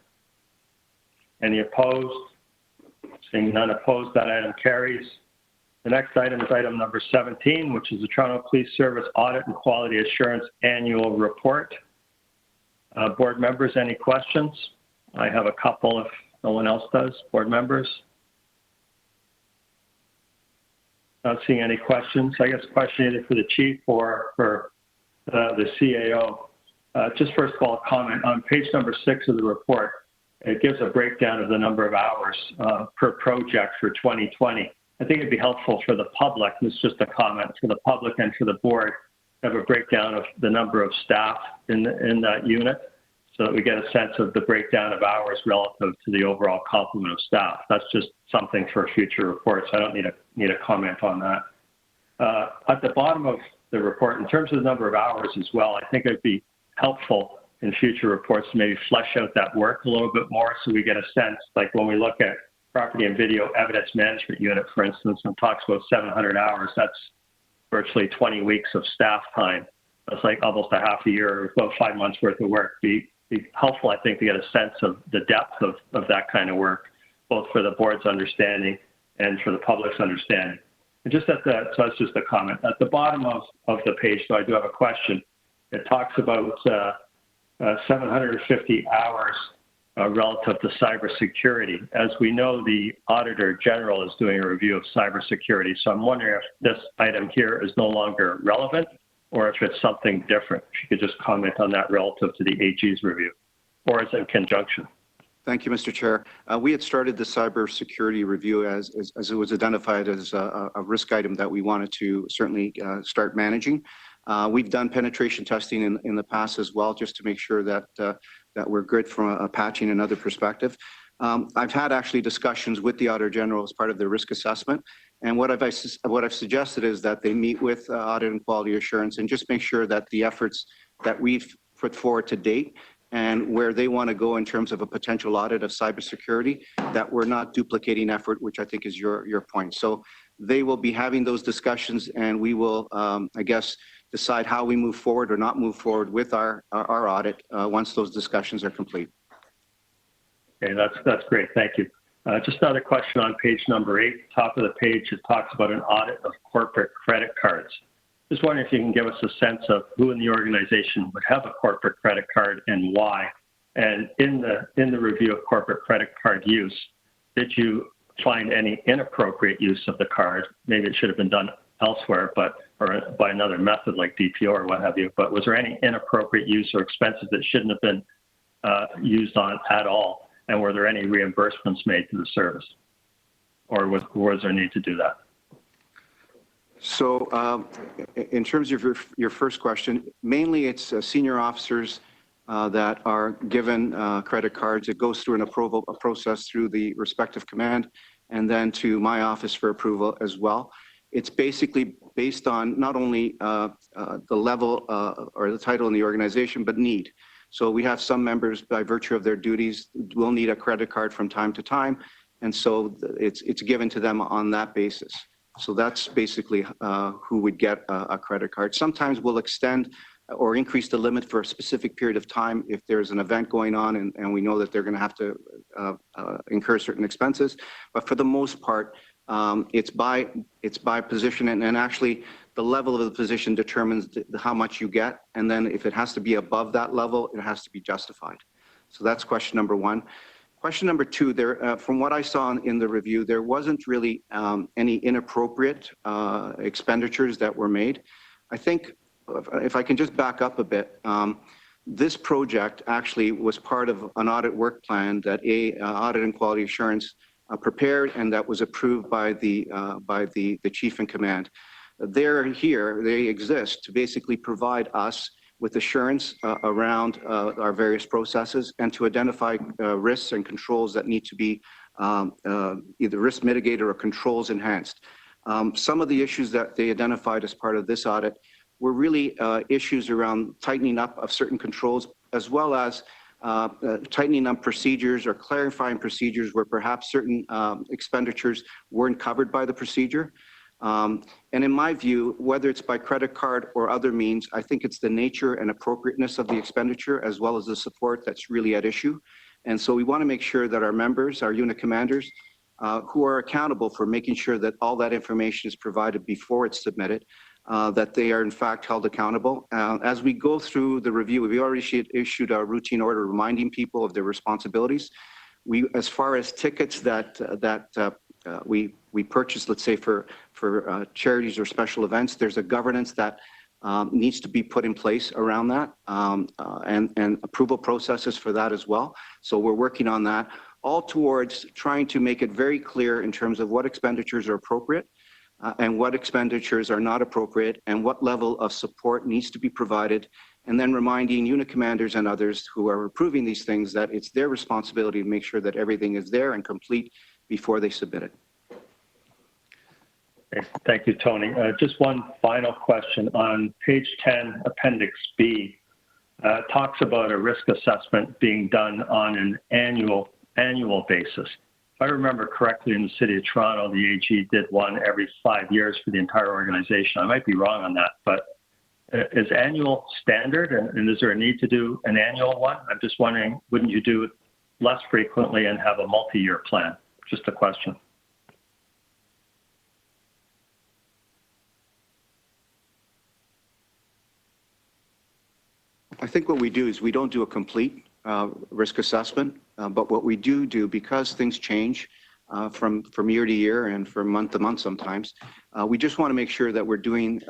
Any opposed? Seeing none opposed, that item carries. The next item is item number 17, which is the Toronto Police Service Audit and Quality Assurance Annual Report. Board members, any questions? I have a couple if no one else does. Board members? Not seeing any questions. I guess question either for the chief or for the CAO. Just first of all, a comment on page number 6 of the report. It gives a breakdown of the number of hours per project for 2020. I think it'd be helpful for the public, this is just a comment, for the public and for the board, to have a breakdown of the number of staff in that unit so that we get a sense of the breakdown of hours relative to the overall complement of staff. That's just something for future reports. I don't need a comment on that. At the bottom of the report, in terms of the number of hours as well, I think it'd be helpful in future reports to maybe flesh out that work a little bit more so we get a sense, like when we look at property and video evidence management unit, for instance, and talks about 700 hours, that's virtually 20 weeks of staff time. That's like almost a half a year, or about 5 months worth of work. Be helpful, I think, to get a sense of the depth of that kind of work, both for the board's understanding and for the public's understanding. And just so that's just a comment. At the bottom of the page, so I do have a question. It talks about 750 hours relative to cybersecurity. As we know, the Auditor General is doing a review of cybersecurity. So I'm wondering if this item here is no longer relevant or if it's something different. If you could just comment on that relative to the AG's review, or is it in conjunction? Thank you, Mr. Chair. We had started the cybersecurity review as it was identified as a risk item that we wanted to certainly start managing. We've done penetration testing in the past as well, just to make sure that we're good from a patching and other perspective. I've had actually discussions with the Auditor General as part of their risk assessment, and what I've suggested is that they meet with Audit and Quality Assurance and just make sure that the efforts that we've put forward to date and where they want to go in terms of a potential audit of cybersecurity, that we're not duplicating effort, which I think is your point. So they will be having those discussions, and we will, I guess, decide how we move forward or not move forward with our audit once those discussions are complete. Okay, that's great. Thank you. Just another question on page number 8. Top of the page, it talks about an audit of corporate credit cards. Just wondering if you can give us a sense of who in the organization would have a corporate credit card and why. And in the review of corporate credit card use, did you find any inappropriate use of the card? Maybe it should have been done elsewhere, or by another method like DPO or what have you. But was there any inappropriate use or expenses that shouldn't have been used on at all? And were there any reimbursements made to the service? Or was there a need to do that? So in terms of your first question, mainly it's senior officers that are given credit cards. It goes through a process through the respective command and then to my office for approval as well. It's basically based on not only the level or the title in the organization, but need. So we have some members, by virtue of their duties, will need a credit card from time to time. And so it's given to them on that basis. So that's basically who would get a credit card. Sometimes we'll extend or increase the limit for a specific period of time if there's an event going on and we know that they're going to have to incur certain expenses. But for the most part, it's by position, and actually the level of the position determines how much you get. And then if it has to be above that level, it has to be justified. So that's question number one. Question number two, from what I saw in the review, there wasn't really any inappropriate expenditures that were made. I think if I can just back up a bit, this project actually was part of an audit work plan that Audit and Quality Assurance prepared, and that was approved by the chief in command. They exist to basically provide us with assurance around our various processes and to identify risks and controls that need to be either risk mitigated or controls enhanced. Some of the issues that they identified as part of this audit were really issues around tightening up of certain controls, as well as tightening up procedures or clarifying procedures where perhaps certain expenditures weren't covered by the procedure. And in my view, whether it's by credit card or other means, I think it's the nature and appropriateness of the expenditure as well as the support that's really at issue. And so we want to make sure that our members, our unit commanders, who are accountable for making sure that all that information is provided before it's submitted, that they are in fact held accountable. As we go through the review, we already issued a routine order reminding people of their responsibilities. As far as tickets that we purchase, let's say for charities or special events, there's a governance that needs to be put in place around that, and approval processes for that as well. So we're working on that, all towards trying to make it very clear in terms of what expenditures are appropriate and what expenditures are not appropriate, and what level of support needs to be provided, and then reminding unit commanders and others who are approving these things that it's their responsibility to make sure that everything is there and complete before they submit it. Okay. Thank you, Tony. Just one final question. On page 10, Appendix B, talks about a risk assessment being done on an annual basis. If I remember correctly, in the City of Toronto, the AG did one every 5 years for the entire organization. I might be wrong on that, but is annual standard, and is there a need to do an annual one? I'm just wondering, wouldn't you do it less frequently and have a multi-year plan? Just a question. I think what we do is we don't do a complete risk assessment, but what we do, because things change from year to year and from month to month sometimes, we just want to make sure that we're doing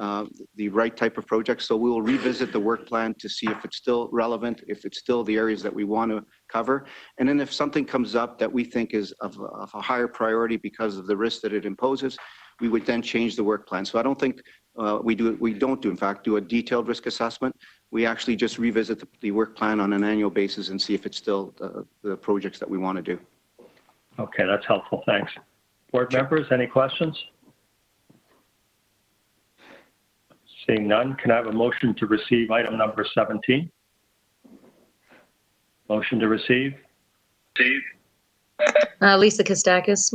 the right type of projects. So we will revisit the work plan to see if it's still relevant, if it's still the areas that we want to cover. And then if something comes up that we think is of a higher priority because of the risk that it imposes, we would then change the work plan. So I don't think we don't in fact do a detailed risk assessment. We actually just revisit the work plan on an annual basis and see if it's still the projects that we want to do. Okay, that's helpful. Thanks. Board members, any questions? Seeing none, can I have a motion to receive item number 17? Motion to receive. Lisa Kostakis.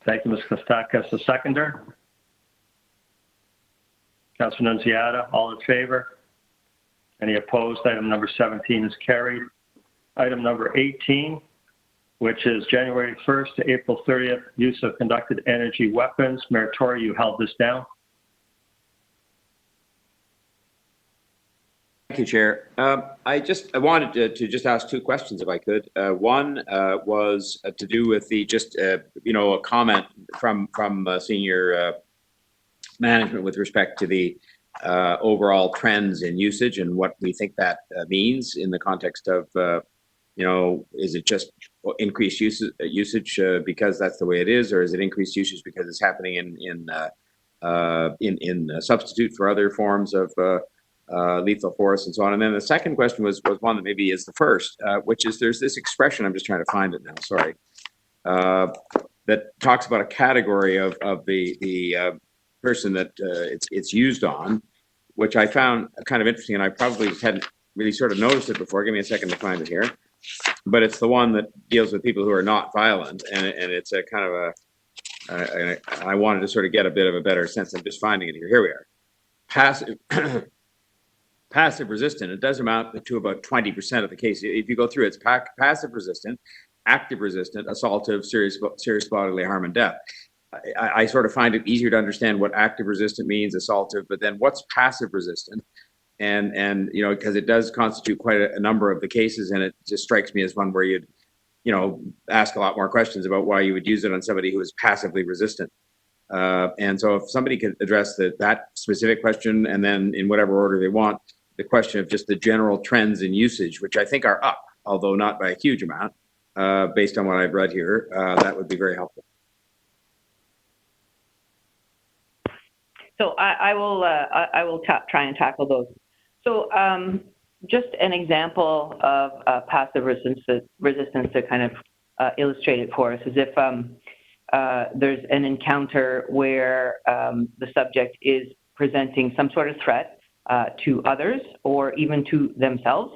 Thank you, Ms. Kostakis. A seconder? Councilor Nunziata, all in favor? Any opposed? Item number 17 is carried. Item number 18, which is January 1st to April 30th, use of conducted energy weapons. Mayor Tory, you held this down. Thank you, Chair. I wanted to just ask two questions, if I could. One was to do with the a comment from senior management with respect to the overall trends in usage and what we think that means in the context of is it just increased usage because that's the way it is, or is it increased usage because it's happening in substitute for other forms of lethal force and so on? And then the second question was one that maybe is the first, which is there's this expression, I'm just trying to find it now, sorry, that talks about a category of the person that it's used on, which I found kind of interesting, and I probably hadn't really sort of noticed it before. Give me a second to find it here. But it's the one that deals with people who are not violent, and it's a kind of I wanted to sort of get a bit of a better sense. I'm just finding it here. Here we are. Passive resistant. It does amount to about 20% of the case. If you go through, it's passive resistant, active resistant, assaultive, serious bodily harm and death. I sort of find it easier to understand what active resistant means, assaultive, but then what's passive resistant? And you know, because it does constitute quite a number of the cases, and it just strikes me as one where you'd, you know, ask a lot more questions about why you would use it on somebody who is passively resistant. And so if somebody could address that specific question, and then in whatever order they want, the question of just the general trends in usage, which I think are up, although not by a huge amount, based on what I've read here, that would be very helpful. So I will try and tackle those. So just an example of passive resistance to kind of illustrate it for us is if there's an encounter where the subject is presenting some sort of threat to others or even to themselves,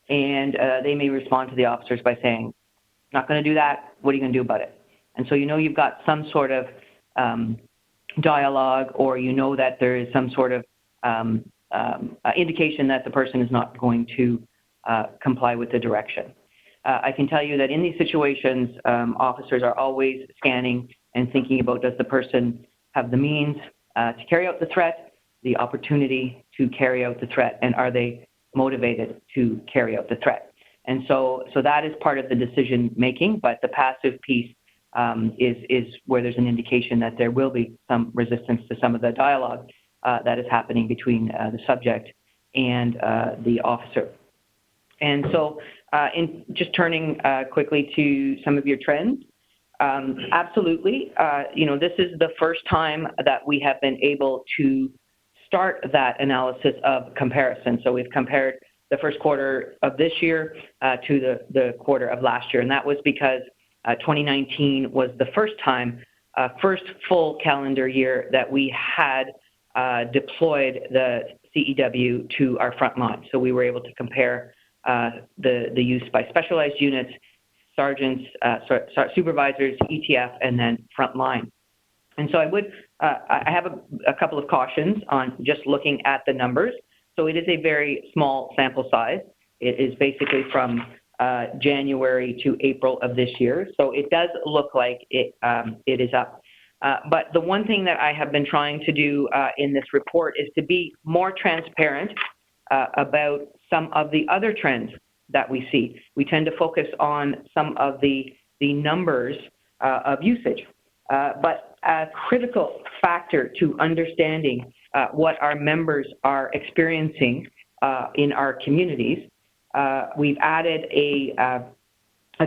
and they may respond to the officers by saying, "Not going to do that. What are you going to do about it?" And so you know you've got some sort of dialogue, or you know that there is some sort of indication that the person is not going to comply with the direction. I can tell you that in these situations, officers are always scanning and thinking about, does the person have the means to carry out the threat, the opportunity to carry out the threat, and are they motivated to carry out the threat? And so that is part of the decision making, but the passive piece is where there's an indication that there will be some resistance to some of the dialogue that is happening between the subject and the officer. And so in just turning quickly to some of your trends, absolutely, you know, this is the first time that we have been able to start that analysis of comparison. So we've compared the first quarter of this year to the quarter of last year, and that was because 2019 was the first time, first full calendar year that we had deployed the CEW to our front line. So we were able to compare the use by specialized units, sergeants, supervisors, ETF, and then front line. And so I have a couple of cautions on just looking at the numbers. So it is a very small sample size. It is basically from January to April of this year. So it does look like it is up. But the one thing that I have been trying to do in this report is to be more transparent about some of the other trends that we see. We tend to focus on some of the numbers of usage. But a critical factor to understanding what our members are experiencing in our communities, we've added a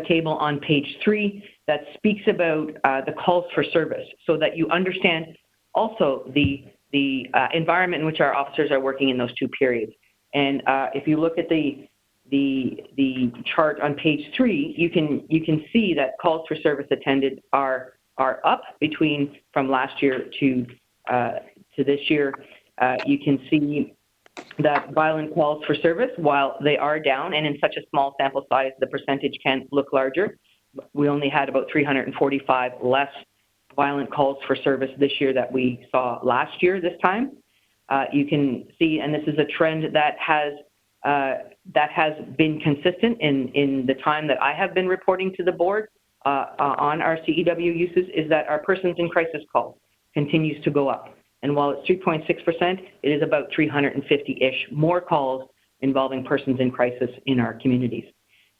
table on page 3 that speaks about the calls for service, so that you understand also the environment in which our officers are working in those two periods. And if you look at the chart on page 3, you can see that calls for service attended are up from last year to this year. You can see that violent calls for service, while they are down, and in such a small sample size, the percentage can look larger. We only had about 345 less violent calls for service this year that we saw last year this time. You can see, and this is a trend that has been consistent in the time that I have been reporting to the board on our CEW uses, is that our persons in crisis calls continues to go up. And while it's 3.6%, it is about 350-ish more calls involving persons in crisis in our communities.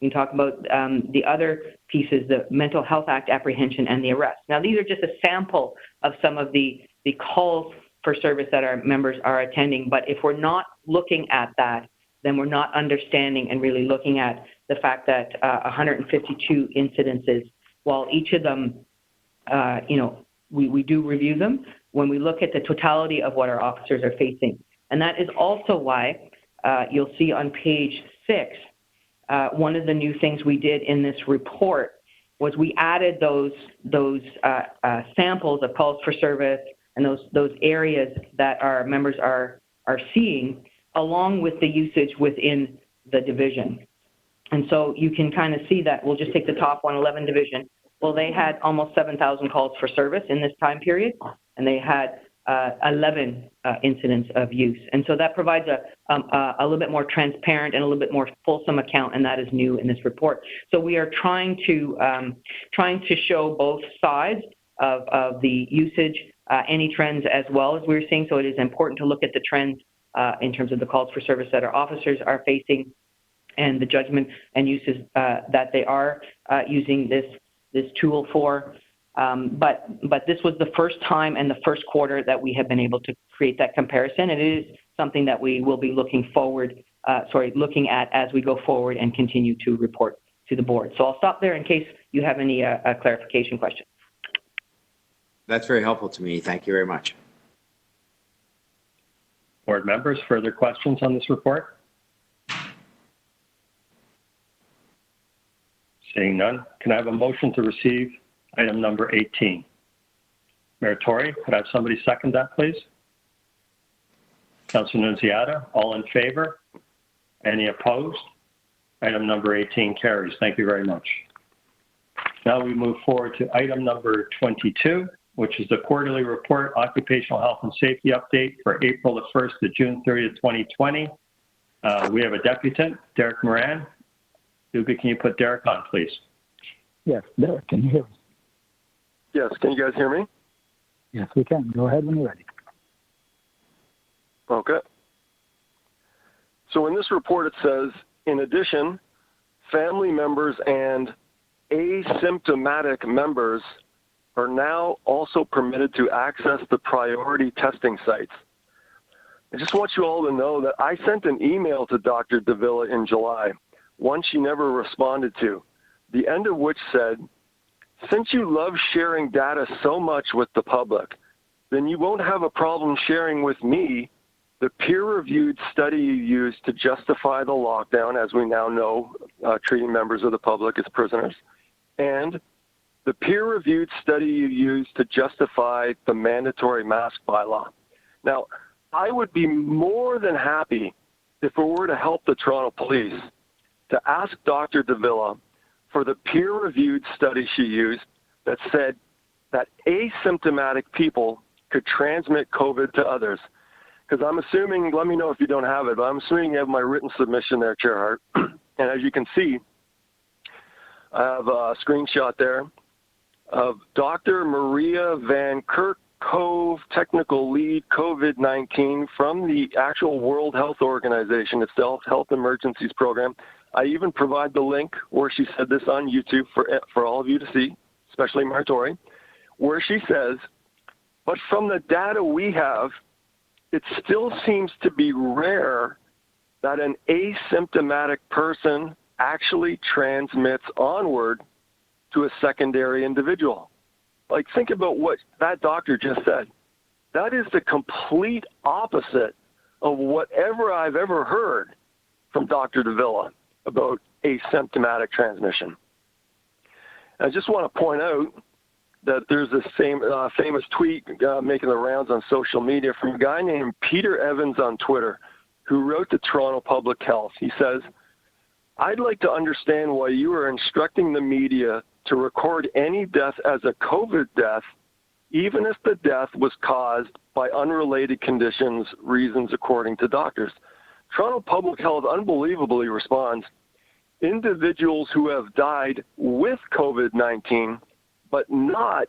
We can talk about the other pieces, the Mental Health Act apprehension and the arrest. Now, these are just a sample of some of the calls for service that our members are attending. But if we're not looking at that, then we're not understanding and really looking at the fact that 152 incidences, while each of them, you know, we do review them, when we look at the totality of what our officers are facing. And that is also why you'll see on page 6, one of the new things we did in this report was we added those samples of calls for service and those areas that our members are seeing, along with the usage within the division. And so you can kind of see that. We'll just take the top 111 division. Well, they had almost 7,000 calls for service in this time period, and they had 11 incidents of use. And so that provides a little bit more transparent and a little bit more fulsome account, and that is new in this report. So we are trying to show both sides of the usage, any trends as well as we're seeing. So it is important to look at the trends in terms of the calls for service that our officers are facing and the judgment and uses that they are using this tool for. But this was the first time and the first quarter that we have been able to create that comparison. It is something that we will be looking at as we go forward and continue to report to the board. So I'll stop there in case you have any clarification questions. That's very helpful to me. Thank you very much. Board members, further questions on this report? Seeing none, can I have a motion to receive item number 18? Mayor Tory, could I have somebody second that, please? Councilor Nunziata, all in favor? Any opposed? Item number 18 carries. Thank you very much. Now we move forward to item number 22, which is the quarterly report, occupational health and safety update for April the 1st to June 30th, 2020. We have a deputant, Derek Moran. Duby, can you put Derek on, please? Yes, Derek, can you hear me? Yes, can you guys hear me? Yes, we can. Go ahead when you're ready. Okay. So in this report, it says, in addition, family members and asymptomatic members are now also permitted to access the priority testing sites. I just want you all to know that I sent an email to Dr. Davila in July, one she never responded to, the end of which said, since you love sharing data so much with the public, then you won't have a problem sharing with me the peer-reviewed study you used to justify the lockdown, as we now know, treating members of the public as prisoners, and the peer-reviewed study you used to justify the mandatory mask bylaw. Now, I would be more than happy if it were to help the Toronto Police to ask Dr. Davila for the peer-reviewed study she used that said that asymptomatic people could transmit COVID to others. Because I'm assuming, let me know if you don't have it, but I'm assuming you have my written submission there, Chair Hart. And as you can see, I have a screenshot there of Dr. Maria Van Kerkhove, technical lead COVID-19 from the actual World Health Organization itself, Health Emergencies Program. I even provide the link where she said this on YouTube for all of you to see, especially Mayor Tory, where she says, but from the data we have, it still seems to be rare that an asymptomatic person actually transmits onward to a secondary individual. Like, think about what that doctor just said. That is the complete opposite of whatever I've ever heard from Dr. Davila about asymptomatic transmission. I just want to point out that there's this same famous tweet making the rounds on social media from a guy named Peter Evans on Twitter, who wrote to Toronto Public Health. He says, I'd like to understand why you are instructing the media to record any death as a COVID death, even if the death was caused by unrelated conditions, reasons according to doctors. Toronto Public Health unbelievably responds, individuals who have died with COVID-19 but not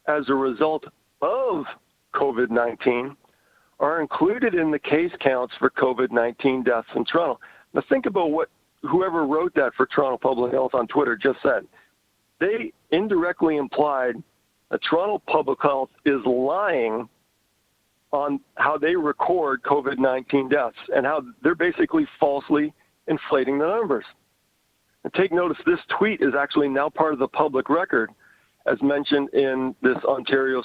as a result of COVID-19, are included in the case counts for COVID-19 deaths in Toronto. Now think about what whoever wrote that for Toronto Public Health on Twitter just said. They indirectly implied that Toronto Public Health is lying on how they record COVID-19 deaths and how they're basically falsely inflating the numbers. And take notice, this tweet is actually now part of the public record, as mentioned in this Ontario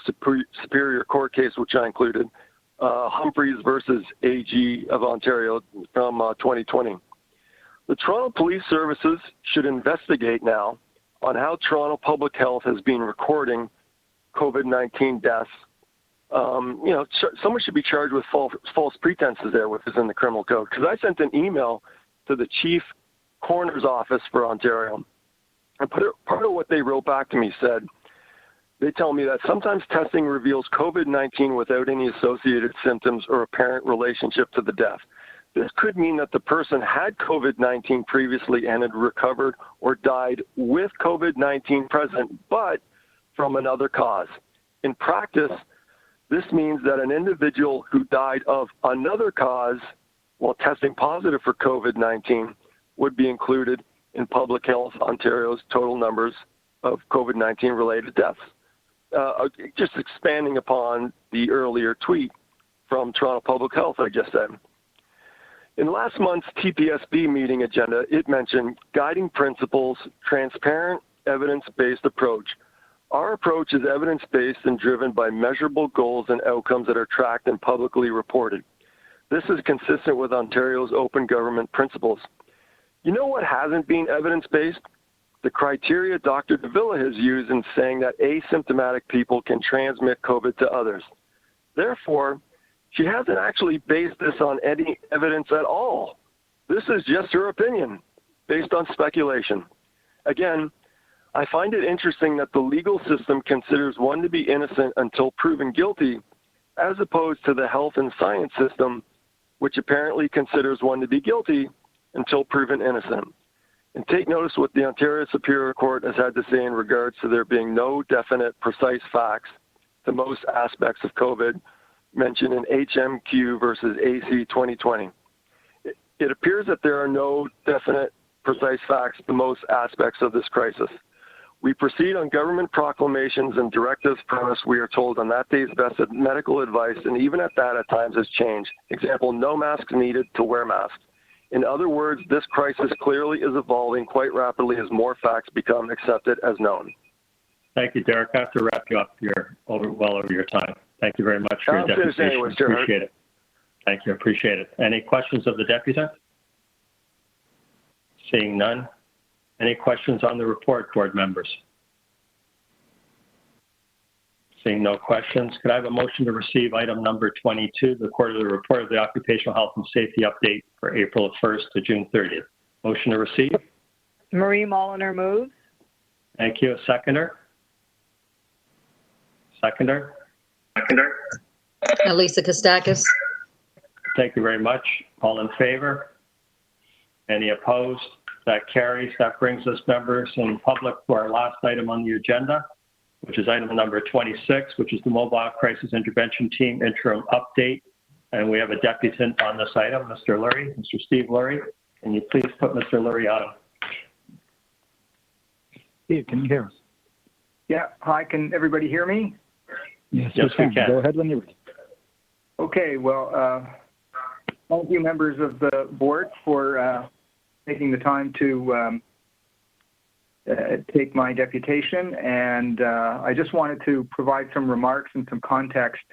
Superior Court case, which I included, Humphreys versus AG of Ontario from 2020. The Toronto Police Services should investigate now on how Toronto Public Health has been recording COVID-19 deaths. Someone should be charged with false pretenses there, which is in the criminal code. Because I sent an email to the Chief Coroner's Office for Ontario. And part of what they wrote back to me said, they tell me that sometimes testing reveals COVID-19 without any associated symptoms or apparent relationship to the death. This could mean that the person had COVID-19 previously and had recovered or died with COVID-19 present, but from another cause. In practice, this means that an individual who died of another cause while testing positive for COVID-19 would be included in Public Health Ontario's total numbers of COVID-19 related deaths. Just expanding upon the earlier tweet from Toronto Public Health I just said. In last month's TPSB meeting agenda, it mentioned guiding principles, transparent, evidence-based approach. Our approach is evidence-based and driven by measurable goals and outcomes that are tracked and publicly reported. This is consistent with Ontario's open government principles. You know what hasn't been evidence-based? The criteria Dr. Davila has used in saying that asymptomatic people can transmit COVID to others. Therefore, she hasn't actually based this on any evidence at all. This is just her opinion, based on speculation. Again, I find it interesting that the legal system considers one to be innocent until proven guilty, as opposed to the health and science system, which apparently considers one to be guilty until proven innocent. And take notice what the Ontario Superior Court has had to say in regards to there being no definite, precise facts to most aspects of COVID mentioned in HMQ versus AC 2020. It appears that there are no definite, precise facts to most aspects of this crisis. We proceed on government proclamations and directives premise, we are told on that day's vested medical advice, and even at that at times has changed. Example, no masks needed to wear masks. In other words, this crisis clearly is evolving quite rapidly as more facts become accepted as known. Thank you, Derek. I have to wrap you up here well over your time. Thank you very much for your deputation. Anyways, appreciate it. Thank you. Appreciate it. Any questions of the deputant? Seeing none. Any questions on the report, board members? Seeing no questions, could I have a motion to receive item number 22, the quarterly report of the Occupational Health and Safety Update for April 1st to June 30th? Motion to receive? Marie Molliner moves. Thank you. A seconder? Seconder? Lisa Kostakis. Thank you very much. All in favor? Any opposed? That carries. That brings us, members and public, to our last item on the agenda, which is item number 26, which is the Mobile Crisis Intervention Team interim update. And we have a deputant on this item, Mr. Lurie, Mr. Steve Lurie. Can you please put Mr. Lurie on? Steve, can you hear us? Yeah. Hi, can everybody hear me? Yes, we can. Go ahead when you're ready. Okay, well, thank you, members of the board, for taking the time to take my deputation. And I just wanted to provide some remarks and some context,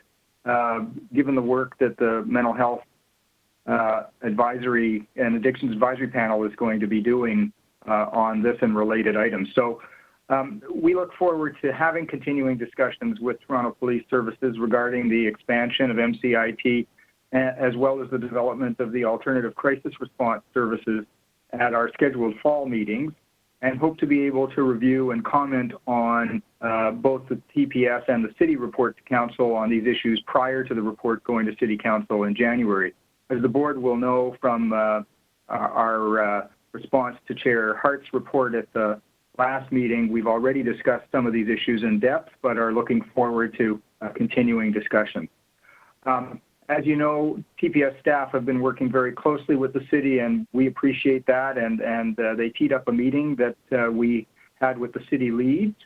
given the work that the Mental Health Advisory and Addictions Advisory Panel is going to be doing on this and related items. So we look forward to having continuing discussions with Toronto Police Services regarding the expansion of MCIT, as well as the development of the alternative crisis response services at our scheduled fall meetings, and hope to be able to review and comment on both the TPS and the City report to Council on these issues prior to the report going to City Council in January. As the board will know from our response to Chair Hart's report at the last meeting, we've already discussed some of these issues in depth, but are looking forward to continuing discussion. As you know, TPS staff have been working very closely with the city, and we appreciate that. And they teed up a meeting that we had with the city leads,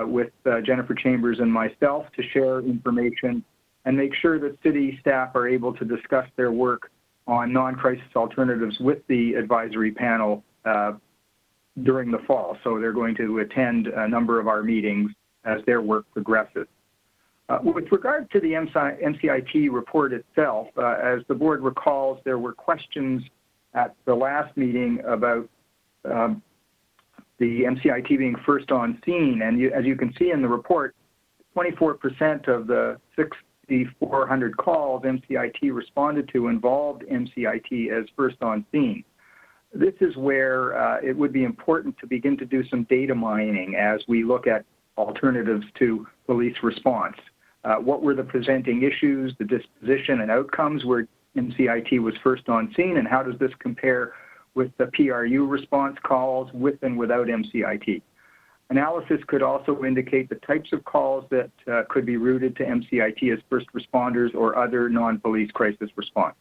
with Jennifer Chambers and myself, to share information and make sure that city staff are able to discuss their work on non-crisis alternatives with the advisory panel during the fall. So they're going to attend a number of our meetings as their work progresses. With regard to the MCIT report itself, as the board recalls, there were questions at the last meeting about the MCIT being first on scene. And as you can see in the report, 24% of the 6,400 calls MCIT responded to involved MCIT as first on scene. This is where it would be important to begin to do some data mining as we look at alternatives to police response. What were the presenting issues, the disposition and outcomes where MCIT was first on scene, and how does this compare with the PRU response calls with and without MCIT? Analysis could also indicate the types of calls that could be routed to MCIT as first responders or other non-police crisis response.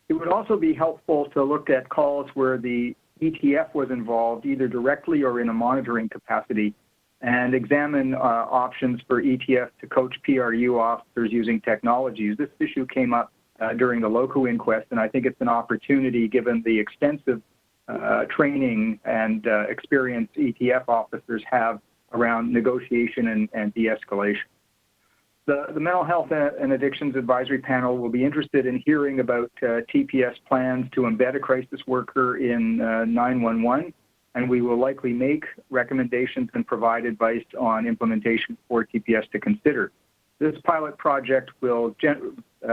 It would also be helpful to look at calls where the ETF was involved, either directly or in a monitoring capacity, and examine options for ETF to coach PRU officers using technologies. This issue came up during the LOCO inquest, and I think it's an opportunity, given the extensive training and experience ETF officers have around negotiation and de-escalation. The Mental Health and Addictions Advisory Panel will be interested in hearing about TPS plans to embed a crisis worker in 911, and we will likely make recommendations and provide advice on implementation for TPS to consider. This pilot project will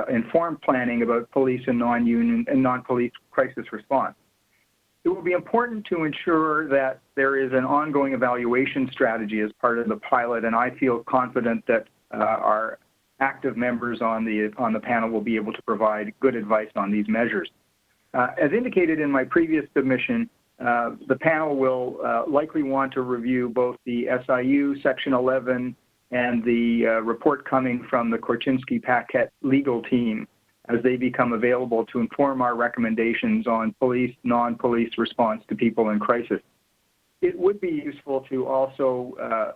inform planning about police and non-union and non-police crisis response. It will be important to ensure that there is an ongoing evaluation strategy as part of the pilot, and I feel confident that our active members on the panel will be able to provide good advice on these measures. As indicated in my previous submission, the panel will likely want to review both the SIU Section 11 and the report coming from the Korchinski-Paquette legal team as they become available to inform our recommendations on police, non-police response to people in crisis. It would be useful to also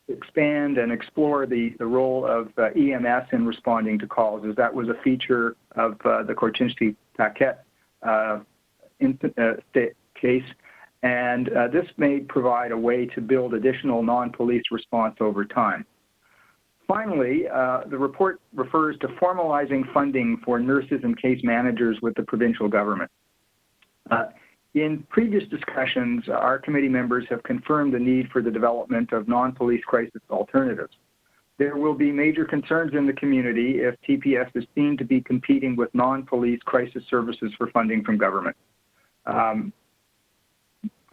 expand and explore the role of EMS in responding to calls, as that was a feature of the Korchinski-Paquette case, and this may provide a way to build additional non-police response over time. Finally, the report refers to formalizing funding for nurses and case managers with the provincial government. In previous discussions, our committee members have confirmed the need for the development of non-police crisis alternatives. There will be major concerns in the community if TPS is seen to be competing with non-police crisis services for funding from government.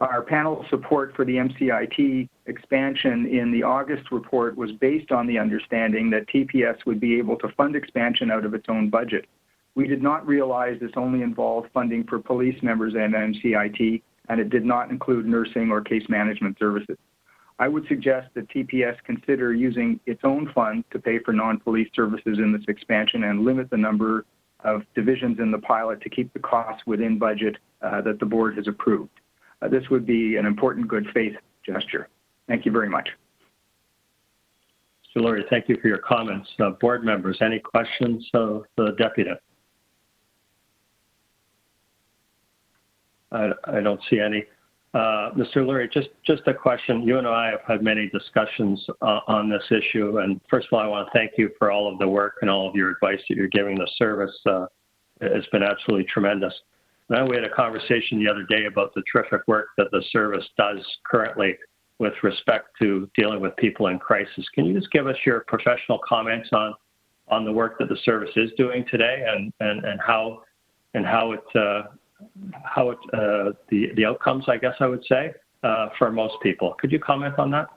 Our panel support for the MCIT expansion in the August report was based on the understanding that TPS would be able to fund expansion out of its own budget. We did not realize this only involved funding for police members and MCIT, and it did not include nursing or case management services. I would suggest that TPS consider using its own funds to pay for non-police services in this expansion and limit the number of divisions in the pilot to keep the costs within budget that the board has approved. This would be an important good faith gesture. Thank you very much. Mr. Lurie, thank you for your comments. Board members, any questions of the deputy? I don't see any. Mr. Lurie, just a question. You and I have had many discussions on this issue, and first of all, I want to thank you for all of the work and all of your advice that you're giving the service. It's been absolutely tremendous. Now, we had a conversation the other day about the terrific work that the service does currently with respect to dealing with people in crisis. Can you just give us your professional comments on the work that the service is doing today and how the outcomes, I guess I would say, for most people? Could you comment on that?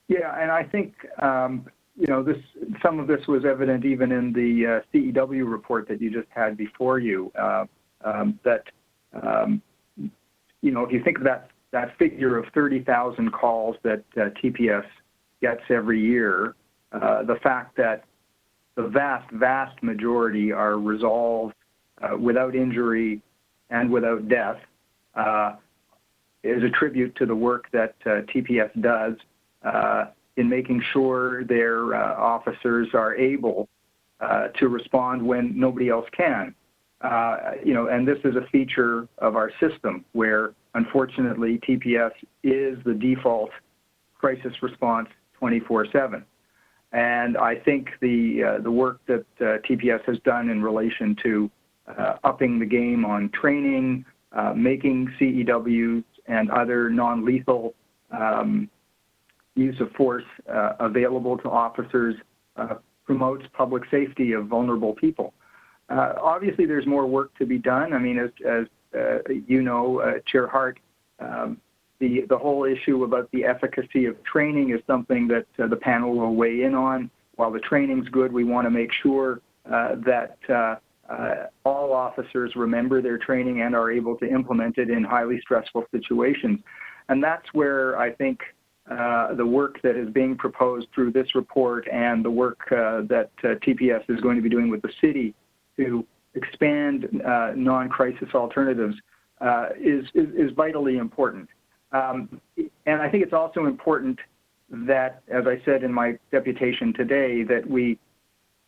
Yeah, and I think some of this was evident even in the CEW report that you just had before you. If you think of that figure of 30,000 calls that TPS gets every year, the fact that the vast majority are resolved without injury and without death is a tribute to the work that TPS does in making sure their officers are able to respond when nobody else can. And this is a feature of our system where, unfortunately, TPS is the default crisis response 24/7. And I think the work that TPS has done in relation to upping the game on training, making CEWs and other non-lethal use of force available to officers promotes public safety of vulnerable people. Obviously, there's more work to be done. I mean, as you know, Chair Hart, the whole issue about the efficacy of training is something that the panel will weigh in on. While the training's good, we want to make sure that all officers remember their training and are able to implement it in highly stressful situations. And that's where I think the work that is being proposed through this report and the work that TPS is going to be doing with the city to expand non-crisis alternatives is vitally important. And I think it's also important that, as I said in my deputation today, that we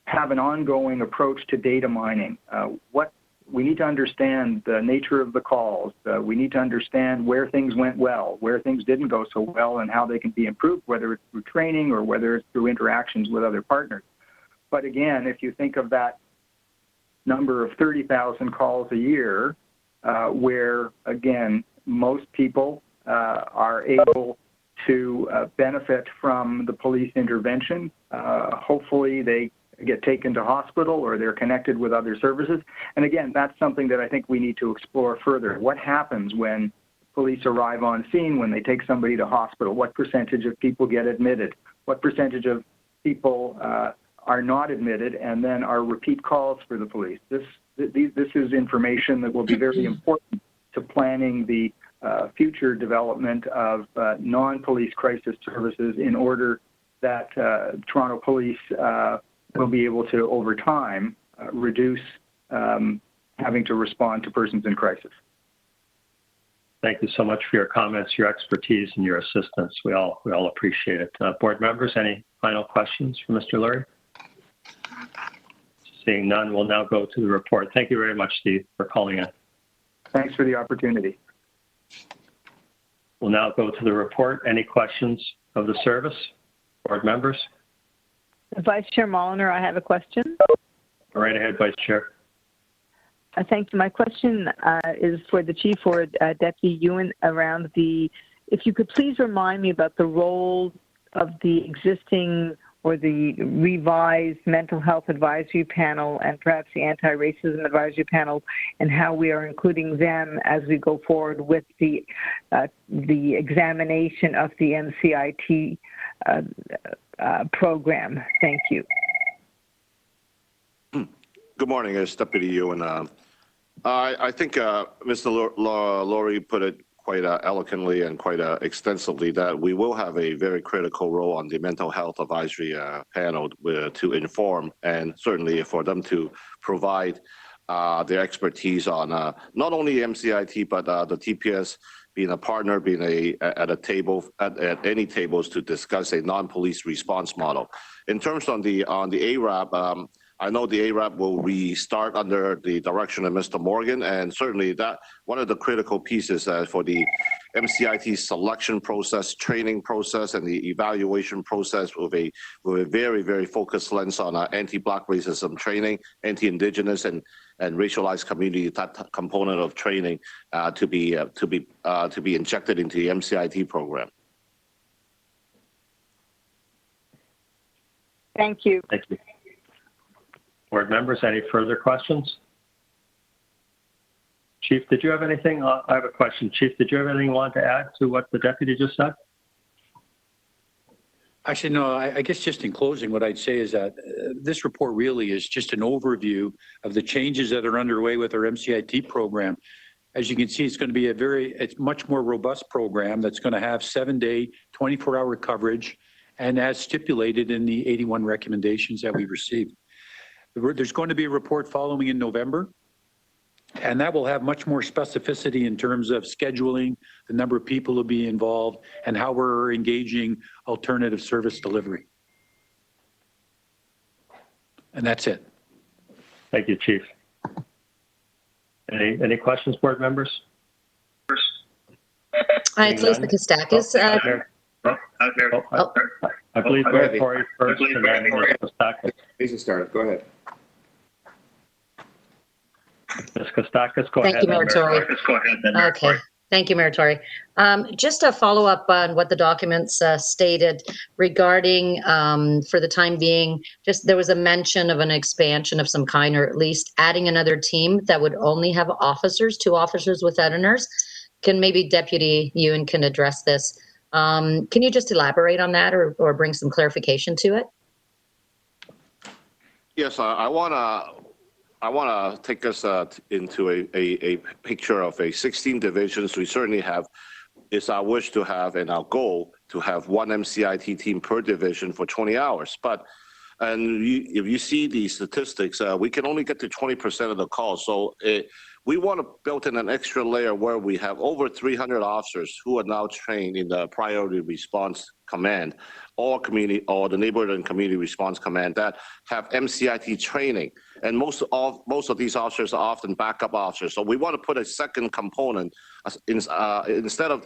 have an ongoing approach to data mining. We need to understand the nature of the calls. We need to understand where things went well, where things didn't go so well, and how they can be improved, whether it's through training or whether it's through interactions with other partners. But again, if you think of that number of 30,000 calls a year, where, again, most people are able to benefit from the police intervention, hopefully they get taken to hospital or they're connected with other services. And again, that's something that I think we need to explore further. What happens when police arrive on scene, when they take somebody to hospital? What percentage of people get admitted? What percentage of people are not admitted and then are repeat calls for the police? This is information that will be very important to planning the future development of non-police crisis services in order that Toronto Police will be able to, over time, reduce having to respond to persons in crisis. Thank you so much for your comments, your expertise, and your assistance. We all appreciate it. Board members, any final questions for Mr. Lurie? Seeing none, we'll now go to the report. Thank you very much, Steve, for calling in. Thanks for the opportunity. We'll now go to the report. Any questions of the service? Board members? Vice Chair Molnar, I have a question. Go right ahead, Vice Chair. Thank you. My question is for the Chief or Deputy Ewan around if you could please remind me about the role of the existing or the revised mental health advisory panel and perhaps the anti-racism advisory panel and how we are including them as we go forward with the examination of the MCIT program. Thank you. Good morning, it's Deputy Ewan. I think Mr. Lurie put it quite eloquently and quite extensively that we will have a very critical role on the mental health advisory panel to inform and certainly for them to provide their expertise on not only MCIT but the TPS being a partner, being at a table at any tables to discuss a non-police response model. In terms on the ARAP, I know the ARAP will restart under the direction of Mr. Morgan, and certainly that one of the critical pieces for the MCIT selection process, training process, and the evaluation process with a very, very focused lens on anti-Black racism training, anti-Indigenous and racialized community, that component of training to be injected into the MCIT program. Thank you. Thank you. Board members, any further questions? Chief, did you have anything? I have a question. Chief, did you have anything you want to add to what the deputy just said? Actually, no, I guess just in closing, what I'd say is that this report really is just an overview of the changes that are underway with our MCIT program. As you can see, it's going to be it's much more robust program that's going to have 7-day, 24-hour coverage, and as stipulated in the 81 recommendations that we received. There's going to be a report following in November, and that will have much more specificity in terms of scheduling, the number of people who will be involved, and how we're engaging alternative service delivery. And that's it. Thank you, Chief. Any questions, board members? It's Lisa Kostakis. I believe Tori first, and then Kostakis. Lisa started. Go ahead. Ms. Kostakis, go ahead. Thank you, Mayor Tory. Okay. Thank you, Mayor Tory. Just to follow up on what the documents stated regarding, for the time being, there was a mention of an expansion of some kind, or at least adding another team that would only have officers, 2 officers without a nurse. Can maybe Deputy Ewan can address this? Can you just elaborate on that or bring some clarification to it? Yes, I want to take us into a picture of 16 divisions. We certainly have it's our wish to have and our goal to have one MCIT team per division for 20 hours. But if you see the statistics, we can only get to 20% of the calls. So we want to build in an extra layer where we have over 300 officers who are now trained in the Priority Response Command or the Neighborhood and Community Response Command that have MCIT training. And most of these officers are often backup officers. So we want to put a second component instead of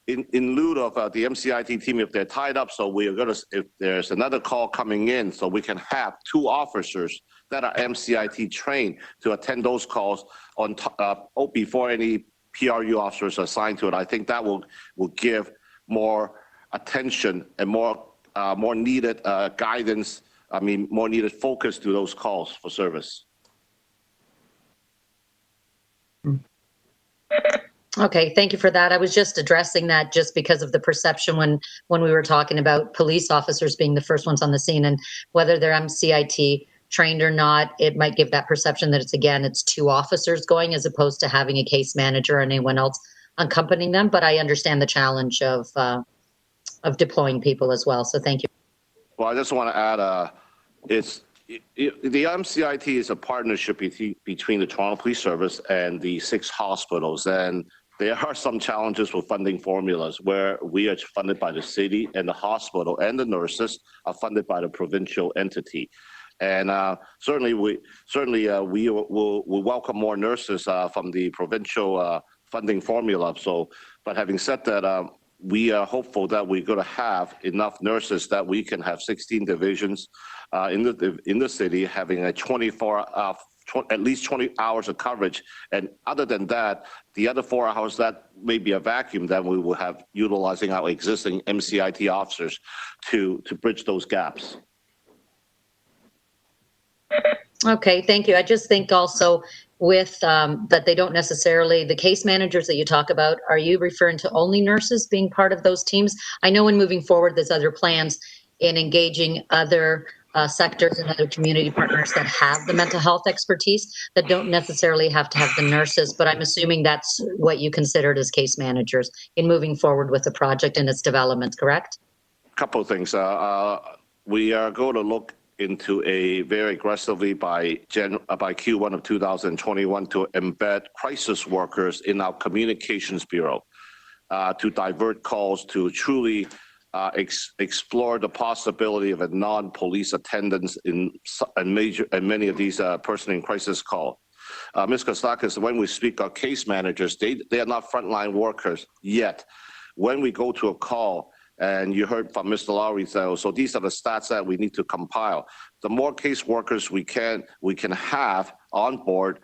in lieu of the MCIT team if they're tied up. So we are going to, if there's another call coming in, so we can have 2 officers that are MCIT trained to attend those calls on before any PRU officers are assigned to it. I think that will give more attention and more needed guidance. I mean, more needed focus to those calls for service. Okay, thank you for that. I was just addressing that just because of the perception when we were talking about police officers being the first ones on the scene, and whether they're MCIT trained or not, it might give that perception that it's 2 officers going as opposed to having a case manager or anyone else accompanying them. But I understand the challenge of deploying people as well. So thank you. Well, I just want to add, the MCIT is a partnership between the Toronto Police Service and the 6 hospitals, and there are some challenges with funding formulas where we are funded by the city and the hospital, and the nurses are funded by the provincial entity. And certainly we will welcome more nurses from the provincial funding formula. So, but having said that, we are hopeful that we're going to have enough nurses that we can have 16 divisions in the city having a 24 at least 20 hours of coverage. And other than that, the other 4 hours that may be a vacuum that we will have utilizing our existing MCIT officers to bridge those gaps. Okay, thank you. I just think also with that they don't necessarily, the case managers that you talk about, are you referring to only nurses being part of those teams? I know in moving forward, there's other plans in engaging other sectors and other community partners that have the mental health expertise that don't necessarily have to have the nurses, but I'm assuming that's what you considered as case managers in moving forward with the project and its development, correct? A couple of things. We are going to look into a very aggressively by Q1 of 2021 to embed crisis workers in our communications bureau to divert calls to truly explore the possibility of a non-police attendance in many of these person in crisis call. Ms. Kostakis, when we speak of case managers, they are not frontline workers yet. When we go to a call, and you heard from Mr. Lowry, so these are the stats that we need to compile. The more case workers we can have on board,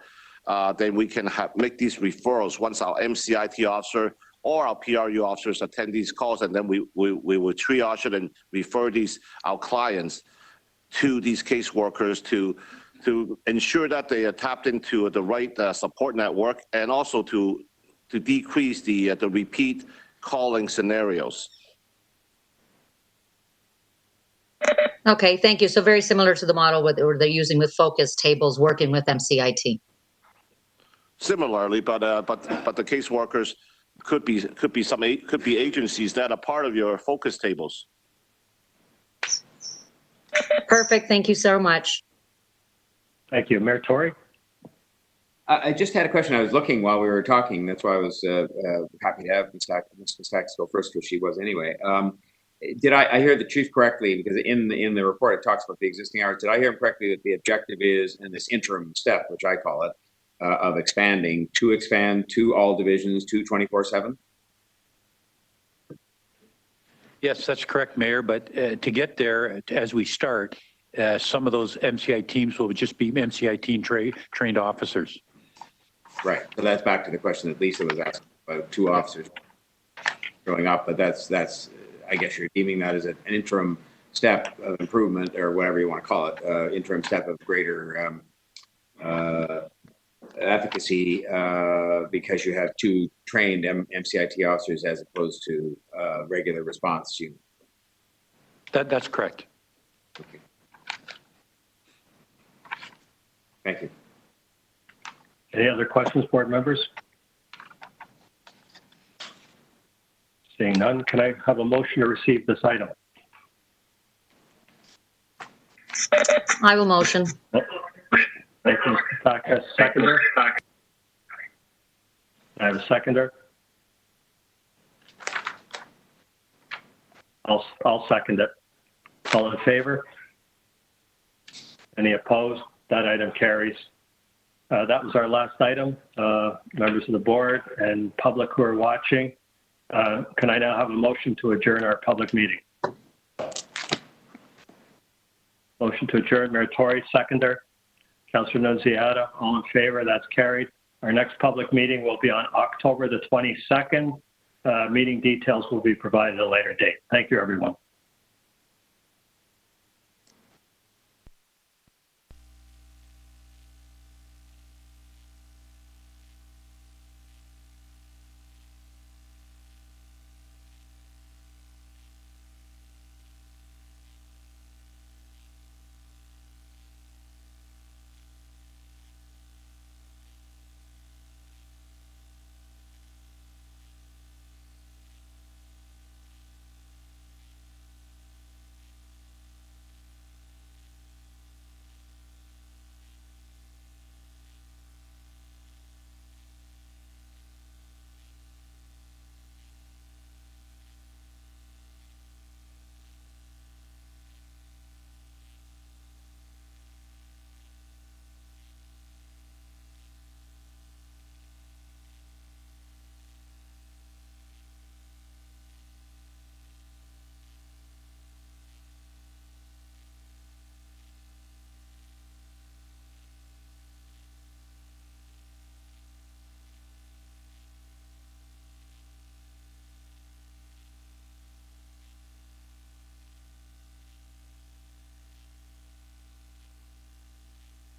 then we can make these referrals once our MCIT officer or our PRU officers attend these calls, and then we will triage it and refer our clients to these case workers to ensure that they are tapped into the right support network, and also to decrease the repeat calling scenarios. Okay, thank you. So very similar to the model they're using with focus tables, working with MCIT. Similarly, but the case workers could be agencies that are part of your focus tables. Perfect. Thank you so much. Thank you, Mayor Tory. I just had a question. I was looking while we were talking. That's why I was happy to have Ms. Stacks go first, because she was anyway. Did I hear the chief correctly? Because in the report it talks about the existing hours. Did I hear him correctly that the objective is in this interim step, which I call it, of expand to all divisions to 24/7? Yes, that's correct, Mayor. But to get there, as we start, some of those MCI teams will just be MCI trained officers. Right. So that's back to the question that Lisa was asking about 2 officers growing up. But that's I guess you're deeming that as an interim step of improvement, or whatever you want to call it, interim step of greater efficacy because you have 2 trained MCIT officers as opposed to regular response unit. That's correct. Okay. Thank you. Any other questions, board members? Seeing none, can I have a motion to receive this item? I will motion. Thank you, Mr. Taka. Seconder? I have a seconder. I'll second it. All in favor? Any opposed? That item carries. That was our last item. Members of the board and public who are watching, can I now have a motion to adjourn our public meeting? Motion to adjourn, Mayor Tory, seconder. Councillor Nunziata, all in favor? That's carried. Our next public meeting will be on October the 22nd. Meeting details will be provided at a later date. Thank you, everyone.